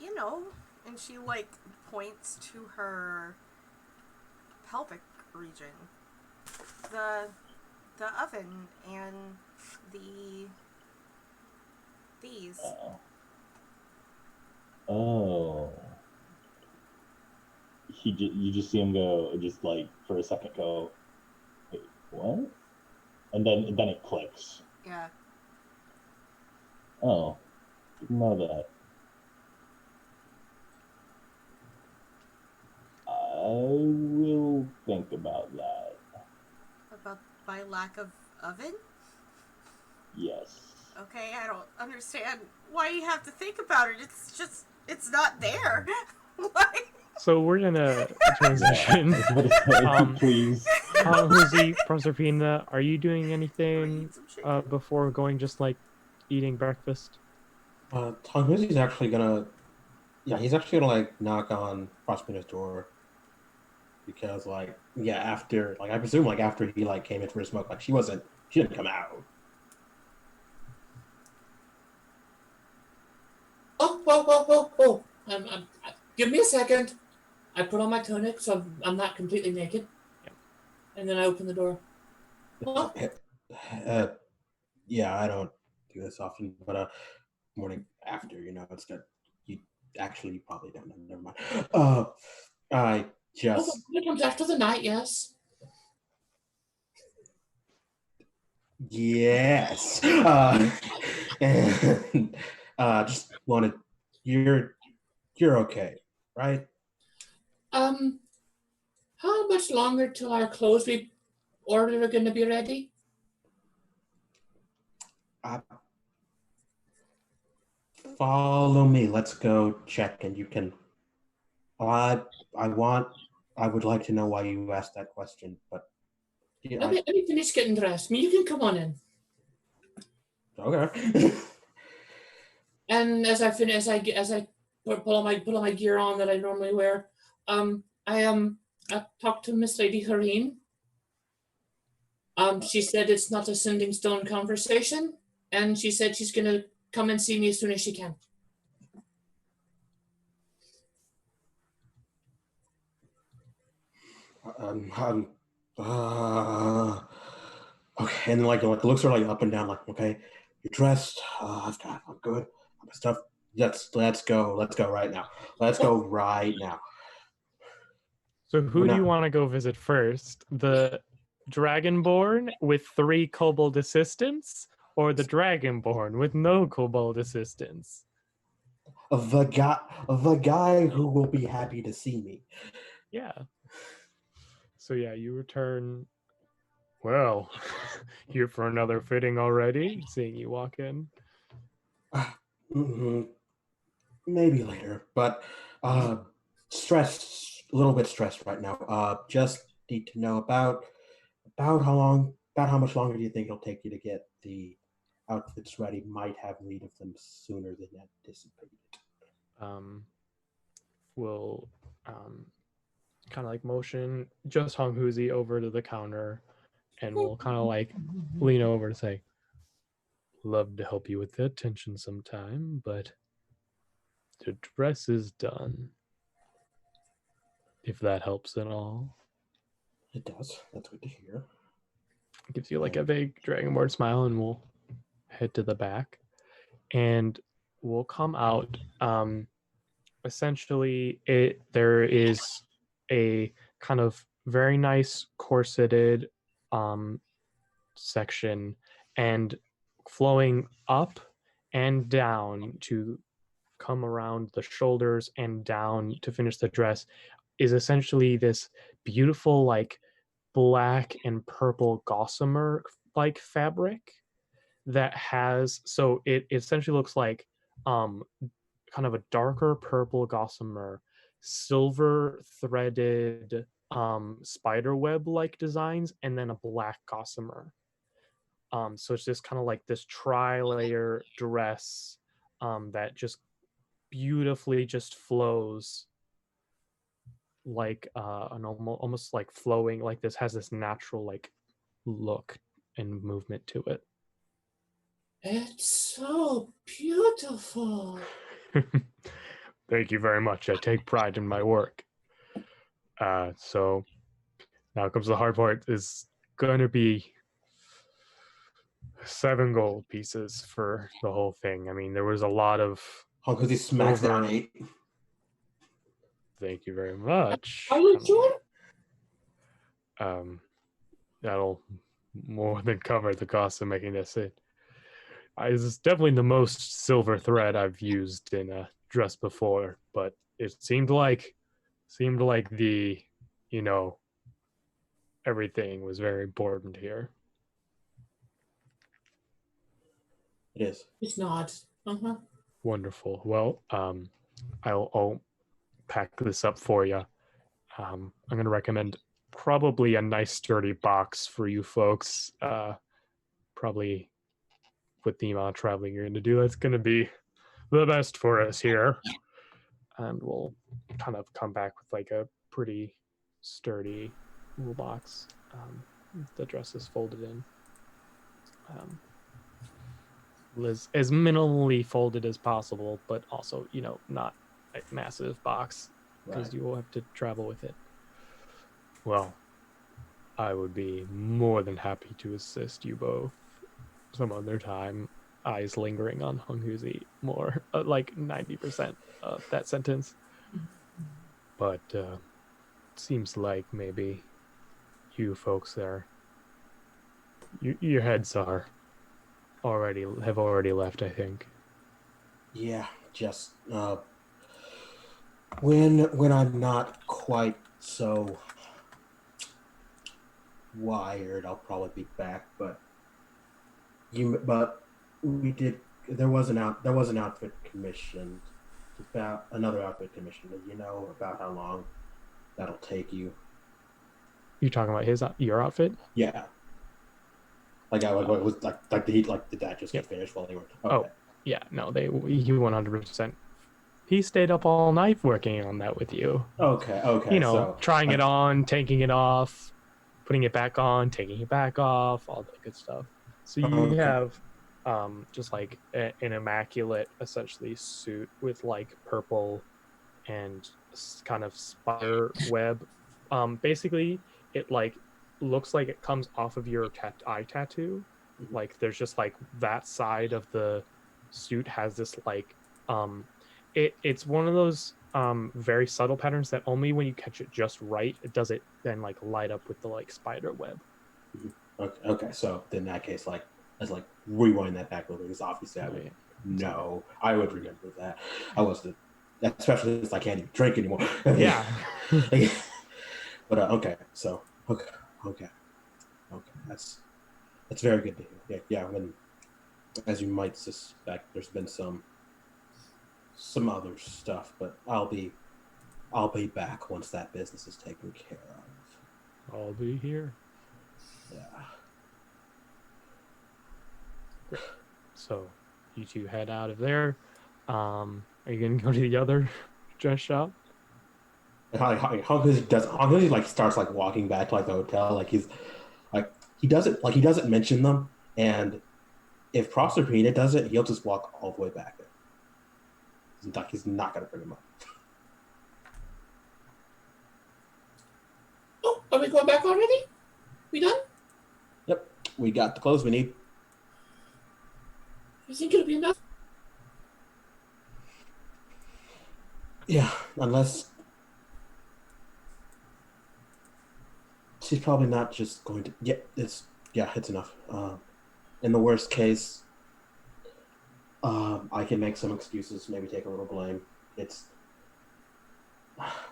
You know, and she, like, points to her pelvic region. The oven and these. Oh. You just see him go, just like for a second go, wait, what? And then it clicks. Yeah. Oh, didn't know that. I will think about that. About my lack of oven? Yes. Okay, I don't understand why you have to think about it. It's not there. Why? So we're gonna transition. Please. Jose, Proserpina, are you doing anything Eat some chicken. before going, just like eating breakfast? Tanguzi's actually gonna, yeah, he's actually gonna like knock on Prospina's door because like, yeah, after like I presume like after he like came in for a smoke, like she didn't come out. Oh, whoa, whoa, whoa, whoa. Give me a second. I put on my tunic so I'm not completely naked. Yep. And then I open the door. Oh, Uh, yeah, I don't do this often, but morning after, it's good. You you probably don't know. Never mind. I just it comes after the night, yes. yes. And just wanted you're okay, right? How much longer till our clothes we ordered are going to be ready? Uh, Follow me. Let's go check, and you can. I I would like to know why you asked that question, but yeah, Let me finish getting dressed. You can come on in. okay. And as I pull on my gear on that I normally wear, I talked to Miss Lady Hareen. She said it's not a sending stone conversation, and she said she's gonna come and see me as soon as she can. Um, uh, okay, and like looks are like up and down, like okay, you're dressed. I'm good. My stuff. Let's go. Let's go right now. Let's go right now. So who do you want to go visit first? The Dragonborn with 3 kobold assistants, or the Dragonborn with no kobold assistants? The guy who will be happy to see me. Yeah. So yeah, you return. Well, here for another fitting already? Seeing you walk in. Maybe later, but stressed, a little bit stressed right now. Just need to know about how much longer do you think it'll take you to get the outfits ready? Might have need of them sooner than anticipated. Will kind of like motion just Hung Huzi over to the counter, and we'll kind of like lean over to say, love to help you with the attention sometime, but the dress is done. If that helps at all. It does. That's good to hear. Gives you like a vague Dragonborn smile, and we'll head to the back. And we'll come out. Essentially, there is a kind of very nice corseted section, and flowing up and down to come around the shoulders and down to finish the dress is essentially this beautiful like black and purple gossamer like fabric that has, so it essentially looks like kind of a darker purple gossamer, silver threaded spider web like designs, and then a black gossamer. So it's just kind of like this tri-layer dress that just beautifully just flows like an almost like flowing, like this has this natural like look and movement to it. It's so beautiful. Thank you very much. I take pride in my work. So now comes the hard part. Is going to be 7 gold pieces for the whole thing. I mean, there was a lot of. Because he smacks down 8. Thank you very much. Are you sure? That'll more than cover the cost of making this. It's definitely the most silver thread I've used in a dress before, but it seemed like the, everything was very important here. It is. It's not. Uh-huh. Wonderful. Well, I'll pack this up for you. I'm going to recommend probably a nice sturdy box for you folks. Probably with the amount of traveling you're going to do, that's going to be the best for us here. And we'll kind of come back with like a pretty sturdy little box. The dress is folded in. As minimally folded as possible, but also, not a massive box because Right. you will have to travel with it. Well, I would be more than happy to assist you both some other time. Eyes lingering on Honghuzi more, like 90% of that sentence. But seems like maybe you folks there, your heads have already left, I think. Yeah, just when I'm not quite so wired, I'll probably be back. But we did. There was an outfit commissioned. About another outfit commissioned. Do you know about how long that'll take you? You talking about your outfit? Yeah. Like I what was like did that just get finished while they were? Okay. Oh, yeah, no, he 100%. He stayed up all night working on that with you. Okay. So trying it on, taking it off, putting it back on, taking it back off, all that good stuff. So you have just like an immaculate, essentially, suit with like purple and kind of spider web. Basically, it like looks like it comes off of your eye tattoo. Like there's just like that side of the suit has this like it's one of those very subtle patterns that only when you catch it just right, it does it then like light up with the like spider web. Okay. So in that case, let's rewind that back a little because obviously I would know. I would remember that. I wasn't, especially since I can't even drink anymore. Yeah. But okay. So okay. That's very good to hear. Yeah. When, as you might suspect, there's been some other stuff, but I'll be back once that business is taken care of. I'll be here. Yeah. Great. So you two head out of there. Are you gonna go to the other dress shop? Honghuzi like starts like walking back to like the hotel, like he's like he doesn't mention them, and if Proserpina does it, he'll just walk all the way back there. He's not gonna bring him up. Oh, are we going back already? We done? Yep, we got the clothes we need. You think it'll be enough? Yeah, unless she's probably not just going to. It's enough. In the worst case, I can make some excuses, maybe take a little blame.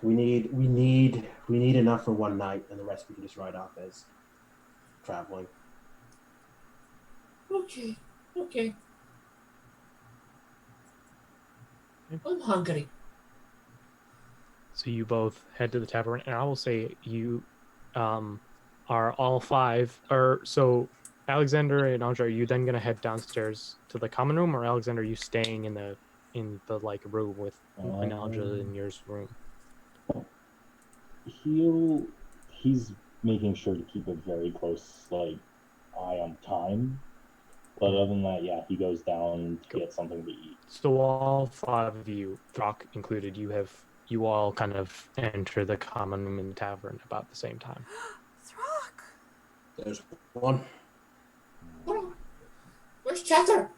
We need enough for one night, and the rest we can just write off as traveling. Okay. I'm hungry. So you both head to the tavern, and I will say you are all five. Or so, Alexander and Andre, are you then gonna head downstairs to the common room, or Alexander, are you staying in the like room with Andre in your room? He's making sure to keep a very close eye on time. But other than that, yeah, he goes down to get something to eat. So all five of you, Throck included, you all kind of enter the common room in the tavern about the same time. Throck! There's one. Where's Chatter?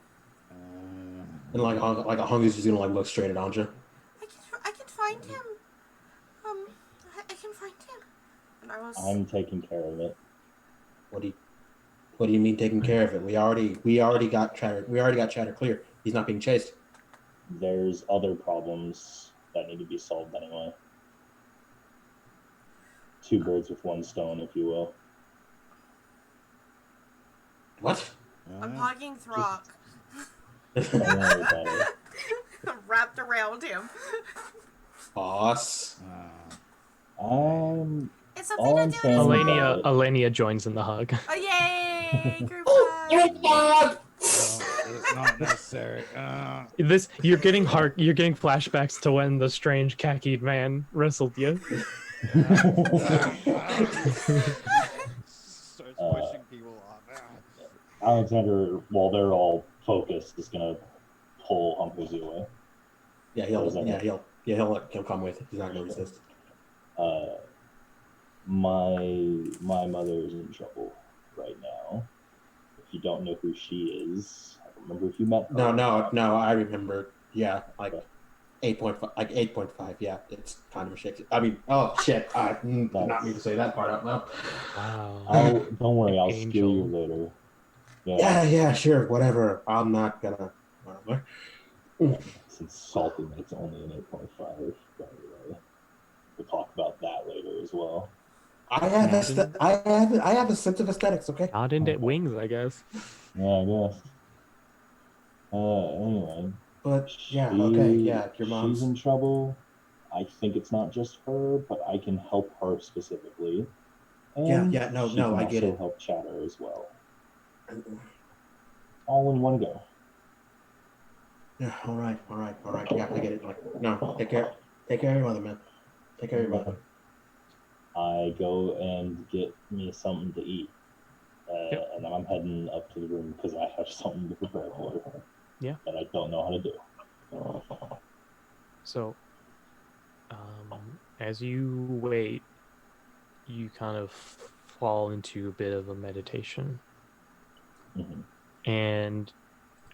And like a Hungry's just gonna look straight at Anja. I can find him. I can find him. And I'm taking care of it. What do you mean taking care of it? We already got Chatter clear. He's not being chased. There's other problems that need to be solved anyway. Two birds with one stone, if you will. What? I'm hogging Throck. Don't worry about it. Wrapped around him. Boss. I'm It's something all to I'm do saying this is month. that Alania joins in the hug. Oh, yay! Group Oh, hug. group hug! No, it's not necessary. You're getting flashbacks to when the strange khaki man wrestled you. Starts pushing people off. Alexander, while they're all focused, is gonna pull Humphreys away. Yeah, he'll come with. He's not gonna resist. My mother is in trouble right now. If you don't know who she is, I don't remember if you met her. No, I remember. Yeah, like 8.5, 8.5. Yeah, it's kind of ridiculous. I mean, oh shit, I did not mean to say that part out loud. Wow. Don't worry, I'll Angel. steal you later. Yeah, sure, whatever. I'm not gonna. Whatever. It's insulting that it's only an 8.5, by the way. We'll talk about that later as well. I have a sense of aesthetics. Okay. Not into wings, I guess. Yeah, I guess. Anyway. But yeah, okay, yeah, your She's mom's. in trouble. I think it's not just her, but I can help her specifically. And Yeah, no, she can I get also it. help Chatter as well. All in one go. Yeah, all right. Yeah, I get it. Like, no, take care of your mother, man. Take care of your mother. I go and get me something to eat. And then I'm heading up to the room because I have something to prepare for her. Yeah. That I don't know how to do. So, as you wait, you kind of fall into a bit of a meditation. Mm-hmm. And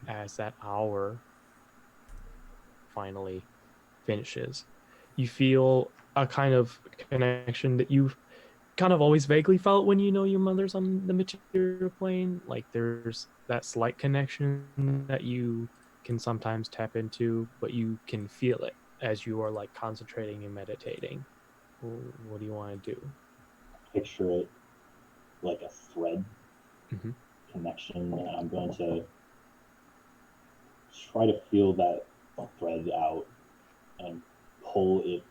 as that hour finally finishes, you feel a kind of connection that you've kind of always vaguely felt when you know your mother's on the material plane. Like there's that slight connection that you can sometimes tap into, but you can feel it as you are like concentrating and meditating. What do you want to do? Picture it like a thread connection, and I'm going to try to feel that thread out and pull it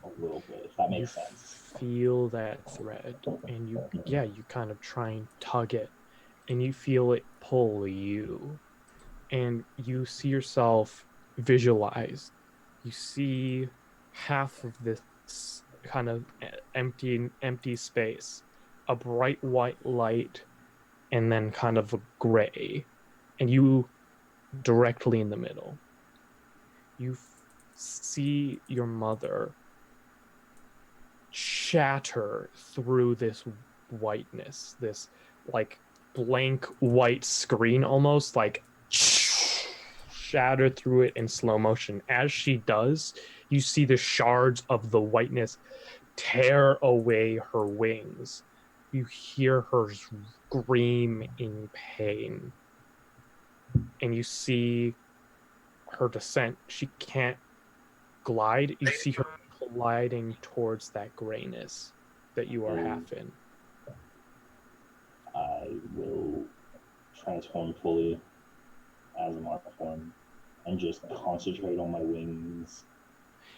a little bit, if that makes sense. Feel that thread, and you kind of try and tug it, and you feel it pull you, and you see yourself visualized. You see half of this kind of empty space, a bright white light, and then kind of a gray, and you directly in the middle. You see your mother shatter through this whiteness, this like blank white screen, almost like shatter through it in slow motion. As she does, you see the shards of the whiteness tear away her wings. You hear her scream in pain, and you see her descent. She can't glide. You see her gliding towards that grayness that you are half in. I will transform fully as a marker form and just concentrate on my wings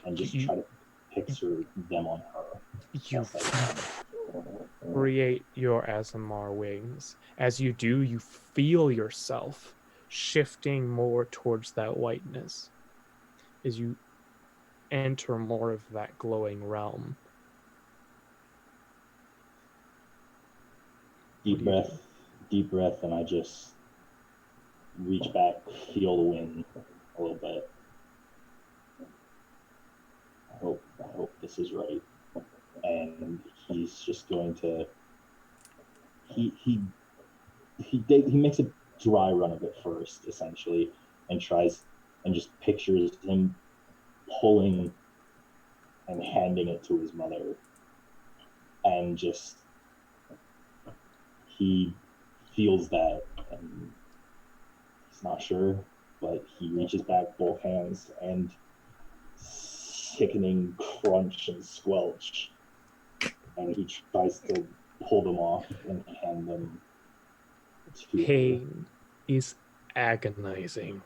and just try to picture them on her. You create your Azamar wings. As you do, you feel yourself shifting more towards that whiteness as you enter more of that glowing realm. Deep breath, and I just reach back, feel the wind a little bit. I hope this is right. And he's just going to he makes a dry run of it first, essentially, and tries and just pictures him pulling and handing it to his mother, and just he feels that, and he's not sure, but he reaches back both hands, and sickening crunch and squelch, and he tries to pull them off and hand them to pain is agonizing.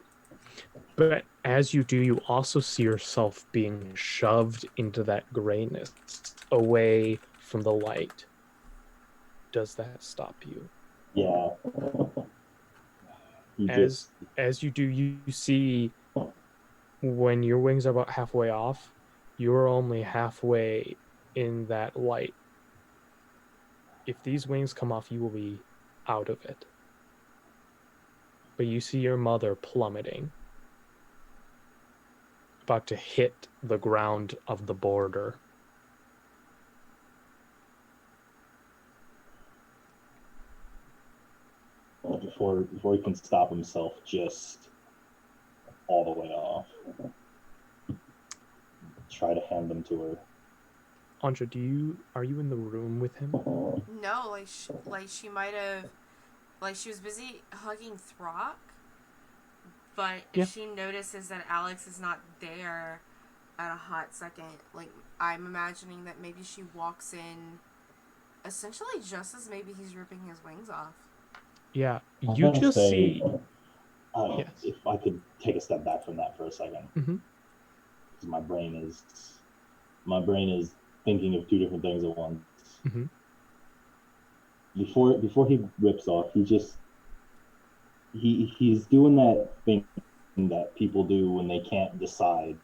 But as you do, you also see yourself being shoved into that grayness, away from the light. Does that stop you? Yeah. You As just you do, you see when your wings are about halfway off, you're only halfway in that light. If these wings come off, you will be out of it. But you see your mother plummeting, about to hit the ground of the border. before he can stop himself, just all the way off. Try to hand them to her. Anja, are you in the room with him? No, like she might have, like she was busy hugging Throck, but if Yeah. she notices that Alex is not there at a hot second, like I'm imagining that maybe she walks in essentially just as maybe he's ripping his wings off. Yeah, I'm you gonna just say, see. Yes. If I could take a step back from that for a second, Mhm. because my brain is thinking of two different things at once. Mhm. Before he rips off, he's doing that thing that people do when they can't decide,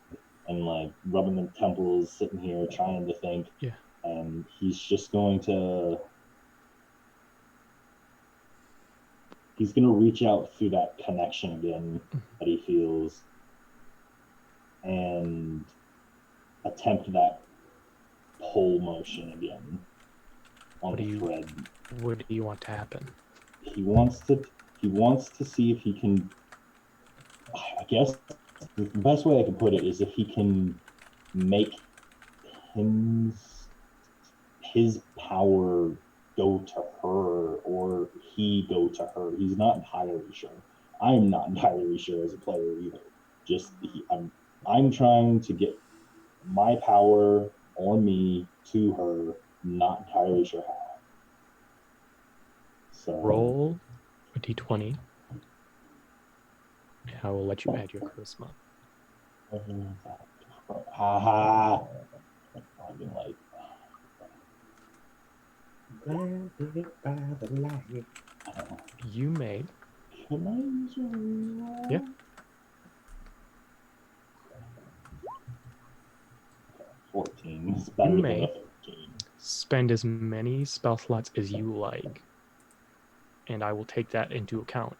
and like rubbing their temples, sitting here trying to think. Yeah. And he's just going to reach out through that connection again that he feels and attempt that pull motion again on the thread. What do you want to happen? He wants to see if he can, I guess the best way I can put it is if he can make his power go to her or he go to her. He's not entirely sure. I'm not entirely sure as a player either. I'm trying to get my power on me to her, not entirely sure how. So Roll a d20. I will let you add your charisma. haha. I've been like blinded by the light. You may. Can I use a reroll? Yeah. 14. It's better than a 13. Spend as many spell slots as you like, and I will take that into account.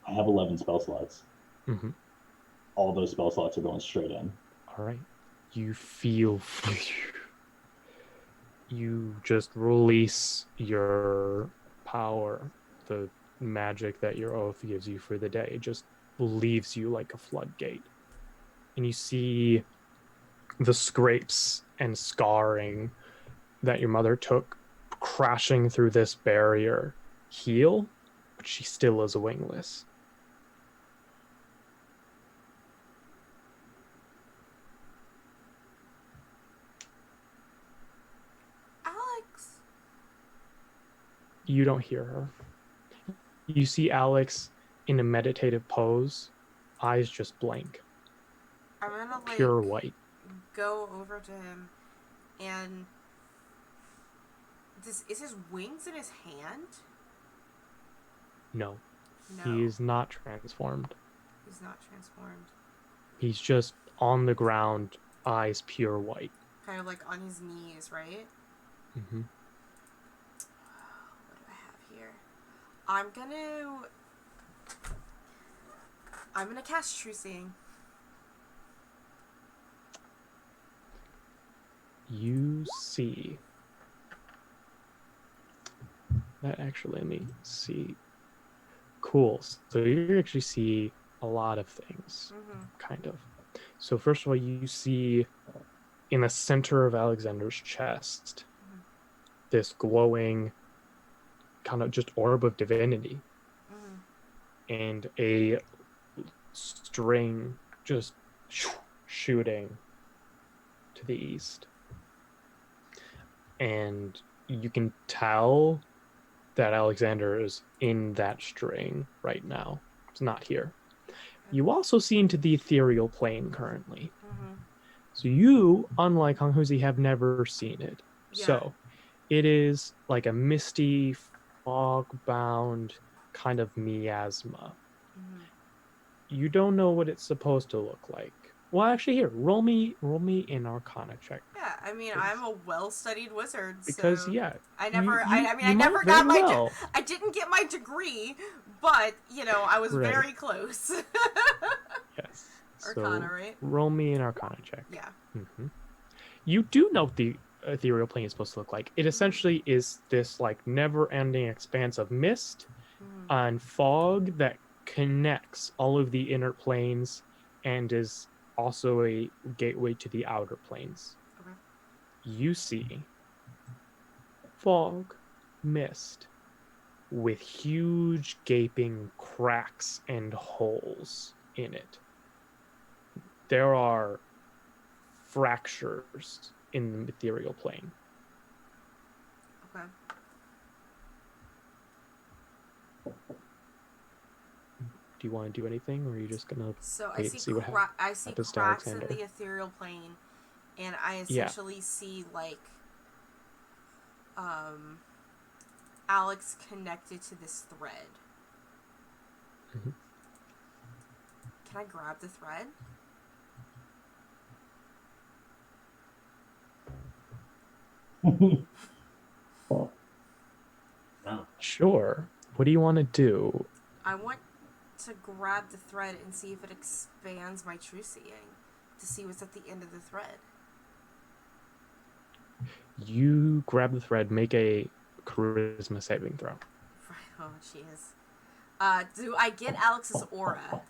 I have 11 spell slots. Mm-hmm. All those spell slots are going straight in. All right. You feel... You just release your power, the magic that your oath gives you for the day. It just leaves you like a floodgate. And you see the scrapes and scarring that your mother took crashing through this barrier heal, but she still is wingless. Alex! You don't hear her. You see Alex in a meditative pose, eyes just blank, I'm gonna like pure white. go over to him and is his wings in his hand? No, No. he's not transformed. He's not transformed. He's just on the ground, eyes pure white. Kind of like on his knees, right? Mm-hmm. What do I have here? I'm gonna cast True Seeing. You see that actually, let me see. Cool. So you actually see a lot of things, kind of. So first of all, you see in the center of Alexander's chest this glowing kind of just orb of divinity, and a string just shooting to the east. And you can tell that Alexander is in that string right now. It's not here. You also see into the ethereal plane currently. Mm-hmm. So you, unlike Honghuzi, have never seen it. Yeah. So it is like a misty, fog-bound kind of miasma. Mm-hmm. You don't know what it's supposed to look like. Well, actually, here, roll me an Arcana check. Yeah, I mean, Please. I'm a well-studied wizard, Because so yeah, I never. you I might never very got my. well. I didn't get my degree, but I was Right. very close. Yes. Arcana, So right? roll me an Arcana check. Yeah. Mm-hmm. You do know what the ethereal plane is supposed to look like. It essentially is this like never-ending expanse of mist Mm-hmm. and fog that connects all of the inner planes and is also a gateway to the outer planes. Okay. You see fog, mist, with huge gaping cracks and holes in it. There are fractures in the ethereal plane. Okay. Do you want to do anything, or are you just gonna So wait and see what happens? I see happens to cracks in Alexander? the ethereal plane, and I Yeah. essentially see Alex connected to this thread. Mhm. Can I grab the thread? Well, no. Sure. What do you want to do? I want to grab the thread and see if it expands my true seeing, to see what's at the end of the thread. You grab the thread, make a charisma saving throw. Oh, jeez. Do I get Alex's aura?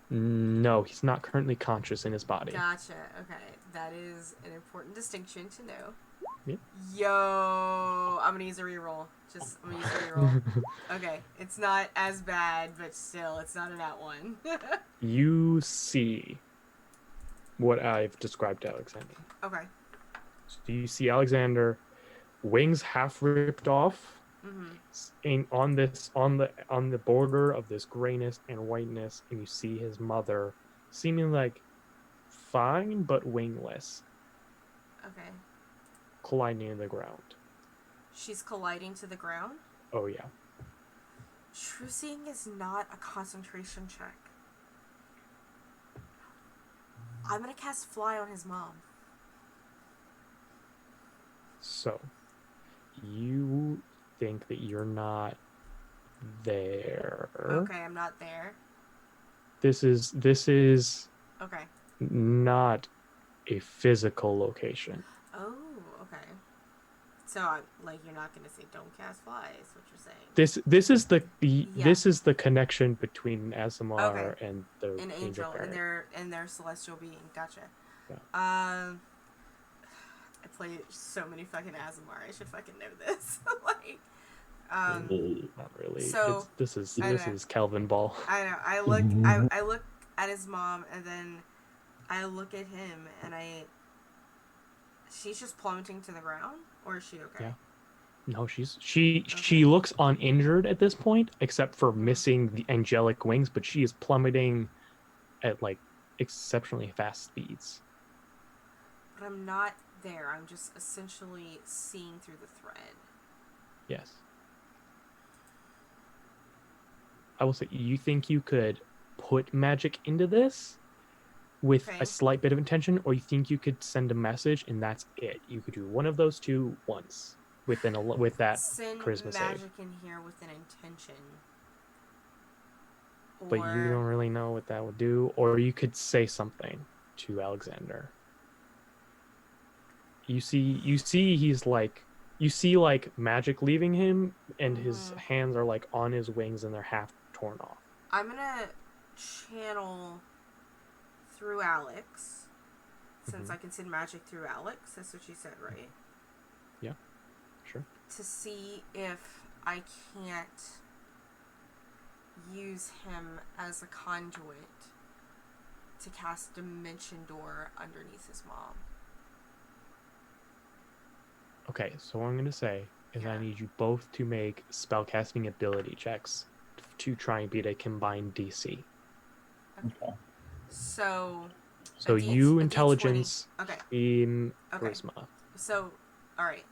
No, he's not currently conscious in his body. Gotcha. Okay, that is an important distinction to know. Yep. Yo, I'm gonna use a reroll. I'm gonna use a reroll. Okay, it's not as bad, but still, it's not a nat one. You see what I've described to Alexander. Okay. So you see Alexander, wings half ripped off, Mm-hmm. on the border of this grayness and whiteness, and you see his mother, seeming like fine but wingless, Okay. colliding in the ground. She's colliding to the ground. Oh yeah. True seeing is not a concentration check. I'm gonna cast fly on his mom. So you think that you're not there. Okay, I'm not there. This is Okay. not a physical location. Oh, okay. So, you're not gonna say don't cast fly, is what you're saying. This is the Yeah. this is the connection between Asimar Okay. and the An angel and their celestial being. Gotcha. Yeah. I play so many fucking Azamar. I should fucking know this. Not really. So, This is I know. Kelvin Ball. I know. I look at his mom, and then I look at him, and she's just plummeting to the ground, or is she okay? Yeah. No, she looks uninjured at this point, except for missing the angelic wings, but she is plummeting at like exceptionally fast speeds. But I'm not there. I'm just essentially seeing through the thread. Yes. I will say, you think you could put magic into this with Okay. a slight bit of intention, or you think you could send a message and that's it? You could do one of those two once with that Send charisma magic save. in here with an intention. But you don't really know what that would do, or you could say something to Alexander. You see he's like, you see like magic leaving him, and his hands are like on his wings and they're half torn off. I'm gonna channel through Alex, since I can send magic through Alex. That's what you said, right? Yeah, sure. To see if I can't use him as a conduit to cast Dimension Door underneath his mom. Okay, so what I'm going to say is Yeah. I need you both to make spellcasting ability checks to try and beat a combined DC. Okay. So. So a D- you a D20. intelligence, Okay. in Okay. charisma. So, all right.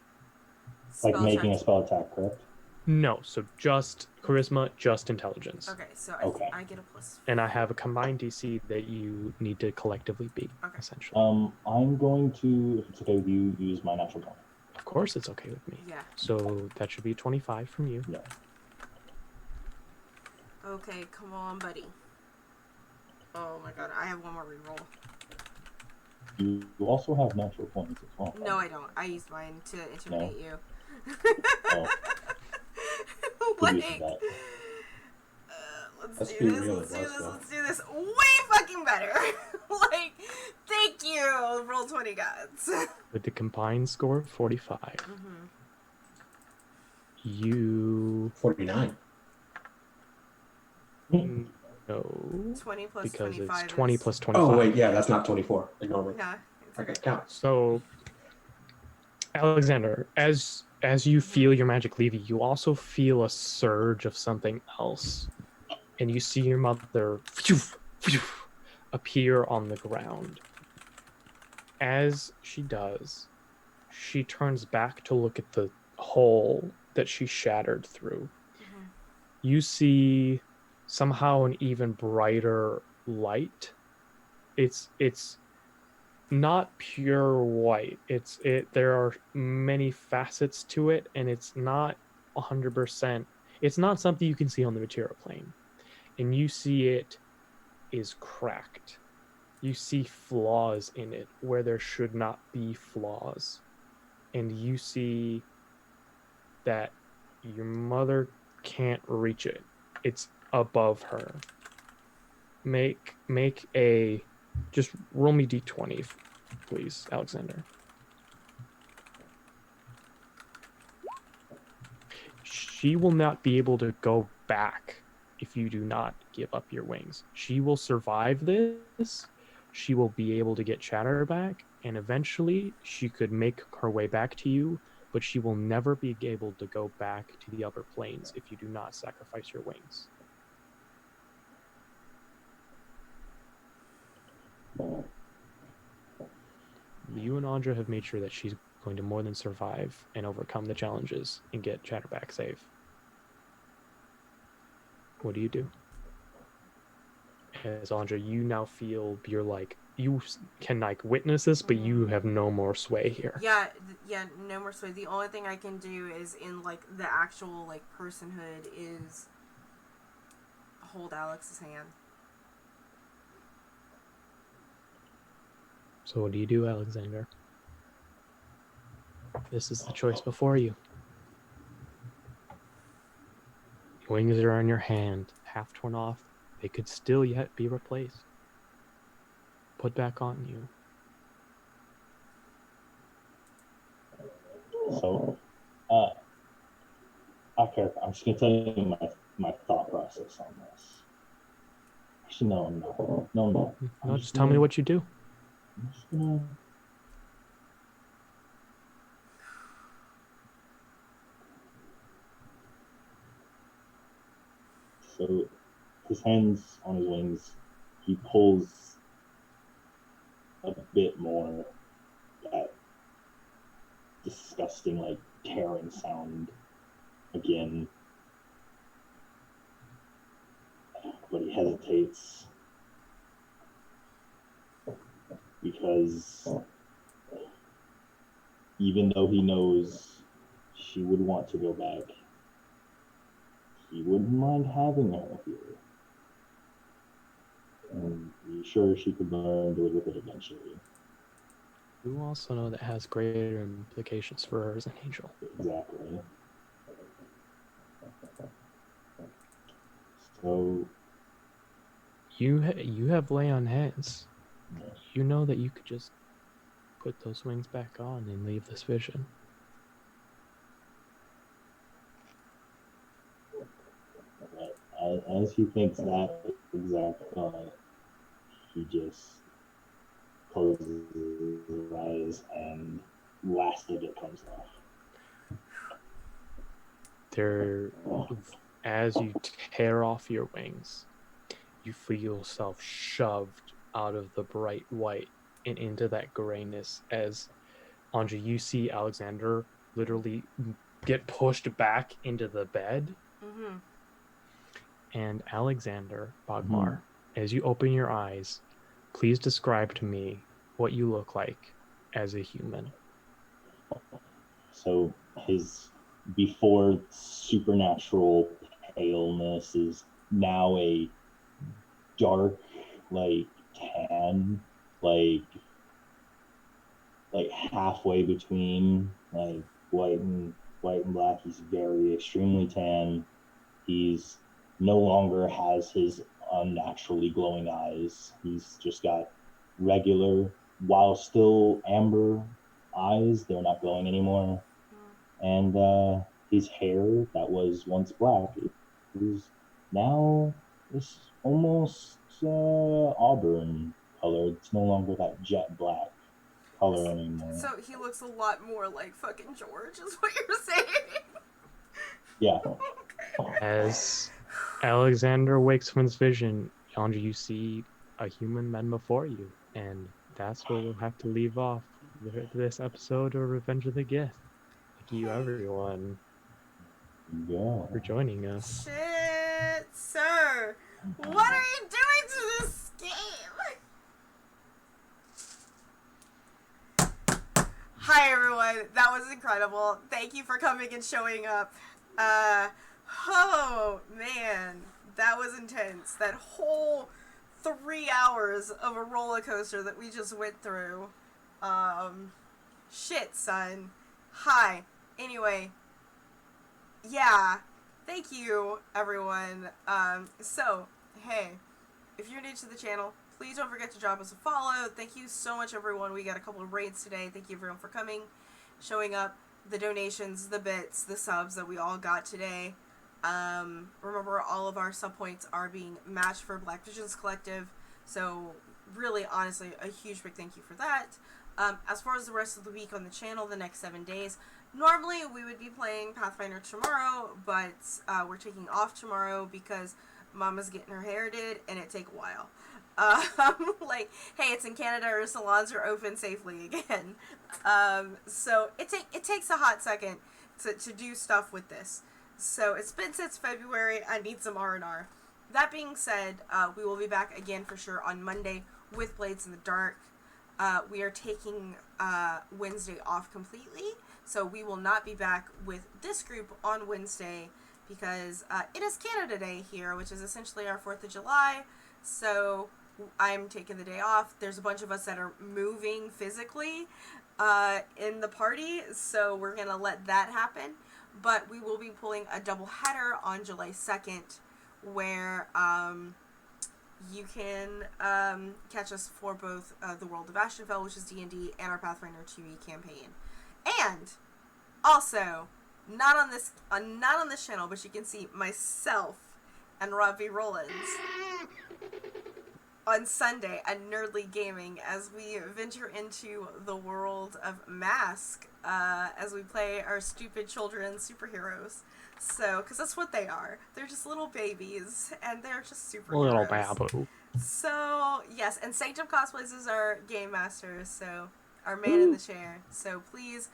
Like Spell making check. a spell attack, correct? No, so just charisma, just intelligence. Okay, so Okay. I get a plus. And I have a combined DC that you need to collectively beat, Okay. essentially. I'm going to, if it's okay with you, use my natural 20. Of course it's okay with me. Yeah. So that should be a 25 from you. Yeah. Okay, come on, buddy. Oh my god, I have one more reroll. You also have natural 20s as well. No, I don't. I used mine to intimidate you. Oh. Good use of that. Let's Let's do be this. real, Let's it do was, this. though. Let's do this. Way fucking better. Like, thank you. Roll 20 gods. With the combined score of 45, Mm-hmm. you 49. no, 20 plus because 25 it's 20 is... plus 25. Oh, wait, yeah, that's not 24. Ignore me. Yeah. It's Okay, okay. count. So, Alexander, as you feel your magic leave you, you also feel a surge of something else, and you see your mother appear on the ground. As she does, she turns back to look at the hole that she shattered through. Mhm. You see somehow an even brighter light. It's not pure white. There are many facets to it, and it's not 100%. It's not something you can see on the material plane. And you see it is cracked. You see flaws in it where there should not be flaws. And you see that your mother can't reach it. It's above her. Make a, just roll me d20, please, Alexander. She will not be able to go back if you do not give up your wings. She will survive this. She will be able to get Chatter back, and eventually she could make her way back to you, but she will never be able to go back to the upper planes if you do not sacrifice your wings. You and Andra have made sure that she's going to more than survive and overcome the challenges and get Chatterback safe. What do you do? As Andra, you now feel you can witness this, but you have no more sway here. Yeah, no more sway. The only thing I can do is in the actual personhood is hold Alex's hand. So what do you do, Alexander? This is the choice before you. Wings are in your hand, half torn off. They could still yet be replaced. Put back on you. So, I'm just gonna tell you my thought process on this. Actually, no. No, just tell me what you do. I'm just gonna. So, his hands on his wings, he pulls a bit more that disgusting, tearing sound again. But he hesitates because even though he knows she would want to go back, he wouldn't mind having her here. And he's sure she could learn to live with it eventually. You also know that has greater implications for her as an angel. Exactly. So You have lay on hands. yeah. You know that you could just put those wings back on and leave this vision. As he thinks that exact thought, he just closes his eyes and last of it comes off. there, as you tear off your wings, you feel yourself shoved out of the bright white and into that grayness as Anja, you see Alexander literally get pushed back into the bed. Mm-hmm. And Alexander Bogmar, as you open your eyes, please describe to me what you look like as a human. So his before supernatural paleness is now a dark, like tan, like halfway between like white and black. He's very extremely tan. He's no longer has his unnaturally glowing eyes. He's just got regular, while still amber eyes. They're not glowing anymore. And his hair that was once black is now this almost auburn color. It's no longer that jet black color anymore. So he looks a lot more like fucking George, is what you're saying? Yeah. As Alexander wakes from his vision, Yandra, you see a human man before you, and that's where we'll have to leave off this episode of Revenge of the Gith. Thank you, everyone, for joining us. Shit, sir. What are you doing to this game? Hi, everyone. That was incredible. Thank you for coming and showing up. Oh, man. That was intense. That whole 3 hours of a roller coaster that we just went through. Shit, son. Hi. Anyway. Yeah. Thank you, everyone. So, hey, if you're new to the channel, please don't forget to drop us a follow. Thank you so much, everyone. We got a couple of raids today. Thank you, everyone, for coming, showing up, the donations, the bits, the subs that we all got today. Remember, all of our sub points are being matched for Black Visions Collective. So, really, honestly, a huge big thank you for that. As far as the rest of the week on the channel, the next 7 days, normally we would be playing Pathfinder tomorrow, but we're taking off tomorrow because Mama's getting her hair did, and it take a while. Like, hey, it's in Canada, our salons are open safely again. So it takes a hot second to do stuff with this. So it's been since February. I need some R&R. That being said, we will be back again for sure on Monday with Blades in the Dark. We are taking Wednesday off completely, so we will not be back with this group on Wednesday because it is Canada Day here, which is essentially our 4th of July. So I'm taking the day off. There's a bunch of us that are moving physically in the party, so we're going to let that happen. But we will be pulling a double header on July 2nd where you can catch us for both the World of Ashenfell, which is D&D, and our Pathfinder 2e campaign. And also, not on this channel, but you can see myself and Robbie Rollins on Sunday at Nerdly Gaming as we venture into the world of Mask as we play our stupid children superheroes. So, because that's what they are. They're just little babies, and they're just superheroes. Little babu. So, yes, and Sanctum Cosplays is our game master, so our man in the chair. So please,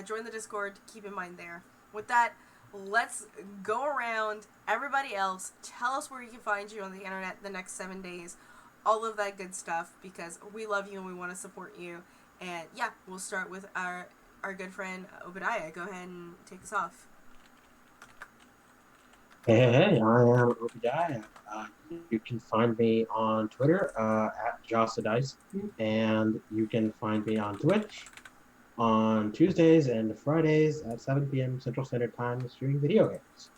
join the Discord, keep in mind there. With that, let's go around. Everybody else, tell us where you can find you on the internet the next 7 days. All of that good stuff, because we love you and we want to support you. And yeah, we'll start with our good friend Obadiah. Go ahead and take us off. Hey, I am Obadiah. You can find me on Twitter at Jossadice, and you can find me on Twitch on Tuesdays and Fridays at 7 p.m. Central Standard Time streaming video games.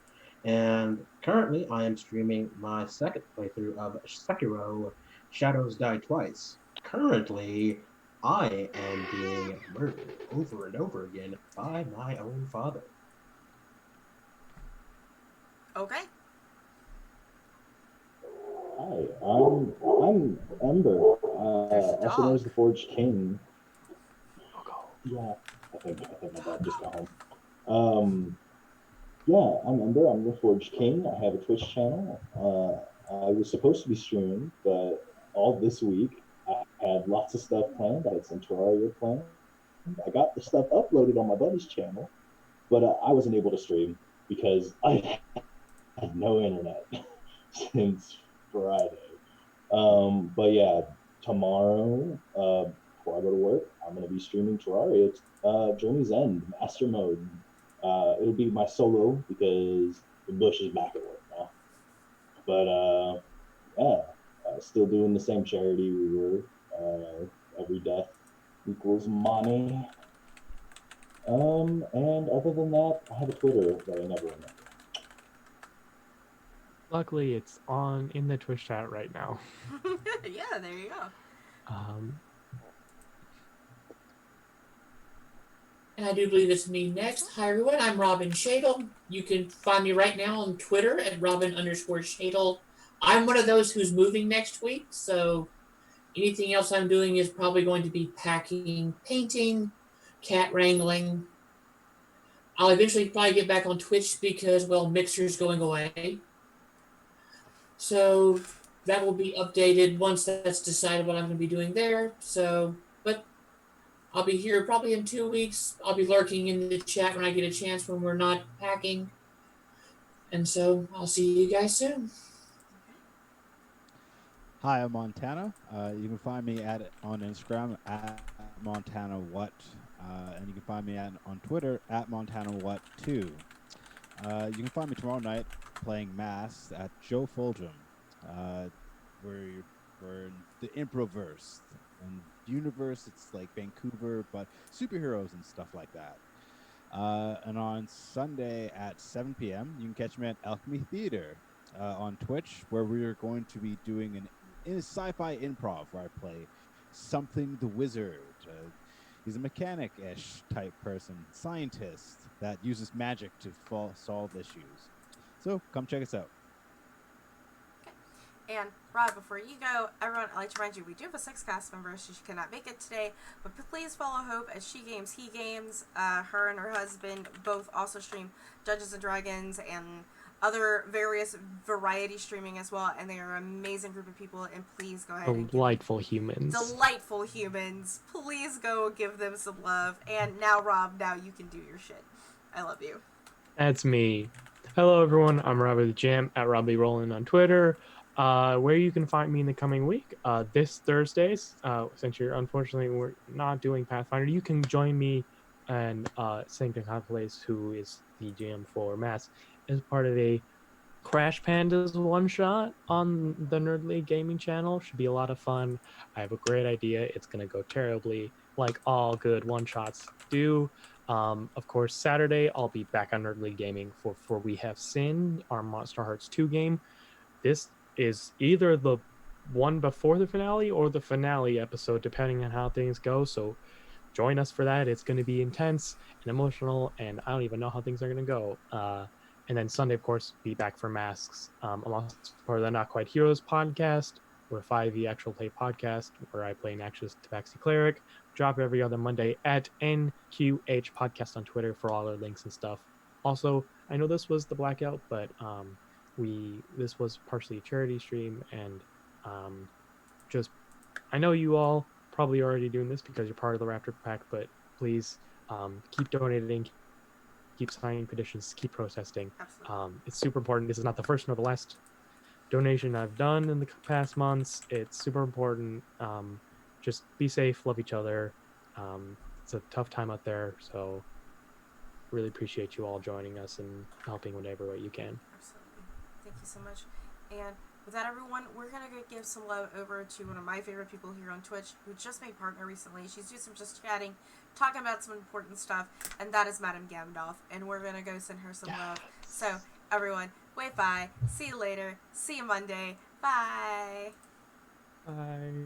And currently, I am streaming my second playthrough of Sekiro Shadows Die Twice. Currently, I am being murdered over and over again by my own father. Okay. Hi, I'm Ember, also known as the Forged King. Yeah, I think my dad just got home. Um, yeah, I'm Ember. I'm the Forge King. I have a Twitch channel. I was supposed to be streaming, but all this week I had lots of stuff planned. I had some Terraria planned. I got the stuff uploaded on my buddy's channel, but I wasn't able to stream because I had no internet since Friday. But yeah, tomorrow, before I go to work, I'm gonna be streaming Terraria. It's Journey's End Master Mode. It'll be my solo because the Bush is back at work now. But yeah, still doing the same charity we were. Every death equals money. And other than that, I have a Twitter that I never remember. Luckily, it's on in the Twitch chat right now. Yeah, there you go. Um, And I do believe it's me next. Hi everyone, I'm Robin Shadle. You can find me right now on Twitter at Robin_Shadle. I'm one of those who's moving next week, so anything else I'm doing is probably going to be packing, painting, cat wrangling. I'll eventually probably get back on Twitch because, well, Mixer's going away. So that will be updated once that's decided what I'm going to be doing there. So, but I'll be here probably in 2 weeks. I'll be lurking in the chat when I get a chance when we're not packing. And so I'll see you guys soon. Hi, I'm Montana. You can find me on Instagram at Montana What, and you can find me on Twitter at Montana What 2. You can find me tomorrow night playing Mass at Joe Fulgham. We're in the Improverse. And universe, it's like Vancouver, but superheroes and stuff like that. And on Sunday at 7 p.m., you can catch me at Alchemy Theater on Twitch, where we are going to be doing a sci-fi improv where I play Something the Wizard. He's a mechanic-ish type person, scientist that uses magic to solve issues. So come check us out. And Rob, before you go, everyone, I'd like to remind you, we do have a 6th cast member. She cannot make it today, but please follow Hope as she games, he games. Her and her husband both also stream Dungeons and Dragons and other various variety streaming as well, and they are an amazing group of people, and please go ahead and delightful humans. Delightful humans. Please go give them some love. And now, Rob, now you can do your shit. I love you. That's me. Hello, everyone. I'm Robert the Jam at Robbie Roland on Twitter. Where you can find me in the coming week, this Thursdays, since unfortunately we're not doing Pathfinder, you can join me and Sanctum Contemplates, who is the GM for Mass, as part of a Crash Pandas one shot on the Nerd League Gaming channel. Should be a lot of fun. I have a great idea. It's gonna go terribly, like all good one shots do. Of course, Saturday I'll be back on Nerd League Gaming for We Have Sin, our Monster Hearts 2 game. This is either the one before the finale or the finale episode, depending on how things go. So join us for that. It's going to be intense and emotional, and I don't even know how things are going to go. And then Sunday, of course, be back for Masks. I'm also part of the Not Quite Heroes podcast, or 5e actual play podcast, where I play an Axis Tabaxi Cleric. Drop every other Monday at NQH Podcast on Twitter for all our links and stuff. Also, I know this was the blackout, but this was partially a charity stream, and just I know you all probably already doing this because you're part of the Raptor Pack, but please keep donating, keep signing petitions, keep protesting. It's super important. This is not the first nor the last donation I've done in the past months. It's super important. Just be safe, love each other. It's a tough time out there, so really appreciate you all joining us and helping whatever way you can. Absolutely. Thank you so much. And with that, everyone, we're going to give some love over to one of my favorite people here on Twitch who just made partner recently. She's doing some just chatting, talking about some important stuff, and that is Madame Gamdoff. And we're going to go send her some love. So, everyone, wait, bye. See you later. See you Monday. Bye. Bye.